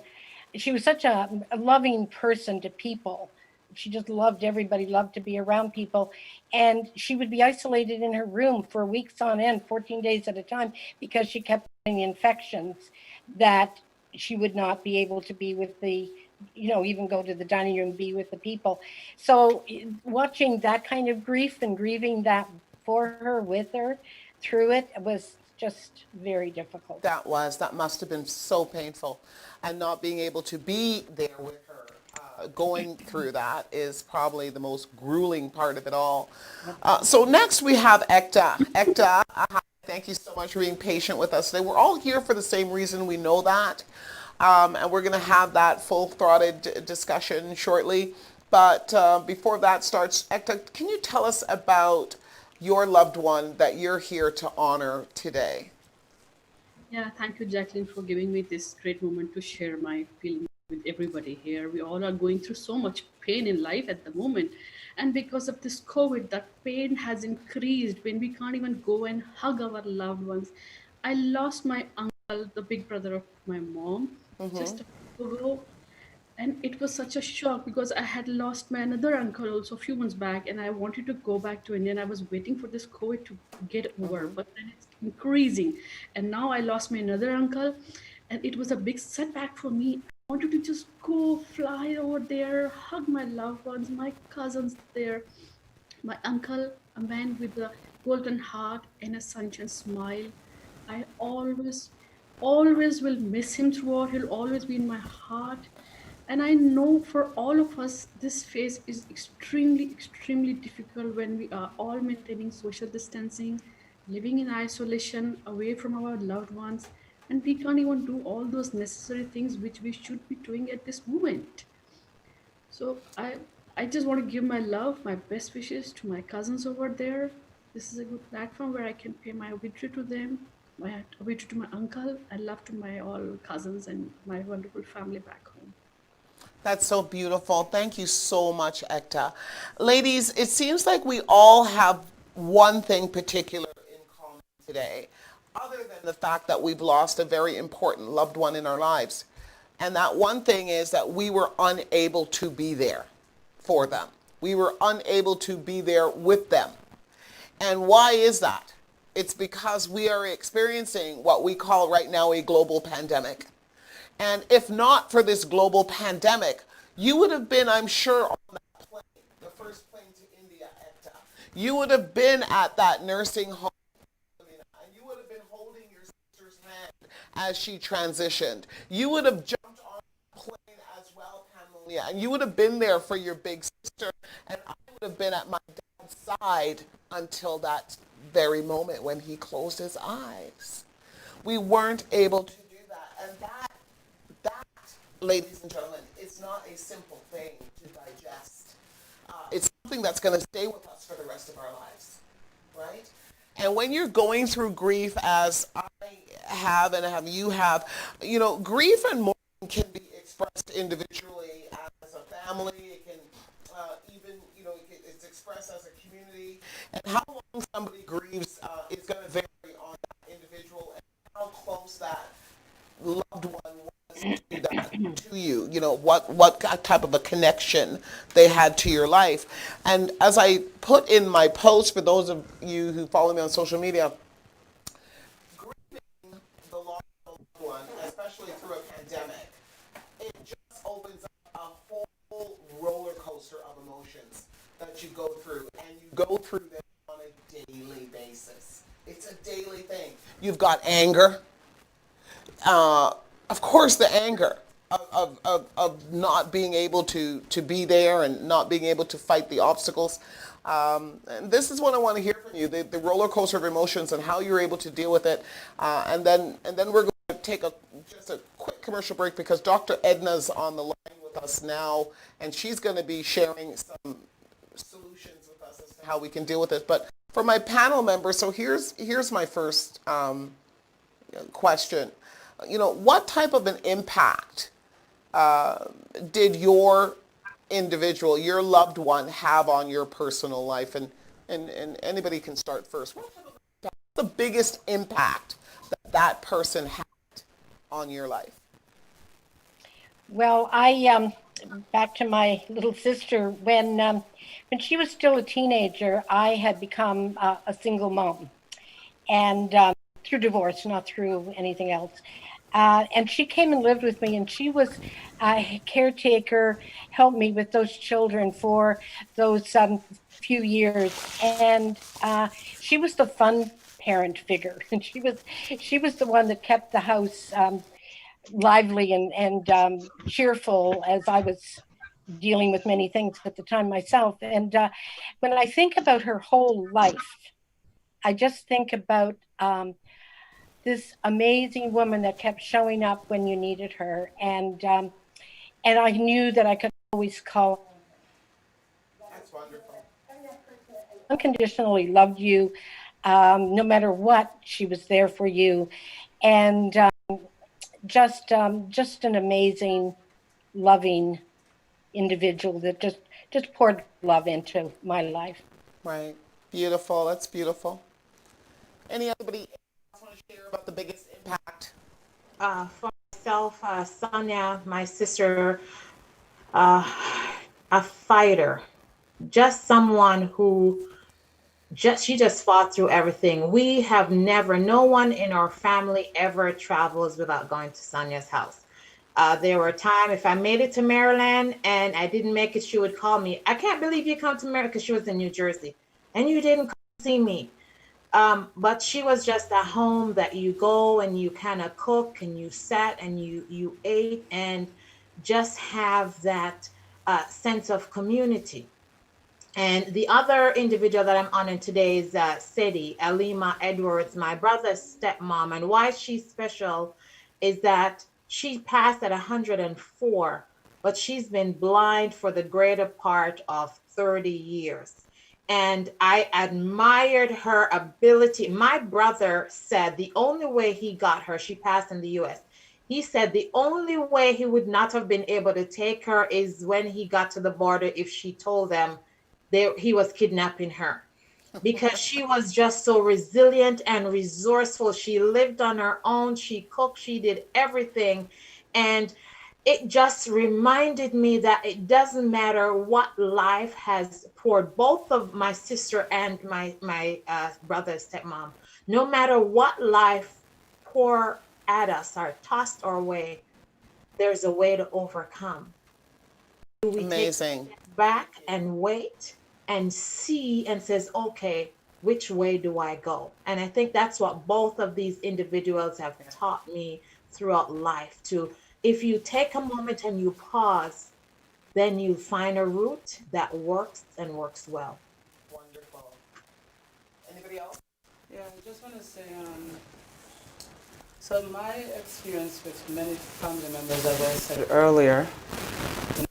she was such a loving person to people. She just loved everybody, loved to be around people. And she would be isolated in her room for weeks on end, 14 days at a time, because she kept getting infections that she would not be able to be with the, even go to the dining room, be with the people. So watching that kind of grief and grieving that for her, with her, through it, was just very difficult. That must have been so painful. And not being able to be there with her going through that is probably the most grueling part of it all. So next we have Ekta. Ekta, thank you so much for being patient with us today. We're all here for the same reason, we know that. And we're going to have that full-throated discussion shortly. But before that starts, Ekta, can you tell us about your loved one that you're here to honor today? Yeah, thank you, Jacqueline, for giving me this great moment to share my feelings with everybody here. We all are going through so much pain in life at the moment. And because of this COVID, that pain has increased when we can't even go and hug our loved ones. I lost my uncle, the big brother of my mom, just a week ago. And it was such a shock because I had lost my another uncle also a few months back, and I wanted to go back to India, and I was waiting for this COVID to get over, but then it's increasing. And now I lost my another uncle, and it was a big setback for me. I wanted to just go fly over there, hug my loved ones, my cousins there, my uncle, a man with a golden heart and a sunshine smile. I always will miss him throughout. He'll always be in my heart. And I know for all of us, this phase is extremely, extremely difficult when we are all maintaining social distancing, living in isolation, away from our loved ones, and we can't even do all those necessary things which we should be doing at this moment. So I just want to give my love, my best wishes to my cousins over there. This is a good platform where I can pay my obituary to them, my obituary to my uncle, and love to my all cousins and my wonderful family back home. That's so beautiful. Thank you so much, Ekta. Ladies, it seems like we all have one thing particular in common today, other than the fact that we've lost a very important loved one in our lives. And that one thing is that we were unable to be there for them. We were unable to be there with them. And why is that? It's because we are experiencing what we call right now a global pandemic. And if not for this global pandemic, you would have been, I'm sure, on that plane, the first plane to India, ECTA. You would have been at that nursing home, and you would have been holding your sister's hand as she transitioned. You would have jumped on the plane as well, Pamela, and you would have been there for your big sister, and I would have been at my dad's side until that very moment when he closed his eyes. We weren't able to do that, and that, ladies and gentlemen, it's not a simple thing to digest. It's something that's going to stay with us for the rest of our lives, right? And when you're going through grief, as I have and have you have, you know, grief and mourning can be expressed individually as a family. It can even, you know, it's expressed as a community. And how long somebody grieves is going to vary on that individual and how close that loved one was to you, you know, what type of a connection they had to your life. And as I put in my post, for those of you who follow me on social media, grieving the loss of a loved one, especially through a pandemic, it just opens up a whole roller coaster of emotions that you go through, and you go through them on a daily basis. It's a daily thing. You've got anger, of course, the anger of not being able to be there and not being able to fight the obstacles. And this is what I want to hear from you, the roller coaster of emotions and how you're able to deal with it. And then we're going to take just a quick commercial break because Dr. Edna's on the line with us now, and she's going to be sharing some solutions with us as to how we can deal with it. But for my panel members, so here's my first question. You know, what type of an impact did your individual, your loved one, have on your personal life? And anybody can start first. What's the biggest impact that person had on your life? Well, back to my little sister, when she was still a teenager, I had become a single mom, and through divorce, not through anything else. And she came and lived with me, and she was a caretaker, helped me with those children for those few years. And she was the fun parent figure, and she was the one that kept the house lively and cheerful, as I was dealing with many things at the time myself. And when I think about her whole life, I just think about this amazing woman that kept showing up when you needed her, and I knew that I could always call. That's wonderful. Unconditionally loved you, no matter what. She was there for you, and just an amazing, loving individual that just poured love into my life. Right, beautiful. That's beautiful. Anybody want to share about the biggest impact? For myself, Sonia, my sister, a fighter, just someone who she just fought through everything. We have never, no one in our family ever travels without going to Sonia's house. There were times if I made it to Maryland and I didn't make it, she would call me. I can't believe you come to Maryland, because she was in New Jersey, and you didn't come see me. But she was just a home that you go and you kind of cook and you sat and you ate and just have that sense of community. And the other individual that I'm honoring today is Sadie Alima Edwards, my brother's stepmom. And why she's special is that she passed at 104, but she's been blind for the greater part of 30 years. And I admired her ability. My brother said the only way he got her, she passed in the US. He said the only way he would not have been able to take her is when he got to the border, if she told them he was kidnapping her, because she was just so resilient and resourceful. She lived on her own. She cooked. She did everything. And it just reminded me that it doesn't matter what life has poured, both of my sister and my brother, stepmom, no matter what life pour at us or tossed our way, there's a way to overcome. Do we take a Amazing. step back and wait and see and says, okay, which way do I go? And I think that's what both of these individuals have taught me throughout life to, if you take a moment and you pause, then you find a route that works and works well. Wonderful. Anybody else? Yeah, I just want to say, so my experience with many family members, as I said earlier, since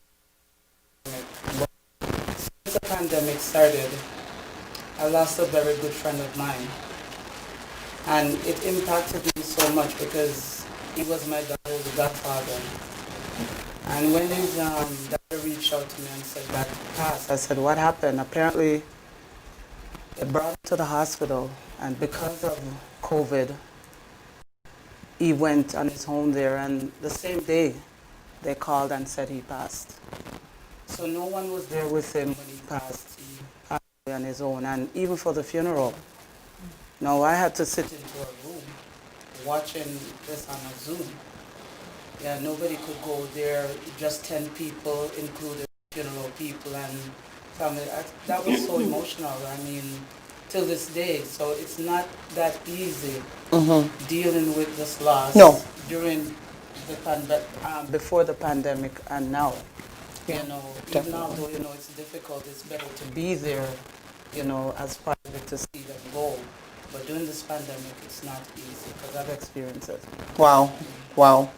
the pandemic started, I lost a very good friend of mine. And it impacted me so much because he was my daughter's godfather. And when his daughter reached out to me and said that he passed, I said, what happened? Apparently, they brought him to the hospital, and because of COVID, he went on his own there, and the same day, they called and said he passed. So no one was there with him when he passed. He passed away on his own, and even for the funeral. No, I had to sit into a room watching this on a Zoom. Yeah, nobody could go there, just 10 people, including funeral people and family. That was so emotional, I mean, till this day. So it's not that easy dealing with this loss during the before the pandemic and now. You know, even although, you know, it's difficult, it's better to be there, you know, as part of it to see them go. But during this pandemic, it's not easy because I've experienced it. Wow. Wow.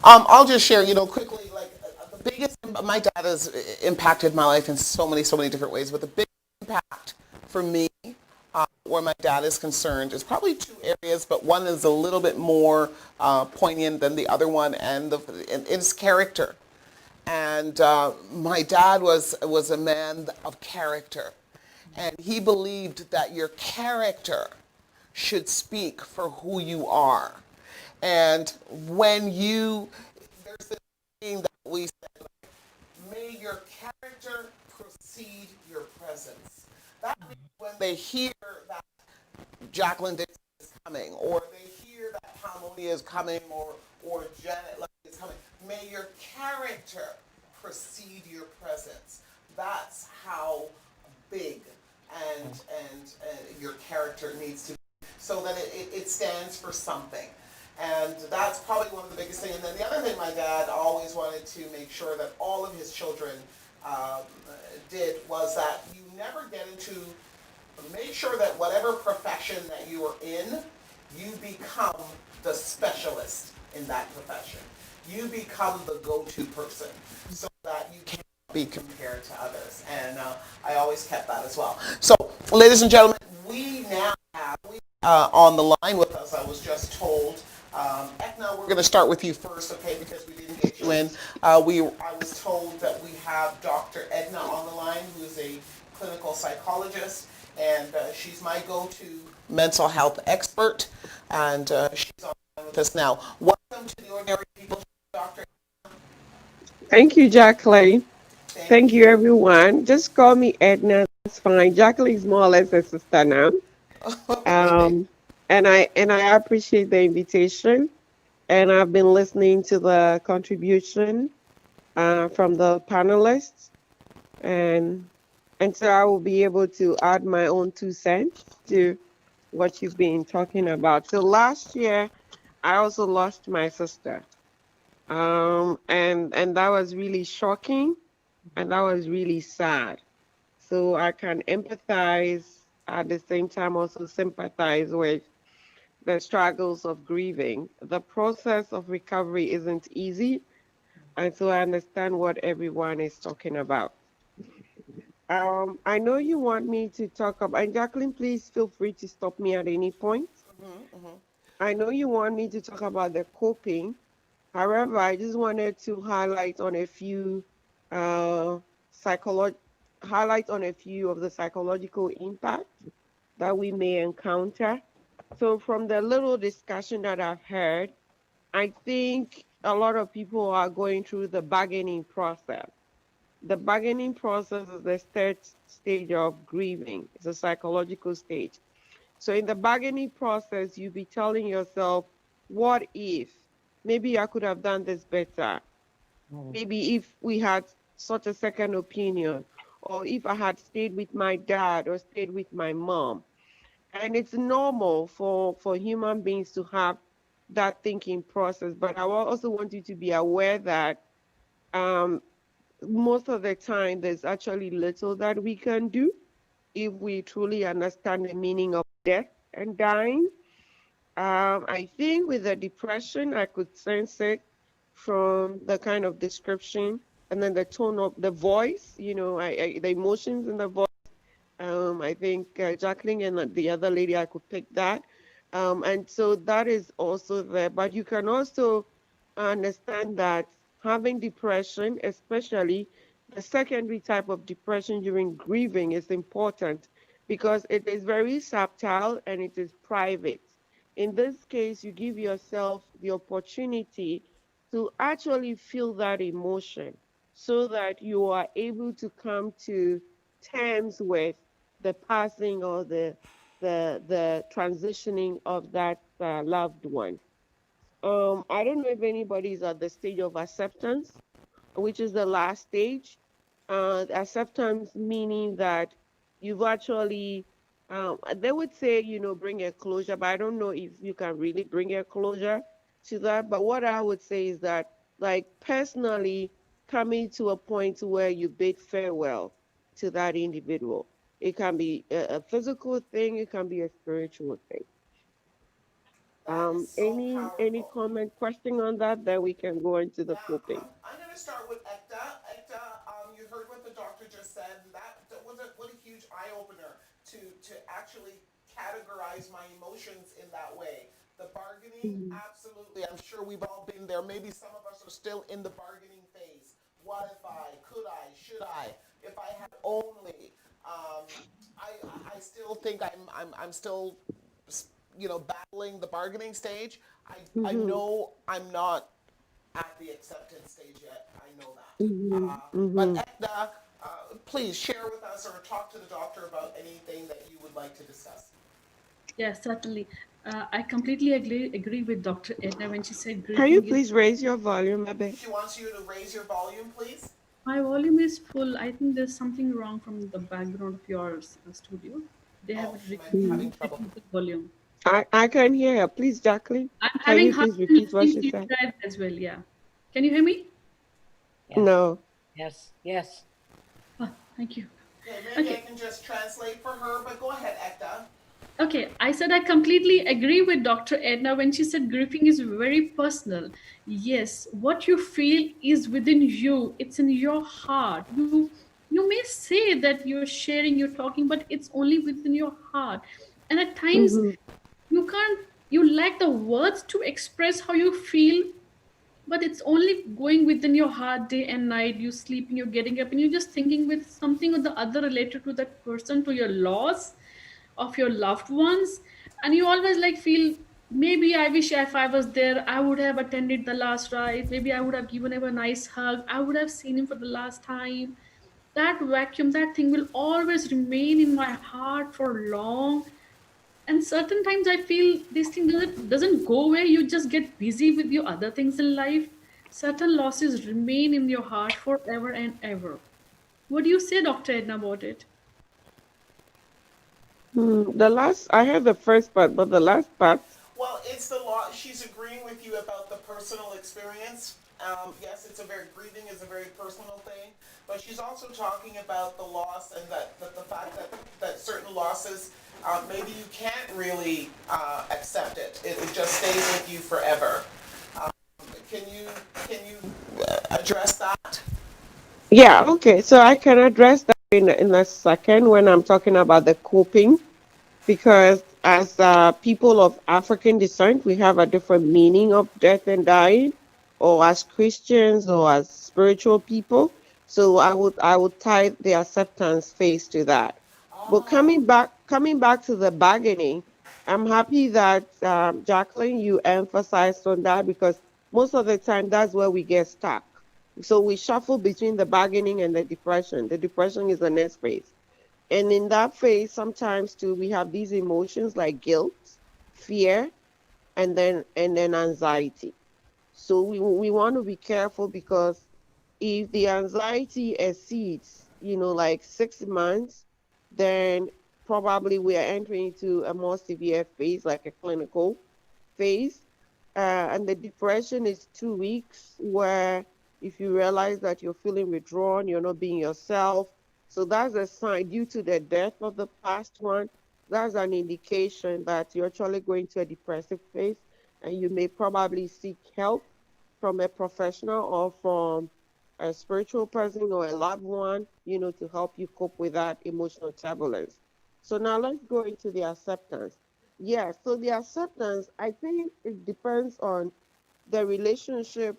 I'll just share, you know, quickly, like the biggest, my dad has impacted my life in so many different ways, but the biggest impact for me, where my dad is concerned, is probably two areas, but one is a little bit more poignant than the other one, and it's character. And my dad was a man of character, and he believed that your character should speak for who you are. And when there's this thing that we say, like, may your character precede your presence. That means when they hear that Jacqueline Dixon is coming, or they hear that Harmonia is coming, or Janet Levy is coming, may your character precede your presence. That's how big and your character needs to be, so that it stands for something. And that's probably one of the biggest things. And then the other thing my dad always wanted to make sure that all of his children did was that you never get into, make sure that whatever profession that you are in, you become the specialist in that profession. You become the go-to person so that you can't be compared to others. And I always kept that as well. So, ladies and gentlemen, we now have on the line with us, I was just told, Ekna, we're going to start with you first, okay, because we didn't get you in. I was told that we have Dr. Edna on the line, who is a clinical psychologist, and she's my go-to mental health expert, and she's on the line with us now. Welcome to the Ordinary People, Dr. Thank you, Jacqueline. Thank you, everyone. Just call me Edna. That's fine. Jacqueline is more or less a sister now. And I appreciate the invitation. And I've been listening to the contribution from the panelists, and so I will be able to add my own 2 cents to what you've been talking about. So last year, I also lost my sister, and that was really shocking, and that was really sad. So I can empathize, at the same time also sympathize with the struggles of grieving. The process of recovery isn't easy, and so I understand what everyone is talking about. I know you want me to talk about, and Jacqueline, please feel free to stop me at any point. I know you want me to talk about the coping. However, I just wanted to highlight on a few highlight on a few of the psychological impacts that we may encounter. So from the little discussion that I've heard, I think a lot of people are going through the bargaining process. The bargaining process is the third stage of grieving. It's a psychological stage. So in the bargaining process, you be telling yourself, what if? Maybe I could have done this better. Maybe if we had such a second opinion, or if I had stayed with my dad or stayed with my mom. And it's normal for human beings to have that thinking process. But I also want you to be aware that um, most of the time there's actually little that we can do if we truly understand the meaning of death and dying. I think with the depression, I could sense it from the kind of description and then the tone of the voice, the emotions in the voice. I think Jacqueline and the other lady, I could pick that. And so that is also there. But you can also understand that having depression, especially the secondary type of depression during grieving, is important because it is very subtle and it is private. In this case, you give yourself the opportunity to actually feel that emotion so that you are able to come to terms with the passing or the transitioning of that loved one. I don't know if anybody's at the stage of acceptance, which is the last stage. Acceptance meaning that you've actually, they would say, bring a closure, but I don't know if you can really bring a closure to that. But what I would say is that, like, personally, coming to a point where you bid farewell to that individual. It can be a physical thing, it can be a spiritual thing. Any comment, question on that? Then we can go into the coping. I'm going to start with Ekta. Ekta, you heard what the doctor just said. That was what a huge eye opener to actually categorize my emotions in that way. The bargaining, absolutely. I'm sure we've all been there. Maybe some of us are still in the bargaining phase. What if I? Could I? Should I? If I had only. I still think I'm still battling the bargaining stage. I know I'm not at the acceptance stage yet. I know that. But Edna, please share with us or talk to the doctor about anything that you would like to discuss. Yes, certainly. I completely agree with Dr. Edna when she said grieving. Can you please raise your volume a bit? She wants you to raise your volume, please. My volume is full. I think there's something wrong from the background of your studio. They have having trouble. Volume. I can hear her. Please, Jacqueline. I'm can you please repeat what she said? As well, yeah. Can you hear me? Yes. No. Yes. Oh, thank you. Maybe I can just translate for her, but go ahead, Ekta. Okay, I said I completely agree with Dr. Edna when she said grieving is very personal. Yes, what you feel is within you. It's in your heart. You may say that you're sharing, you're talking, but it's only within your heart. And at times you lack the words to express how you feel, but it's only going within your heart day and night. You're sleeping, you're getting up, and you're just thinking with something or the other related to that person, to your loss of your loved ones. And you always feel, maybe I wish if I was there, I would have attended the last rite. Maybe I would have given him a nice hug. I would have seen him for the last time. That vacuum, that thing will always remain in my heart for long. And certain times I feel this thing doesn't go away. You just get busy with your other things in life. Certain losses remain in your heart forever and ever. What do you say, Dr. Edna, about it? I heard the first part, but the last part. Well, it's the law. She's agreeing with you about the personal experience. Yes, grieving is a very personal thing, but she's also talking about the loss and that the fact that certain losses, maybe you can't really accept it. It just stays with you forever. Can you address that? Yeah, okay. So I can address that in a second when I'm talking about the coping, because as people of African descent, we have a different meaning of death and dying, or as Christians or as spiritual people. So I would tie the acceptance phase to that. But coming back to the bargaining, I'm happy that Jacqueline, you emphasized on that, because most of the time that's where we get stuck. So we shuffle between the bargaining and the depression. The depression is the next phase. And in that phase, sometimes too, we have these emotions like guilt, fear, and then anxiety. So we want to be careful, because if the anxiety exceeds, like 6 months, then probably we are entering into a more severe phase, like a clinical phase. And the depression is 2 weeks, where if you realize that you're feeling withdrawn, you're not being yourself. So that's a sign, due to the death of the past one, that's an indication that you're actually going to a depressive phase, and you may probably seek help from a professional or from a spiritual person or a loved one, to help you cope with that emotional turbulence. So now let's go into the acceptance. Yeah, so the acceptance, I think it depends on the relationship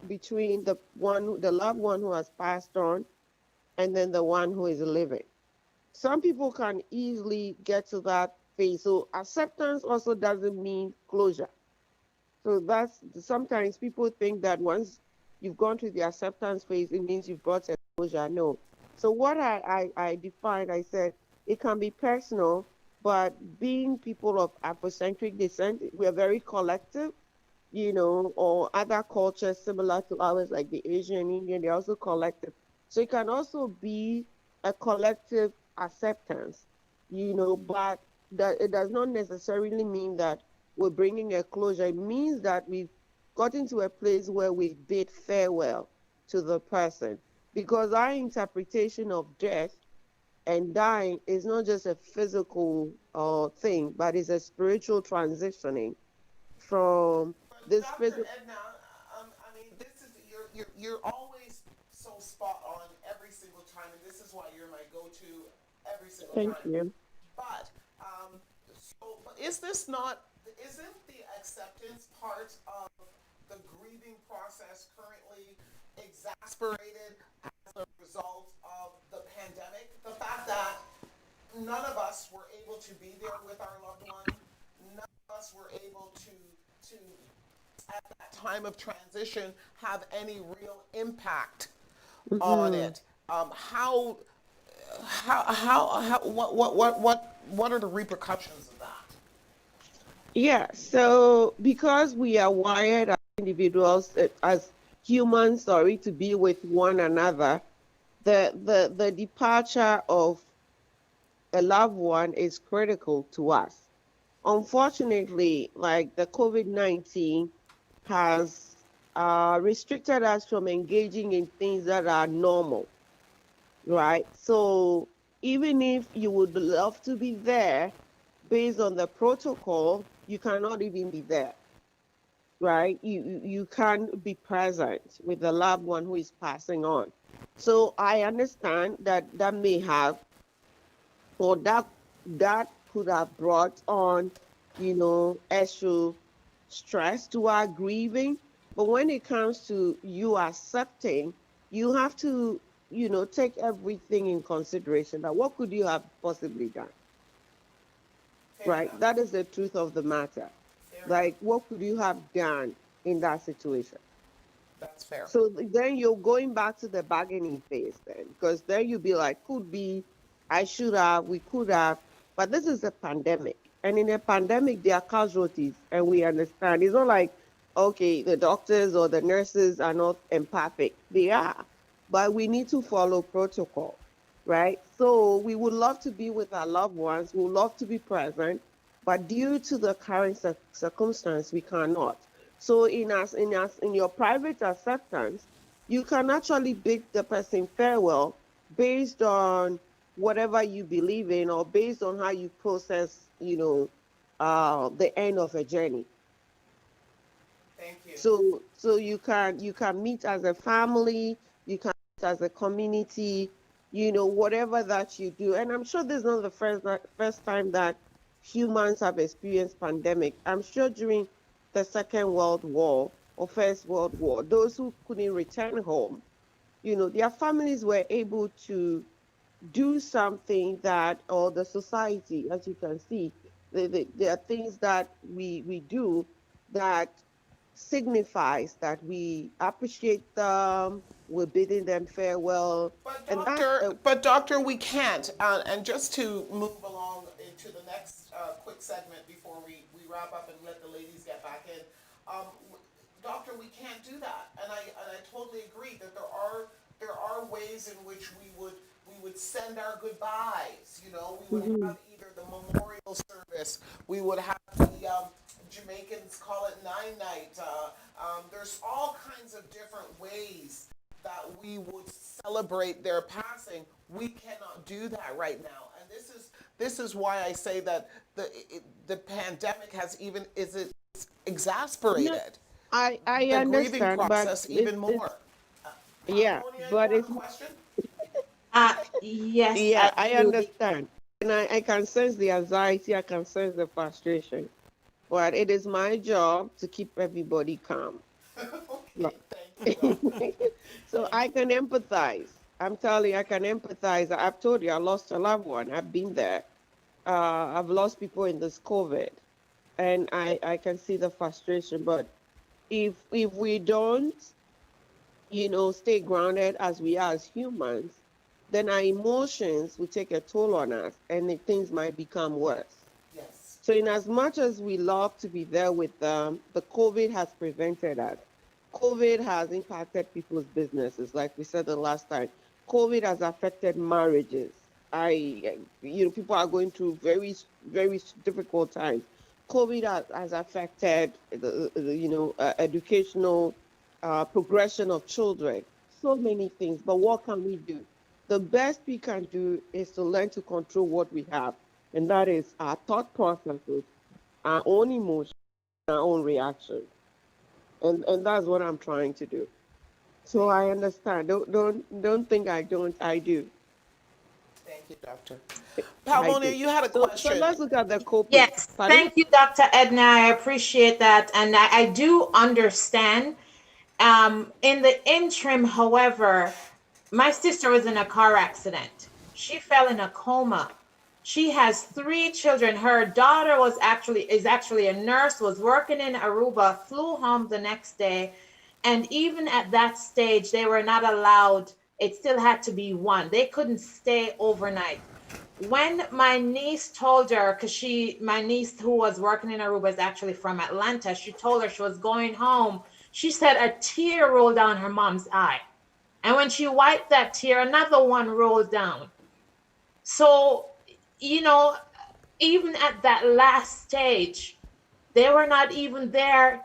between the loved one who has passed on, and then the one who is living. Some people can easily get to that phase. So acceptance also doesn't mean closure. So that's, sometimes people think that once you've gone through the acceptance phase, it means you've brought a closure. No. So what I defined, I said it can be personal, but being people of Afrocentric descent, we are very collective, or other cultures similar to ours, like the Asian, Indian, they're also collective. So it can also be a collective acceptance, but that it does not necessarily mean that we're bringing a closure. It means that we've gotten to a place where we bid farewell to the person, because our interpretation of death and dying is not just a physical thing, but it's a spiritual transitioning from this Dr. physical. Edna, I mean, this is you're always so spot on every single time, and this is why you're my go-to every single Thank time. you. But but is this not? Isn't the acceptance part of the grieving process currently exasperated as a result of the pandemic? The fact that none of us were able to be there with our loved one, none of us were able to at that time of transition have any real impact on Mm-hmm. it. What are the repercussions of that? Yeah, so because we are wired as individuals, as humans, sorry, to be with one another, the departure of a loved one is critical to us. Unfortunately, like the COVID-19 has restricted us from engaging in things that are normal, right? So even if you would love to be there, based on the protocol, you cannot even be there, right? You can't be present with the loved one who is passing on. So I understand that that may have, or that could have brought on, extra stress to our grieving. But when it comes to you accepting, you have to, take everything in consideration. That what could you have possibly done? Fair Right? enough. That is the truth of the matter. Fair enough. Like, what could you have done in that situation? That's fair. So then you're going back to the bargaining phase then, because then you'll be like, could be, I should have, we could have, but this is a pandemic. And in a pandemic, there are casualties, and we understand. It's not like, okay, the doctors or the nurses are not empathic. They are, but we need to follow protocol, right? So we would love to be with our loved ones. We would love to be present, but due to the current circumstance, we cannot. So in your private acceptance, you can actually bid the person farewell based on whatever you believe in, or based on how you process, the end of a journey. Thank you. So you can meet as a family, you can meet as a community, whatever that you do. And I'm sure this is not the first time that humans have experienced pandemic. I'm sure during the Second World War or First World War, those who couldn't return home, their families were able to do something that, or the society, as you can see, there are things that we do that signifies that we appreciate them, we're bidding them farewell, and that's But doctor, we can't. And just to move along into the next quick segment before we wrap up and let the ladies get back in, doctor, we can't do that. And I totally agree that there are ways in which we would send our goodbyes. You know, we would have either the memorial service, we would have the Jamaicans call it nine night. There's all kinds of different ways that we would celebrate their passing. We cannot do that right now, and this is why I say that the pandemic has even is exasperated I the grieving understand, but process even more. yeah, but it's Question? Yes, yeah, I I do. understand, and I can sense the anxiety, I can sense the frustration, but it is my job to keep everybody calm. Okay, thank you, doctor. So I can empathize. I'm telling you, I can empathize. I've told you, I lost a loved one. I've been there. I've lost people in this COVID, and I can see the frustration. But if we don't, stay grounded as we are as humans, then our emotions will take a toll on us, and things might become worse. Yes. So, in as much as we love to be there with them, the COVID has prevented us. COVID has impacted people's businesses, like we said the last time. COVID has affected marriages. People are going through very, very difficult times. COVID has affected educational progression of children. So many things. But what can we do? The best we can do is to learn to control what we have, and that is our thought processes, our own emotions, our own reactions. And that's what I'm trying to do. So I understand. Don't think I don't. I do. Thank you, doctor. I Palmonia, do. you had a So question. let's look at the coping. Yes, Pardon? thank you, Dr. Edna. I appreciate that. And I do understand. In the interim, however, my sister was in a car accident. She fell in a coma. She has 3 children. Her daughter is actually a nurse, was working in Aruba, flew home the next day. And even at that stage, they were not allowed, it still had to be one. They couldn't stay overnight. When my niece told her, because my niece who was working in Aruba is actually from Atlanta, she told her she was going home. She said a tear rolled down her mom's eye. And when she wiped that tear, another one rolled down. So, even at that last stage, they were not even there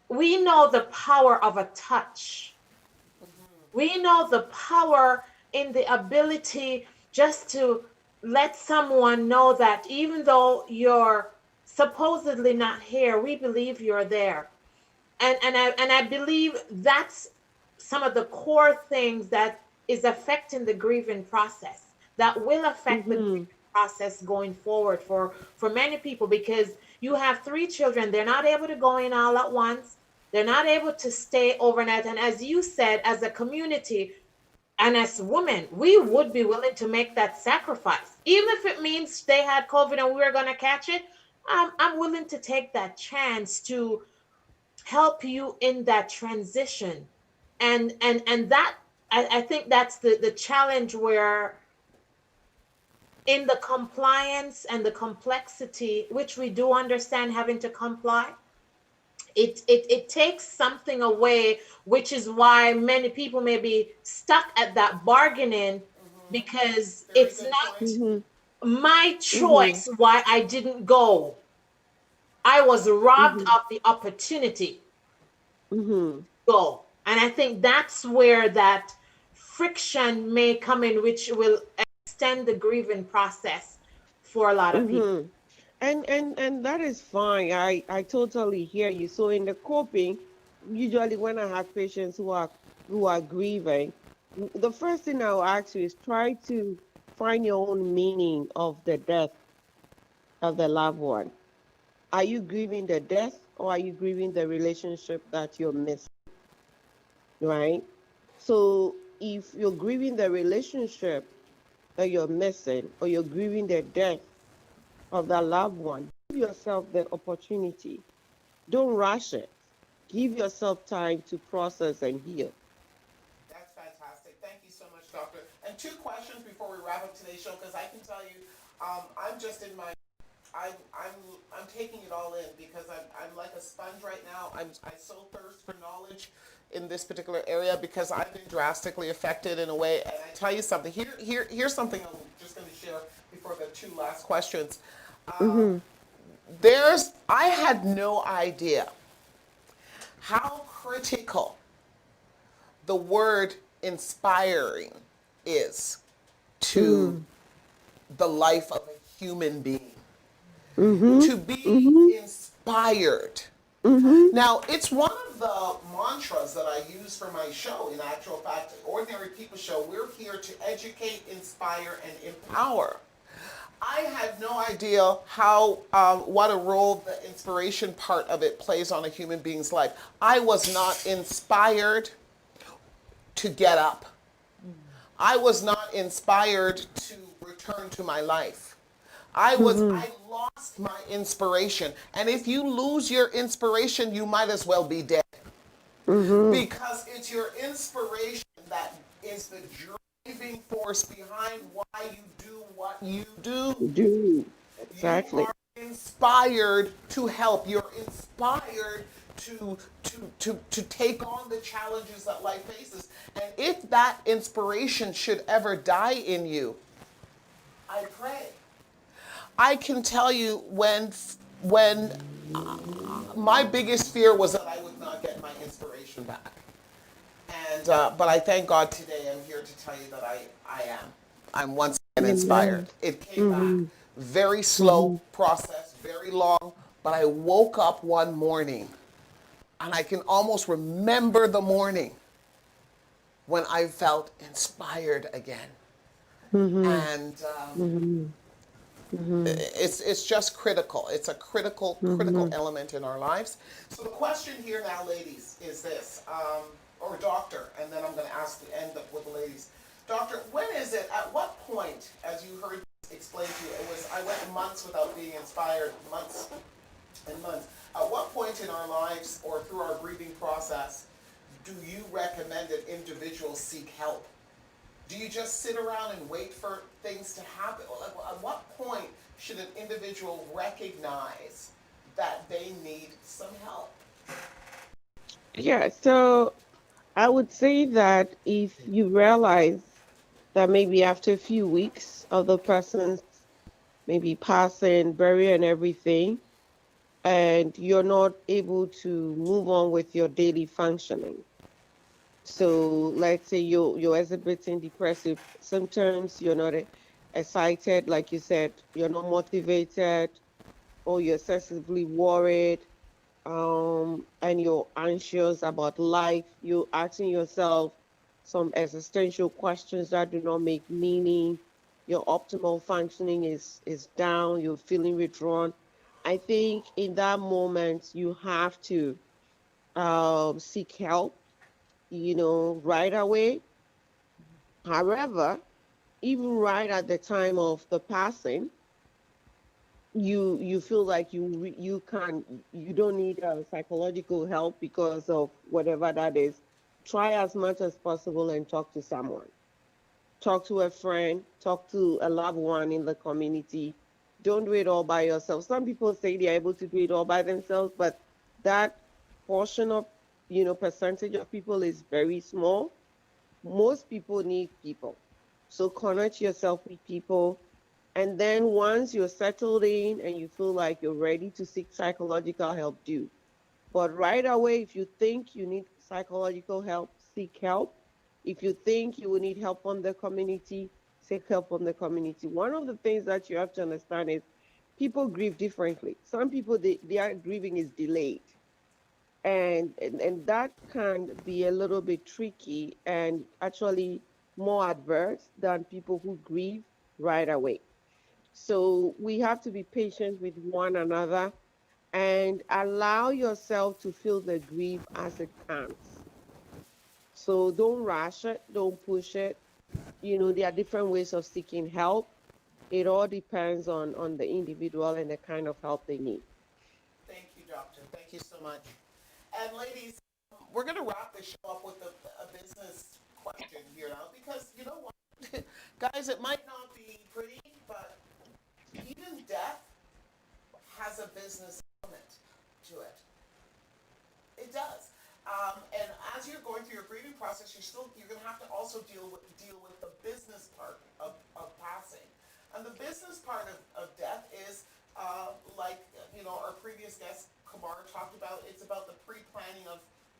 we know the power of a touch. We know the power in the ability just to let someone know that even though you're supposedly not here, we believe you're there. And I believe that's some of the core things that is affecting the grieving process, that will affect the grieving process going forward for many people, because you have 3 children. They're not able to go in all at once. They're not able to stay overnight. And as you said, as a community and as women, we would be willing to make that sacrifice. Even if it means they had COVID and we were going to catch it, I'm willing to take that chance to help you in that transition. And that, I think that's the challenge, where in the compliance and the complexity, which we do understand having to comply, it takes something away, which is why many people may be stuck at that bargaining, because it's not my choice why I didn't go. I was robbed of the opportunity to go. And I think that's where that friction may come in, which will extend the grieving process for a lot of people. And that is fine. I totally hear you. So in the coping, usually when I have patients who are grieving, the first thing I'll ask you is try to find your own meaning of the death of the loved one. Are you grieving the death, or are you grieving the relationship that you're missing? Right? So if you're grieving the relationship that you're missing, or you're grieving the death of that loved one, give yourself the opportunity. Don't rush it. give yourself time to process and heal. That's fantastic. Thank you so much, Doctor. And two questions before we wrap up today's show, because I can tell you, I'm just in my, I'm taking it all in because I'm like a sponge right now. I so thirst for knowledge in this particular area because I've been drastically affected in a way. And I tell you something. Here's something I'm just going to share before the two last questions. I had no idea how critical the word inspiring is to the life of a human being. To be inspired. Now, it's one of the mantras that I use for my show. In actual fact, Ordinary People Show, we're here to educate, inspire, and empower. I had no idea how, what a role the inspiration part of it plays on a human being's life. I was not inspired to get up. I was not inspired to return to my life. I lost my inspiration. And if you lose your inspiration, you might as well be dead. Because it's your inspiration that is the driving force behind why you do what you do. Exactly. You are inspired to help. You're inspired to take on the challenges that life faces. And if that inspiration should ever die in you, I pray. I can tell you when my biggest fear was that I would not get my inspiration back. And but I thank God today I'm here to tell you that I am. I'm once again inspired. It came back. Very slow process, very long, but I woke up one morning and I can almost remember the morning when I felt inspired again. And it's just critical. It's a critical element in our lives. So the question here now, ladies, is this, or doctor, and then I'm going to ask to end up with the ladies. Doctor, when is it, at what point, as you heard explained to you, I went months without being inspired, months and months. At what point in our lives or through our grieving process do you recommend that individuals seek help? Do you just sit around and wait for things to happen? At what point should an individual recognize that they need some help? Yeah, so I would say that if you realize that maybe after a few weeks of the person's maybe passing, burial and everything, and you're not able to move on with your daily functioning. So let's say you're exhibiting depressive symptoms, you're not excited, like you said, you're not motivated, or you're excessively worried, and you're anxious about life, you're asking yourself some existential questions that do not make meaning, your optimal functioning is down, you're feeling withdrawn. I think in that moment you have to seek help, right away. However, even right at the time of the passing, you feel like you don't need psychological help because of whatever that is. Try as much as possible and talk to someone. Talk to a friend, talk to a loved one in the community. Don't do it all by yourself. Some people say they're able to do it all by themselves, but that portion of, percentage of people is very small. Most people need people. So connect yourself with people. And then once you're settled in and you feel like you're ready to seek psychological help, do. But right away, if you think you need psychological help, seek help. If you think you will need help from the community, seek help from the community. One of the things that you have to understand is people grieve differently. Some people, their grieving is delayed. And that can be a little bit tricky and actually more adverse than people who grieve right away. So we have to be patient with one another and allow yourself to feel the grief as it comes. So don't rush it, don't push it. There are different ways of seeking help. It all depends on the individual and the kind of help they need. Thank you, doctor. Thank you so much. And ladies, we're going to wrap this show up with a business question here now, because you know what, guys, it might not be pretty, but even death has a business element to it. It does. And as you're going through your grieving process, you're going to have to also deal with the business part of passing. And the business part of death is like our previous guest Kamar talked about. It's about the pre-planning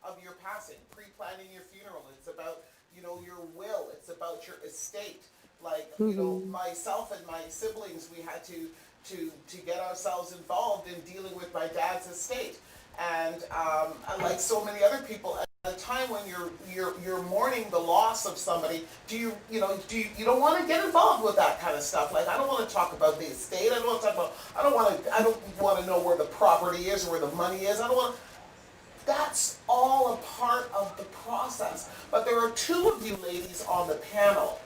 of your passing, pre-planning your funeral. It's about your will. It's about your estate. Like myself and my siblings, we had to get ourselves involved in dealing with my dad's estate. And like so many other people, at a time when you're mourning the loss of somebody, you don't want to get involved with that kind of stuff. Like, I don't want to talk about the estate. I don't want to know where the property is or where the money is. That's all a part of the process. But there are two of you ladies on the panel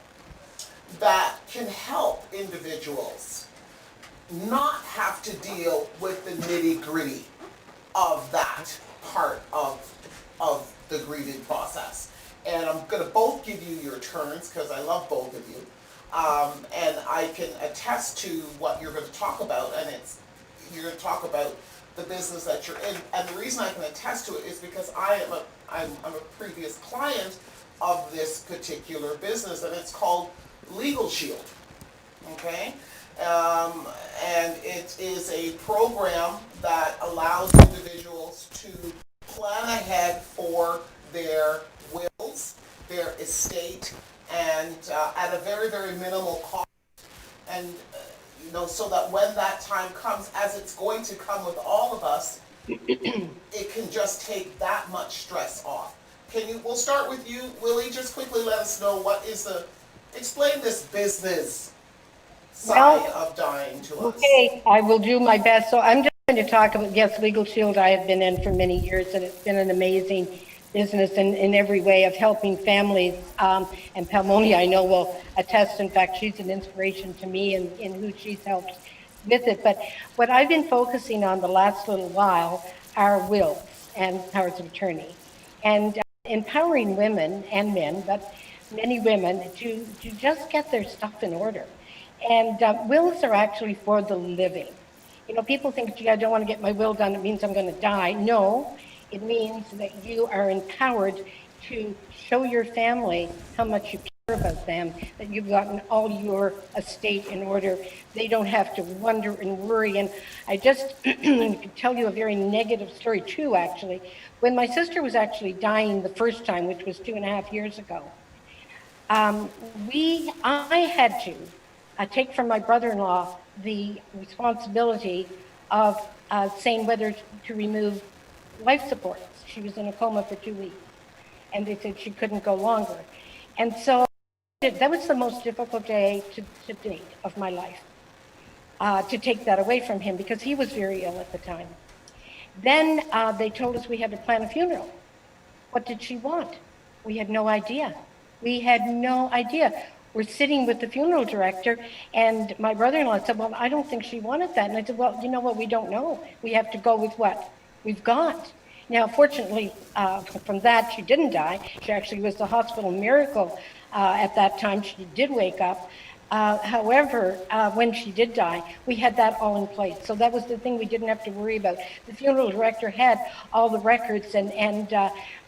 that can help individuals not have to deal with the nitty-gritty of that part of the grieving process. And I'm going to both give you your turns because I love both of you. And I can attest to what you're going to talk about, and you're going to talk about the business that you're in. And the reason I can attest to it is because I'm a previous client of this particular business, and it's called Legal Shield. Okay? And it is a program that allows individuals to plan ahead for their wills, their estate, and at a very, very minimal cost. And so that when that time comes, as it's going to come with all of us, it can just take that much stress off. We'll start with you, Willie. Just quickly let us know explain this business side of dying to us. Okay, I will do my best. So I'm just going to talk about, yes, Legal Shield I have been in for many years, and it's been an amazing business in every way of helping families. And Palmonia, I know, will attest. In fact, she's an inspiration to me in who she's helped with it. But what I've been focusing on the last little while are wills and powers of attorney. And empowering women and men, but many women, to just get their stuff in order. And wills are actually for the living. People think, gee, I don't want to get my will done, it means I'm going to die. No, it means that you are empowered to show your family how much you care about them, that you've gotten all your estate in order. They don't have to wonder and worry. And I just can tell you a very negative story too, actually. When my sister was actually dying the first time, which was 2.5 years ago, I had to take from my brother-in-law the responsibility of saying whether to remove life supports. She was in a coma for 2 weeks, and they said she couldn't go longer. And so that was the most difficult day to date of my life, to take that away from him, because he was very ill at the time. Then they told us we had to plan a funeral. What did she want? We had no idea. We had no idea. We're sitting with the funeral director, and my brother-in-law said, well, I don't think she wanted that. And I said, well, you know what? We don't know. We have to go with what we've got. Now, fortunately, from that, she didn't die. She actually was the hospital miracle at that time. She did wake up. However, when she did die, we had that all in place. So that was the thing we didn't have to worry about. The funeral director had all the records, and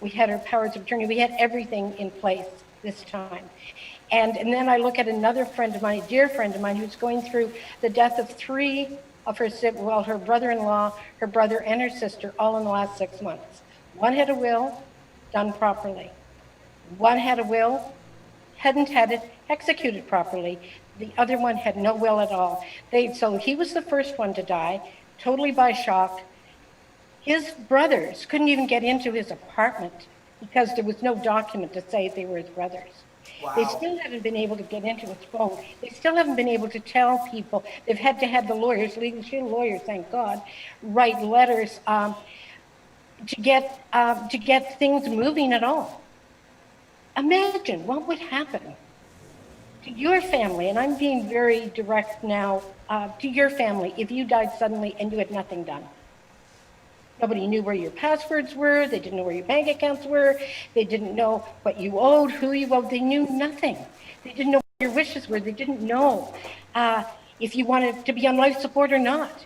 we had her powers of attorney. We had everything in place this time. And then I look at another friend of mine, a dear friend of mine, who's going through the death of 3 of her siblings, well, her brother-in-law, her brother, and her sister, all in the last 6 months. One had a will done properly. One had a will, hadn't had it executed properly. The other one had no will at all. So he was the first one to die, totally by shock. His brothers couldn't even get into his apartment because there was no document to say they were his brothers. Wow. They still haven't been able to get into his phone. They still haven't been able to tell people. They've had to have the lawyers, legal shield lawyers, thank God, write letters to get things moving at all. Imagine what would happen to your family, and I'm being very direct now, to your family if you died suddenly and you had nothing done. Nobody knew where your passwords were. They didn't know where your bank accounts were. They didn't know what you owed, who you owed. They knew nothing. They didn't know what your wishes were. They didn't know if you wanted to be on life support or not.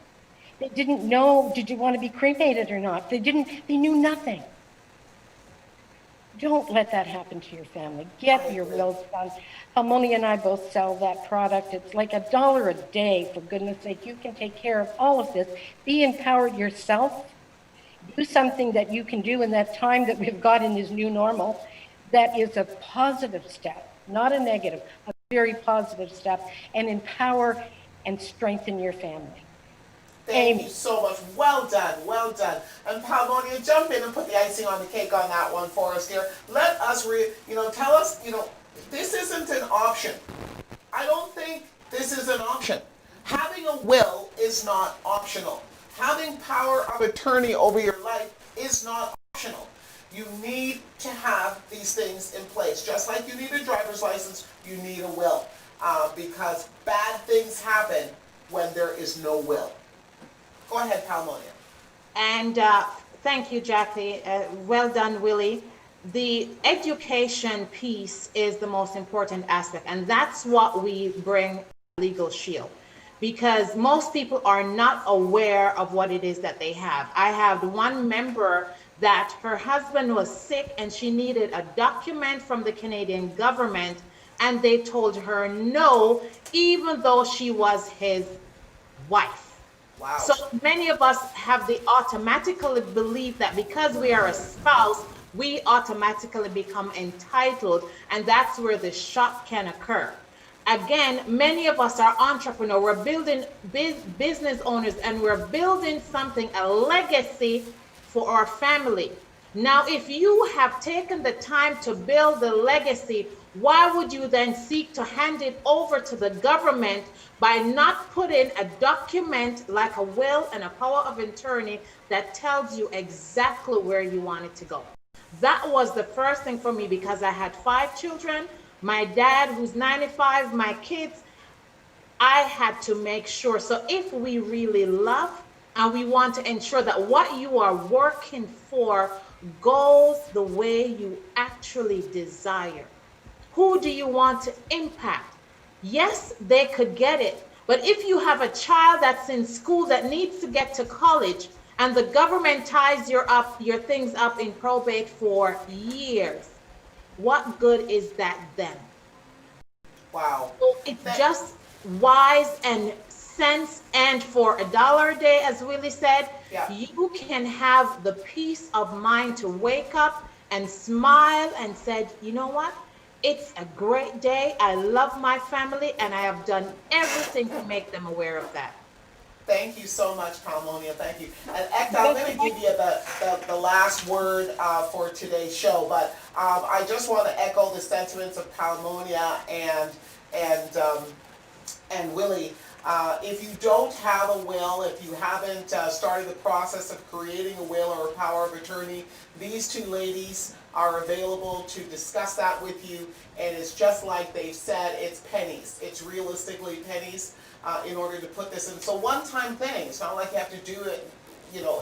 They didn't know, did you want to be cremated or not? They knew nothing. Don't let that happen to your family. Get your wills done. Palmoni and I both sell that product. It's like $1 a day, for goodness sake. You can take care of all of this. Be empowered yourself. Do something that you can do in that time that we've got in this new normal that is a positive step, not a negative, a very positive step, and empower and strengthen your family. Thank you so much. Well done, well done. And Palmonia, jump in and put the icing on the cake on that one for us here. Let us, tell us, this isn't an option. I don't think this is an option. Having a will is not optional. Having power of attorney over your life is not optional. You need to have these things in place. Just like you need a driver's license, you need a will. Because bad things happen when there is no will. Go ahead, Palmonia. And thank you, Jackie. Well done, Willie. The education piece is the most important aspect, and that's what we bring Legal Shield, because most people are not aware of what it is that they have. I have one member that her husband was sick and she needed a document from the Canadian government, and they told her no, even though she was his wife. Wow. So many of us have the automatically belief that because we are a spouse, we automatically become entitled, and that's where the shock can occur. Again, many of us are entrepreneurs, we're building business owners, and we're building something, a legacy for our family. Now, if you have taken the time to build the legacy, why would you then seek to hand it over to the government by not putting a document like a will and a power of attorney that tells you exactly where you want it to go? That was the first thing for me, because I had 5 children, my dad who's 95, my kids. I had to make sure. So if we really love and we want to ensure that what you are working for goes the way you actually desire, who do you want to impact? Yes, they could get it. But if you have a child that's in school that needs to get to college, and the government ties your things up in probate for years, what good is that then? Wow. So it's just wise and sense, and for $1 a day, as Willie said, you can have the peace of mind to wake up and smile and say, you know what? It's a great day. I love my family, and I have done everything to make them aware of that. Thank you so much, Palmonia. Thank you. And Ekta, I'm going to give you the last word for today's show, but I just want to echo the sentiments of Palmonia and Willie. If you don't have a will, if you haven't started the process of creating a will or a power of attorney, these 2 ladies are available to discuss that with you. And it's just like they've said, it's pennies. It's realistically pennies in order to put this in. So one-time thing. It's not like you have to do it,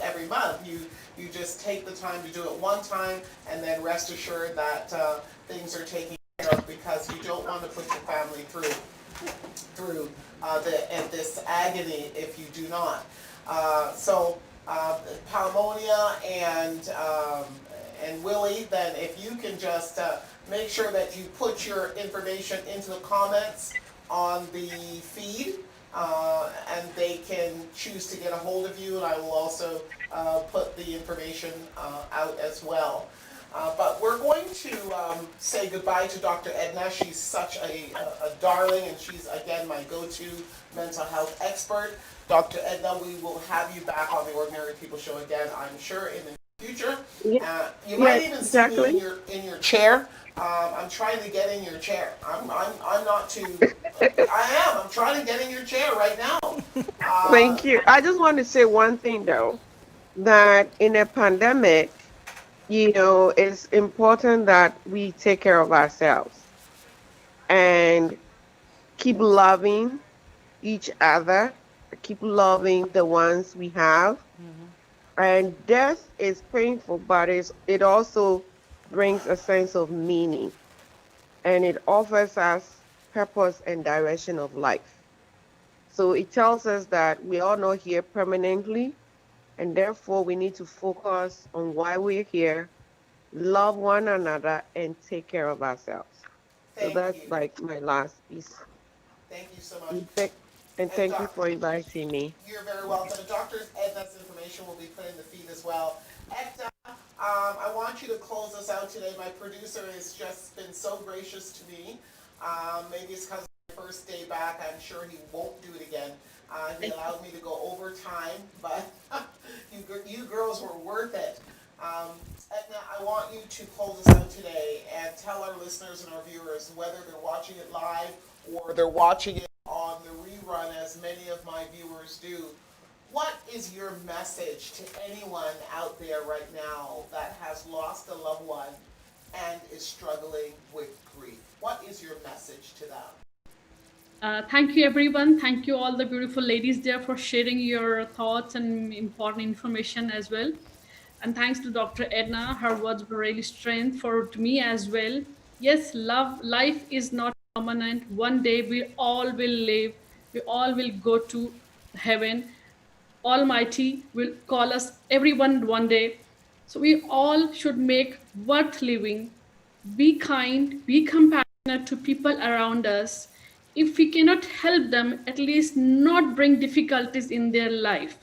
every month. You just take the time to do it one time, and then rest assured that things are taken care of, because you don't want to put your family through this agony if you do not. So Palmonia and Willie, then if you can just make sure that you put your information into the comments on the feed, and they can choose to get a hold of you, and I will also put the information out as well. But we're going to say goodbye to Dr. Edna. She's such a darling, and she's, again, my go-to mental health expert. Dr. Edna, we will have you back on the Ordinary People Show again, I'm sure, in the future. You might even see me in your chair. I'm trying to get in your chair. I'm not too. I'm trying to get in your chair right now. Thank you. I just want to say one thing though, that in a pandemic, it's important that we take care of ourselves and keep loving each other, keep loving the ones we have, And death is painful, but it also brings a sense of meaning, and it offers us purpose and direction of life. So it tells us that we are not here permanently, and therefore we need to focus on why we're here, love one another, and take care of ourselves. So Thank that's you. like my last piece. Thank you so much. And thank you for inviting me. You're very welcome. Dr. Edna's information will be put in the feed as well. Edna, I want you to close us out today. My producer has just been so gracious to me. Maybe it's because it's my first day back. I'm sure he won't do it again. He allowed me to go overtime, but you girls were worth it. Edna, I want you to close us out today and tell our listeners and our viewers, whether they're watching it live or they're watching it on the rerun, as many of my viewers do, what is your message to anyone out there right now that has lost a loved one and is struggling with grief? What is your message to them? Thank you, everyone. Thank you, all the beautiful ladies there, for sharing your thoughts and important information as well. And thanks to Dr. Edna, her words were really strength for me as well. Yes, life is not permanent. One day we all will live. We all will go to heaven. Almighty will call us everyone one day. So we all should make worth living. Be kind, be compassionate to people around us. If we cannot help them, at least not bring difficulties in their life.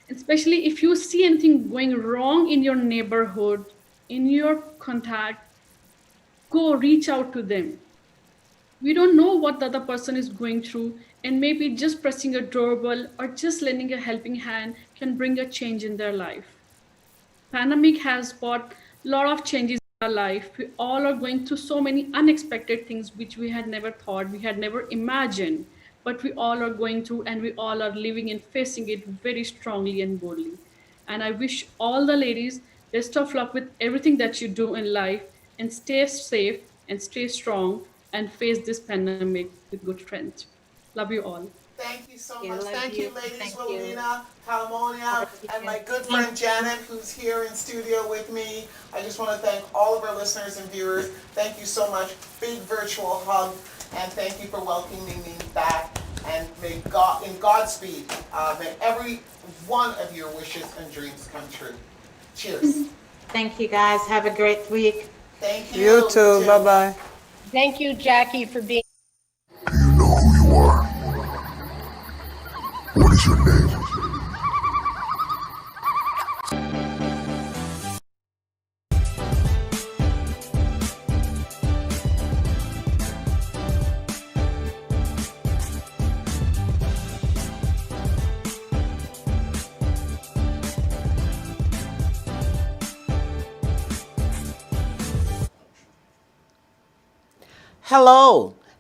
Especially if you see anything going wrong in your neighborhood, in your contact, go reach out to them. We don't know what the other person is going through, and maybe just pressing a doorbell or just lending a helping hand can bring a change in their life. Pandemic has brought a lot of changes in our life. We all are going through so many unexpected things which we had never thought, we had never imagined, but we all are going through, and we all are living and facing it very strongly and boldly. And I wish all the ladies best of luck with everything that you do in life, and stay safe and stay strong and face this pandemic with good strength. Love you all. Thank you so much. Thank you, ladies, Wilhelmina, Palamonia, and my good friend Janet, who's here in studio with me. I just want to thank all of our listeners and viewers. Thank you so much. Big virtual hug, and thank you for welcoming me back. And may God, in Godspeed, may every one of your wishes and dreams come true. Cheers. Thank you, guys. Have a great week. Thank you. You too. Bye-bye. Thank you, Jackie, for being. Do you know who you are? What is your name?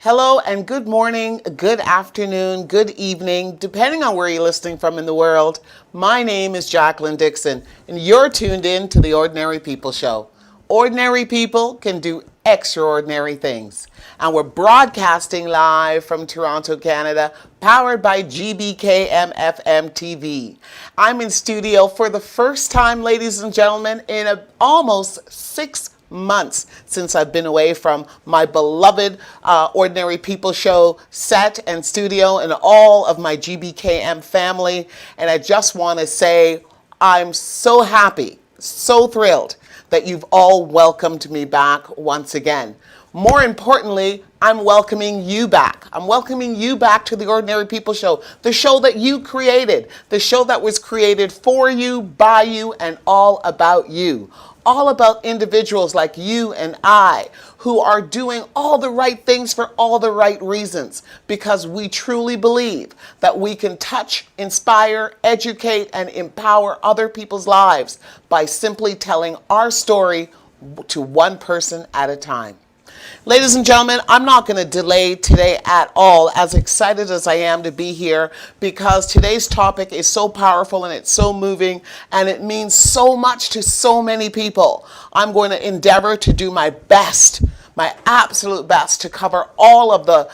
Hello, and good morning, good afternoon, good evening, depending on where you're listening from in the world. My name is Jacqueline Dixon, and you're tuned in to the Ordinary People Show. Ordinary people can do extraordinary things. And we're broadcasting live from Toronto, Canada, powered by GBKM FM TV. I'm in studio for the first time, ladies and gentlemen, in almost 6 months since I've been away from my beloved Ordinary People Show set and studio and all of my GBKM family. And I just want to say I'm so happy, so thrilled that you've all welcomed me back once again. More importantly, I'm welcoming you back. I'm welcoming you back to the Ordinary People Show, the show that you created, the show that was created for you, by you, and all about you. All about individuals like you and I who are doing all the right things for all the right reasons, because we truly believe that we can touch, inspire, educate, and empower other people's lives by simply telling our story to one person at a time. Ladies and gentlemen, I'm not going to delay today at all, as excited as I am to be here, because today's topic is so powerful and it's so moving and it means so much to so many people. I'm going to endeavor to do my best my absolute best to cover all of the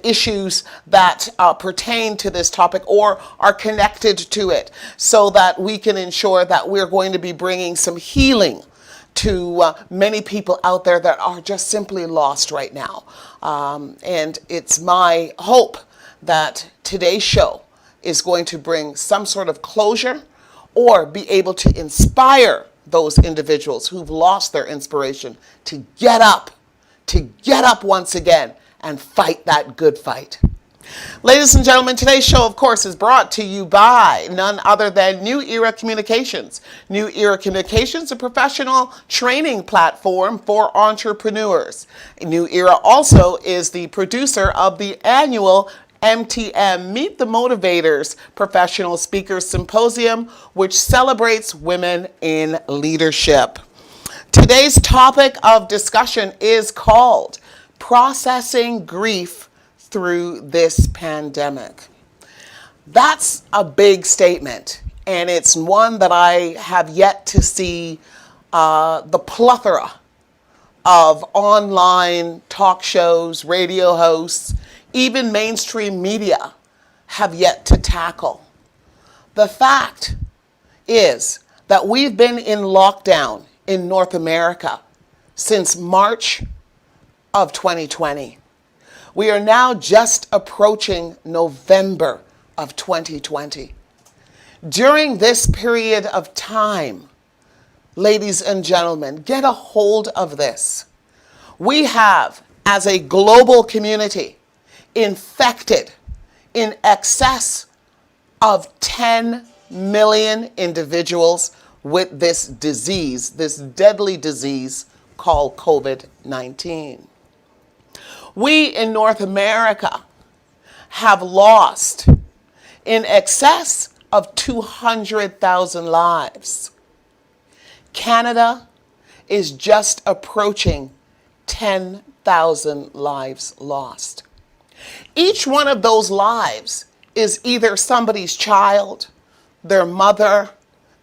issues that pertain to this topic or are connected to it, so that we can ensure that we're going to be bringing some healing to many people out there that are just simply lost right now. And it's my hope that today's show is going to bring some sort of closure or be able to inspire those individuals who've lost their inspiration to get up once again and fight that good fight. Ladies and gentlemen, today's show, of course, is brought to you by none other than New Era Communications. New Era Communications, a professional training platform for entrepreneurs. New Era also is the producer of the annual MTM, Meet the Motivators Professional Speakers Symposium, which celebrates women in leadership. Today's topic of discussion is called Processing Grief Through This Pandemic. That's a big statement, and it's one that I have yet to see the plethora of online talk shows, radio hosts, even mainstream media have yet to tackle. The fact is that we've been in lockdown in North America since March of 2020. We are now just approaching November of 2020. During this period of time, ladies and gentlemen, get a hold of this. We have, as a global community, infected in excess of 10 million individuals with this disease, this deadly disease called COVID-19. We in North America have lost in excess of 200,000 lives. Canada is just approaching 10,000 lives lost. Each one of those lives is either somebody's child, their mother,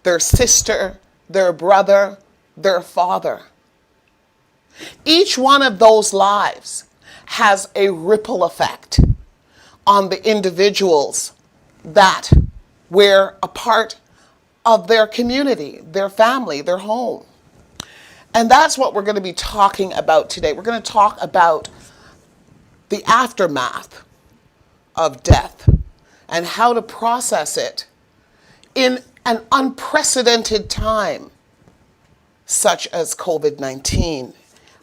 their sister, their brother, their father. Each one of those lives has a ripple effect on the individuals that were a part of their community, their family, their home. And that's what we're going to be talking about today. We're going to talk about the aftermath of death and how to process it in an unprecedented time, such as COVID-19,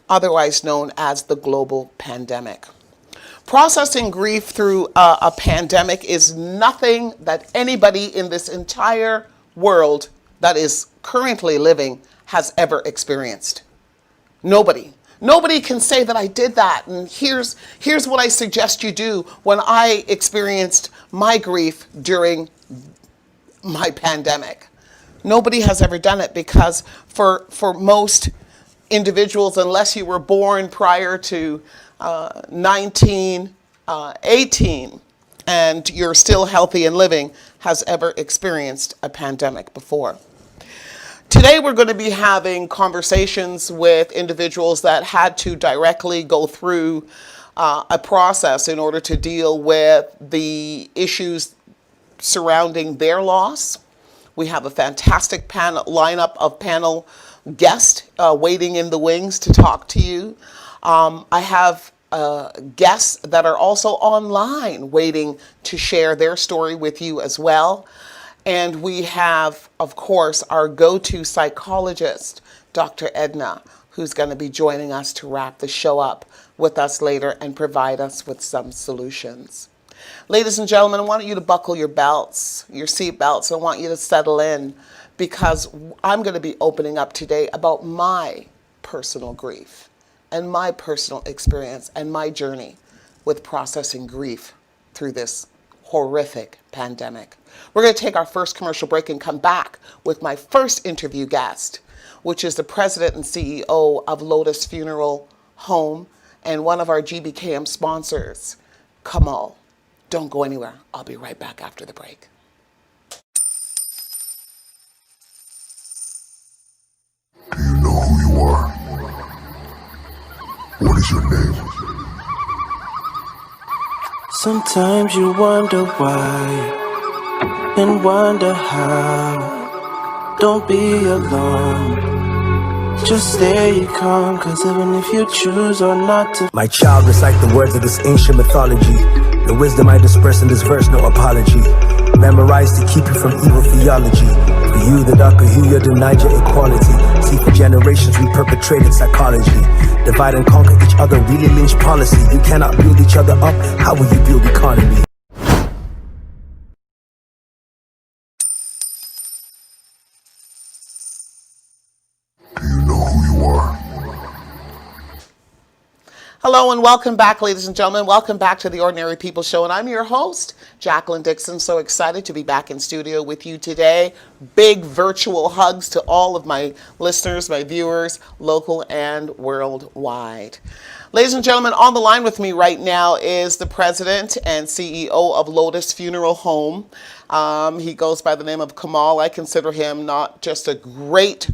otherwise known as the global pandemic. Processing grief through a pandemic is nothing that anybody in this entire world that is currently living has ever experienced. Nobody. Nobody can say that I did that, and here's what I suggest you do when I experienced my grief during my pandemic. Nobody has ever done it, because for most individuals, unless you were born prior to 1918 and you're still healthy and living, has ever experienced a pandemic before. Today we're going to be having conversations with individuals that had to directly go through a process in order to deal with the issues surrounding their loss. We have a fantastic lineup of panel guests waiting in the wings to talk to you. I have guests that are also online waiting to share their story with you as well. And we have, of course, our go-to psychologist, Dr. Edna, who's going to be joining us to wrap the show up with us later and provide us with some solutions. Ladies and gentlemen, I want you to buckle your belts, your seat belts. I want you to settle in, because I'm going to be opening up today about my personal grief and my personal experience and my journey with processing grief through this horrific pandemic. We're going to take our first commercial break and come back with my first interview guest, which is the president and CEO of Lotus Funeral Home and one of our GBKM sponsors, Kamal. Don't go anywhere. I'll be right back after the break. Do you know who you are? What is What's your name? Sometimes you wonder why and wonder how. Don't be alone. Just stay calm, cause even if you choose or not to. My child, recite the words of this ancient mythology. The wisdom I disperse in this verse, no apology. Memorize to keep you from evil theology. For you, the darker hue, you're denied your equality. See, for generations we perpetrated psychology. Divide and conquer each other, really lynch policy. You cannot build each other up, how will you build economy? Do you know who you are? Hello and welcome back, ladies and gentlemen. Welcome back to the Ordinary People Show, and I'm your host, Jacqueline Dixon. So excited to be back in studio with you today. Big virtual hugs to all of my listeners, my viewers, local and worldwide. Ladies and gentlemen, on the line with me right now is the president and CEO of Lotus Funeral Home. He goes by the name of Kamal. I consider him not just a great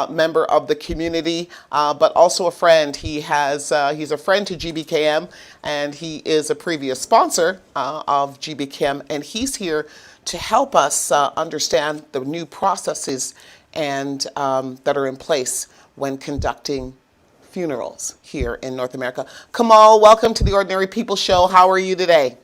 member of the community, but also a friend. He's a friend to GBKM, and he is a previous sponsor of GBKM, and he's here to help us understand the new processes and that are in place when conducting funerals here in North America. Kamal, welcome to the Ordinary People Show. How are you today?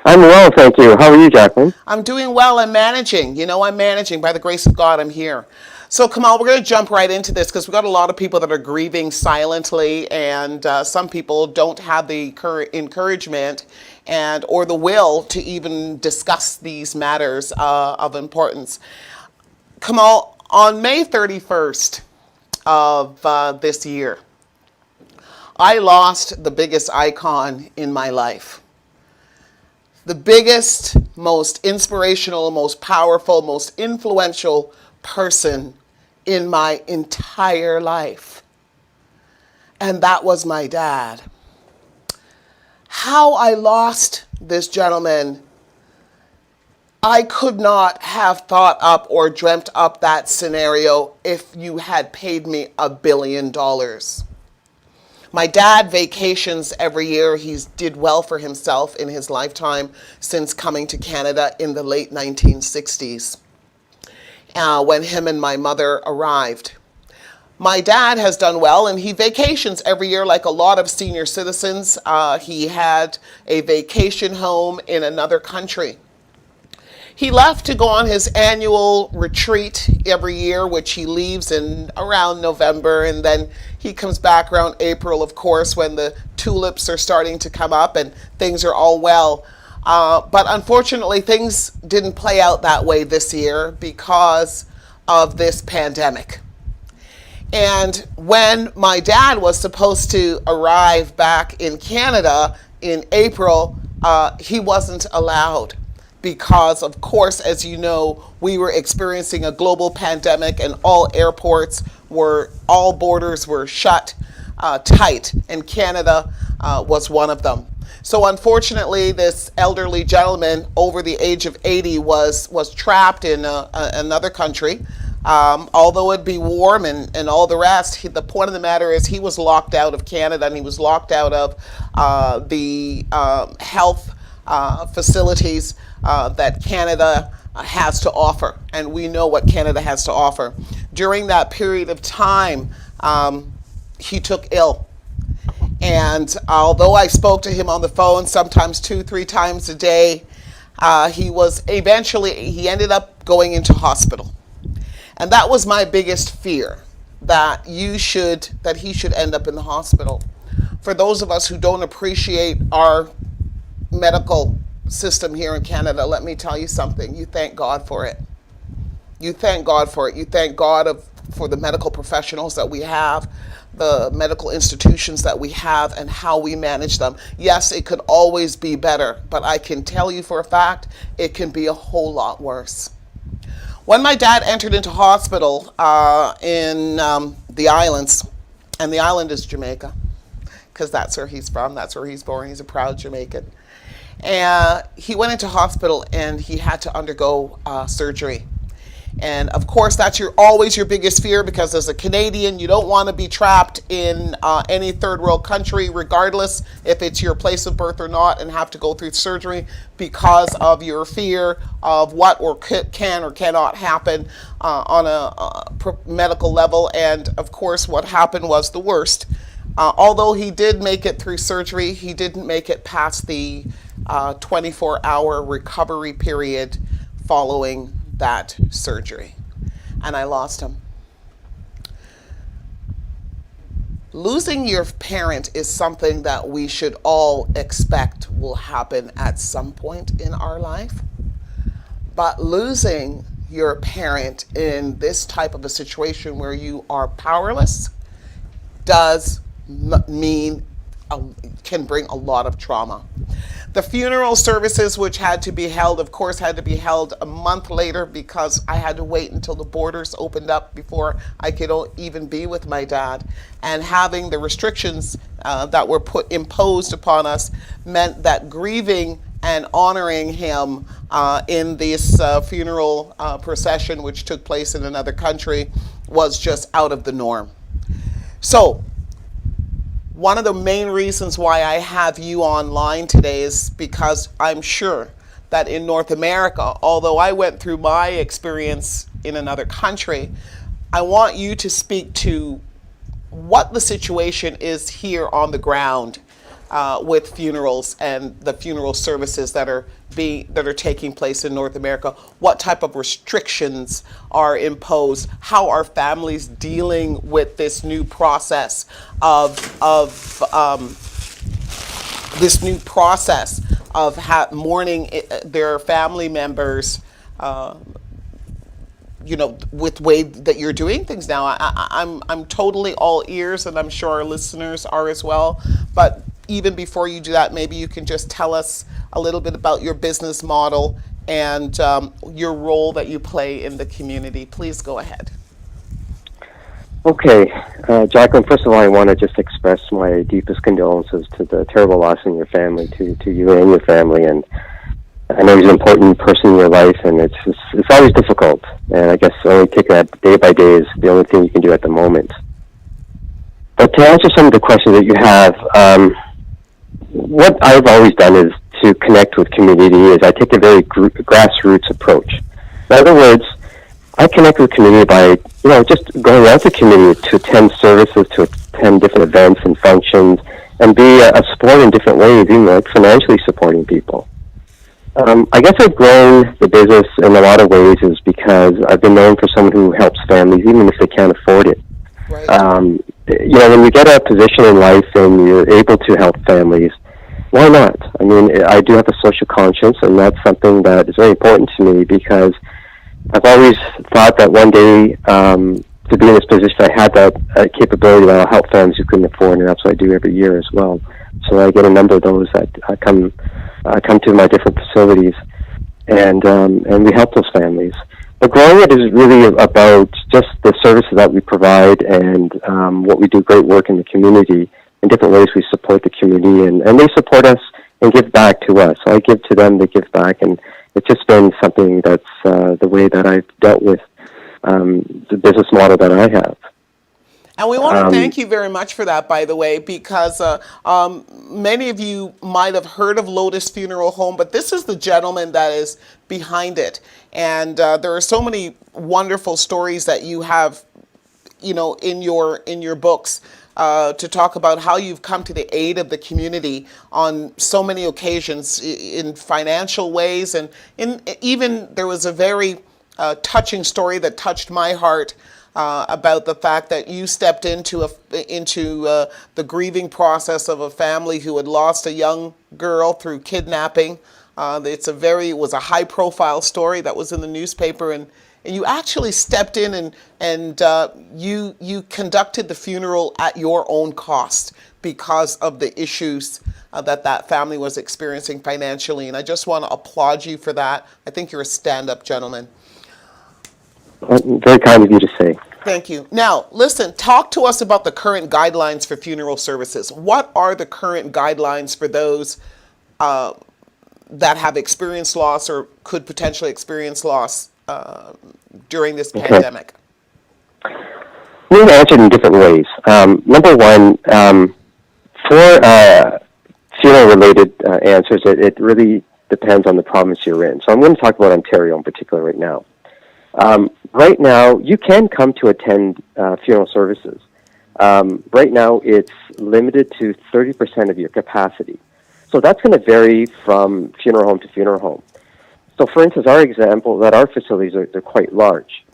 I'm well, thank you. How are you, Jacqueline? I'm doing well. I'm managing. I'm managing. By the grace of God, I'm here. So, Kamal, we're going to jump right into this because we've got a lot of people that are grieving silently, and some people don't have the encouragement or the will to even discuss these matters of importance. Kamal, on May 31st of this year, I lost the biggest icon in my life. The biggest, most inspirational, most powerful, most influential person in my entire life. And that was my dad. How I lost this gentleman, I could not have thought up or dreamt up that scenario if you had paid me $1 billion. My dad vacations every year. He's did well for himself in his lifetime since coming to Canada in the late 1960s, when him and my mother arrived. My dad has done well, and he vacations every year like a lot of senior citizens. He had a vacation home in another country. He left to go on his annual retreat every year, which he leaves in around November, and then he comes back around April, of course, when the tulips are starting to come up and things are all well. But unfortunately, things didn't play out that way this year because of this pandemic. And when my dad was supposed to arrive back in Canada in April, he wasn't allowed. Because, of course, as you know, we were experiencing a global pandemic and all borders were shut tight, and Canada was one of them. So unfortunately, this elderly gentleman over the age of 80 was trapped in another country. Although it'd be warm and all the rest, the point of the matter is he was locked out of Canada, and he was locked out of the health facilities that Canada has to offer, and we know what Canada has to offer. During that period of time, he took ill, and although I spoke to him on the phone sometimes 2-3 times a day, he ended up going into hospital. And that was my biggest fear, that he should end up in the hospital. For those of us who don't appreciate our medical system here in Canada, let me tell you something. You thank God for it. You thank God for it. You thank God for the medical professionals that we have, the medical institutions that we have, and how we manage them. Yes, it could always be better, but I can tell you for a fact, it can be a whole lot worse. When my dad entered into hospital in the islands, and the island is Jamaica, because that's where he's from, that's where he's born, he's a proud Jamaican. And he went into hospital and he had to undergo surgery. And of course, that's always your biggest fear, because as a Canadian, you don't want to be trapped in any third world country, regardless if it's your place of birth or not, and have to go through surgery because of your fear of what can or cannot happen on a medical level. And of course, what happened was the worst. Although he did make it through surgery, he didn't make it past the 24-hour recovery period following that surgery, and I lost him. Losing your parent is something that we should all expect will happen at some point in our life, but losing your parent in this type of a situation where you are powerless does mean can bring a lot of trauma. The funeral services, which had to be held, of course, had to be held a month later, because I had to wait until the borders opened up before I could even be with my dad. And having the restrictions that were imposed upon us meant that grieving and honoring him in this funeral procession, which took place in another country, was just out of the norm. So, one of the main reasons why I have you online today is because I'm sure that in North America, although I went through my experience in another country, I want you to speak to what the situation is here on the ground with funerals and the funeral services that are taking place in North America. What type of restrictions are imposed? How are families dealing with this new process of mourning their family members? With way that you're doing things now. I'm totally all ears, and I'm sure our listeners are as well. But even before you do that, maybe you can just tell us a little bit about your business model and your role that you play in the community. Please go ahead. Okay, Jacqueline, first of all, I want to just express my deepest condolences to the terrible loss in your family, to you and your family. And I know he's an important person in your life, and it's always difficult. And I guess only taking that day by day is the only thing you can do at the moment. But to answer some of the questions that you have, what I've always done is to connect with community. Is I take a very grassroots approach. In other words, I connect with community by just going out to community to attend services, to attend different events and functions, and be a support in different ways, even like financially supporting people. I guess I've grown the business in a lot of ways is because I've been known for someone who helps families even if they can't afford it. Right. When you get a position in life and you're able to help families, why not? I mean, I do have a social conscience, and that's something that is very important to me because I've always thought that one day to be in this position, I had that capability that I'll help families who couldn't afford, and that's what I do every year as well. So I get a number of those that come to my different facilities, and we help those families. But growing it is really about just the services that we provide and what we do great work in the community. In different ways we support the community, and they support us and give back to us. So I give to them, they give back, and it's just been something that's the way that I've dealt with the business model that I have. And we want to thank you very much for that, by the way, because many of you might have heard of Lotus Funeral Home, but this is the gentleman that is behind it. And there are so many wonderful stories that you have, in your books to talk about how you've come to the aid of the community on so many occasions in financial ways. And even there was a very touching story that touched my heart about the fact that you stepped into the grieving process of a family who had lost a young girl through kidnapping. It was a high profile story that was in the newspaper, and you actually stepped in and you conducted the funeral at your own cost because of the issues that family was experiencing financially. And I just want to applaud you for that. I think you're a stand-up gentleman. Very kind of you to say. Thank you. Now, listen, talk to us about the current guidelines for funeral services. What are the current guidelines for those that have experienced loss or could potentially experience loss during this pandemic? We can answer it in different ways. Number one, for funeral-related answers, it really depends on the province you're in. So I'm going to talk about Ontario in particular right now. Right now, you can come to attend funeral services. Right now, it's limited to 30% of your capacity. So that's going to vary from funeral home to funeral home. So, for instance, our example that our facilities they're quite large.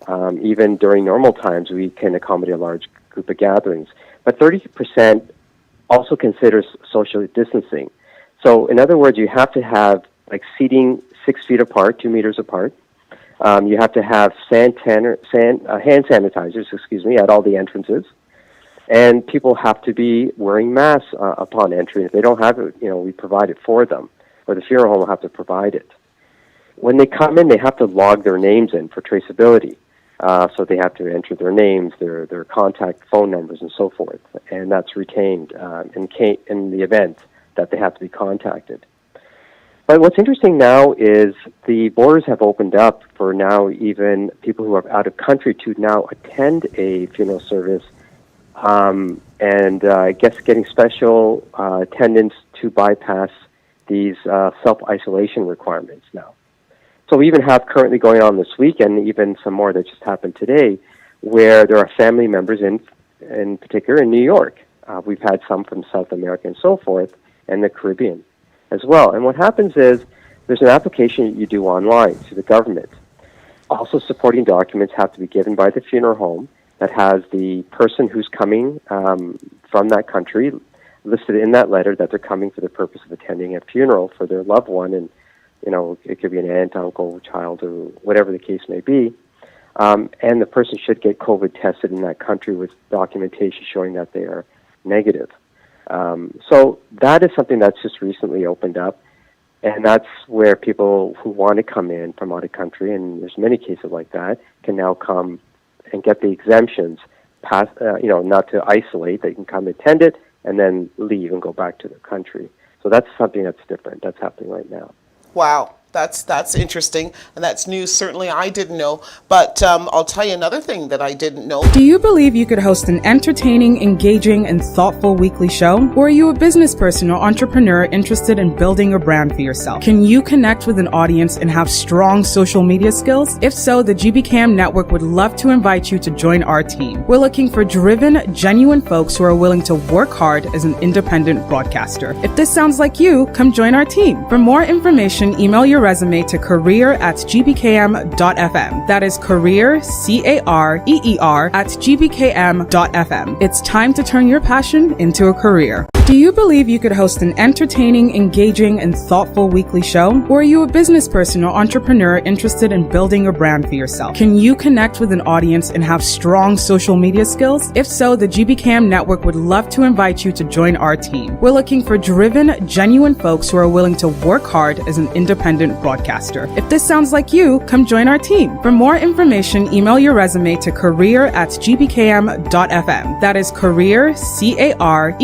Even during normal times, we can accommodate a large group of gatherings. But 30% also considers social distancing. So, in other words, you have to have like seating 6 feet apart, 2 meters apart. You have to have hand sanitizers, at all the entrances. And people have to be wearing masks upon entry. If they don't have it, we provide it for them, or the funeral home will have to provide it. When they come in, they have to log their names in for traceability. So they have to enter their names, their contact phone numbers, and so forth. And that's retained in the event that they have to be contacted. But what's interesting now is the borders have opened up for now even people who are out of country to now attend a funeral service, and I guess getting special attendance to bypass these self-isolation requirements now. So we even have currently going on this week, and even some more that just happened today, where there are family members in particular in New York. We've had some from South America and so forth, and the Caribbean as well. And what happens is there's an application you do online to the government. Also, supporting documents have to be given by the funeral home that has the person who's coming from that country listed in that letter that they're coming for the purpose of attending a funeral for their loved one, and it could be an aunt, uncle, child, or whatever the case may be. And the person should get COVID tested in that country with documentation showing that they are negative. So that is something that's just recently opened up, and that's where people who want to come in from out of country, and there's many cases like that, can now come and get the exemptions, not to isolate. They can come attend it and then leave and go back to their country. So that's something that's different. That's happening right now. Wow, that's interesting, and that's news certainly I didn't know. But I'll tell you another thing that I didn't know. Do you believe you could host an entertaining, engaging, and thoughtful weekly show? Or are you a business person or entrepreneur interested in building a brand for yourself? Can you connect with an audience and have strong social media skills? If so, the GBKM Network would love to invite you to join our team. We're looking for driven, genuine folks who are willing to work hard as an independent broadcaster. If this sounds like you, come join our team. For more information, email your resume to career@gbkm.fm. That is career, CAREER, @gbkm.fm. It's time to turn your passion into a career. Do you believe you could host an entertaining, engaging, and thoughtful weekly show? Or are you a business person or entrepreneur interested in building a brand for yourself? Can you connect with an audience and have strong social media skills? If so, the GBKM Network would love to invite you to join our team. We're looking for driven, genuine folks who are willing to work hard as an independent broadcaster. If this sounds like you, come join our team. For more information, email your resume to career@gbkm.fm. That is career, CAREER,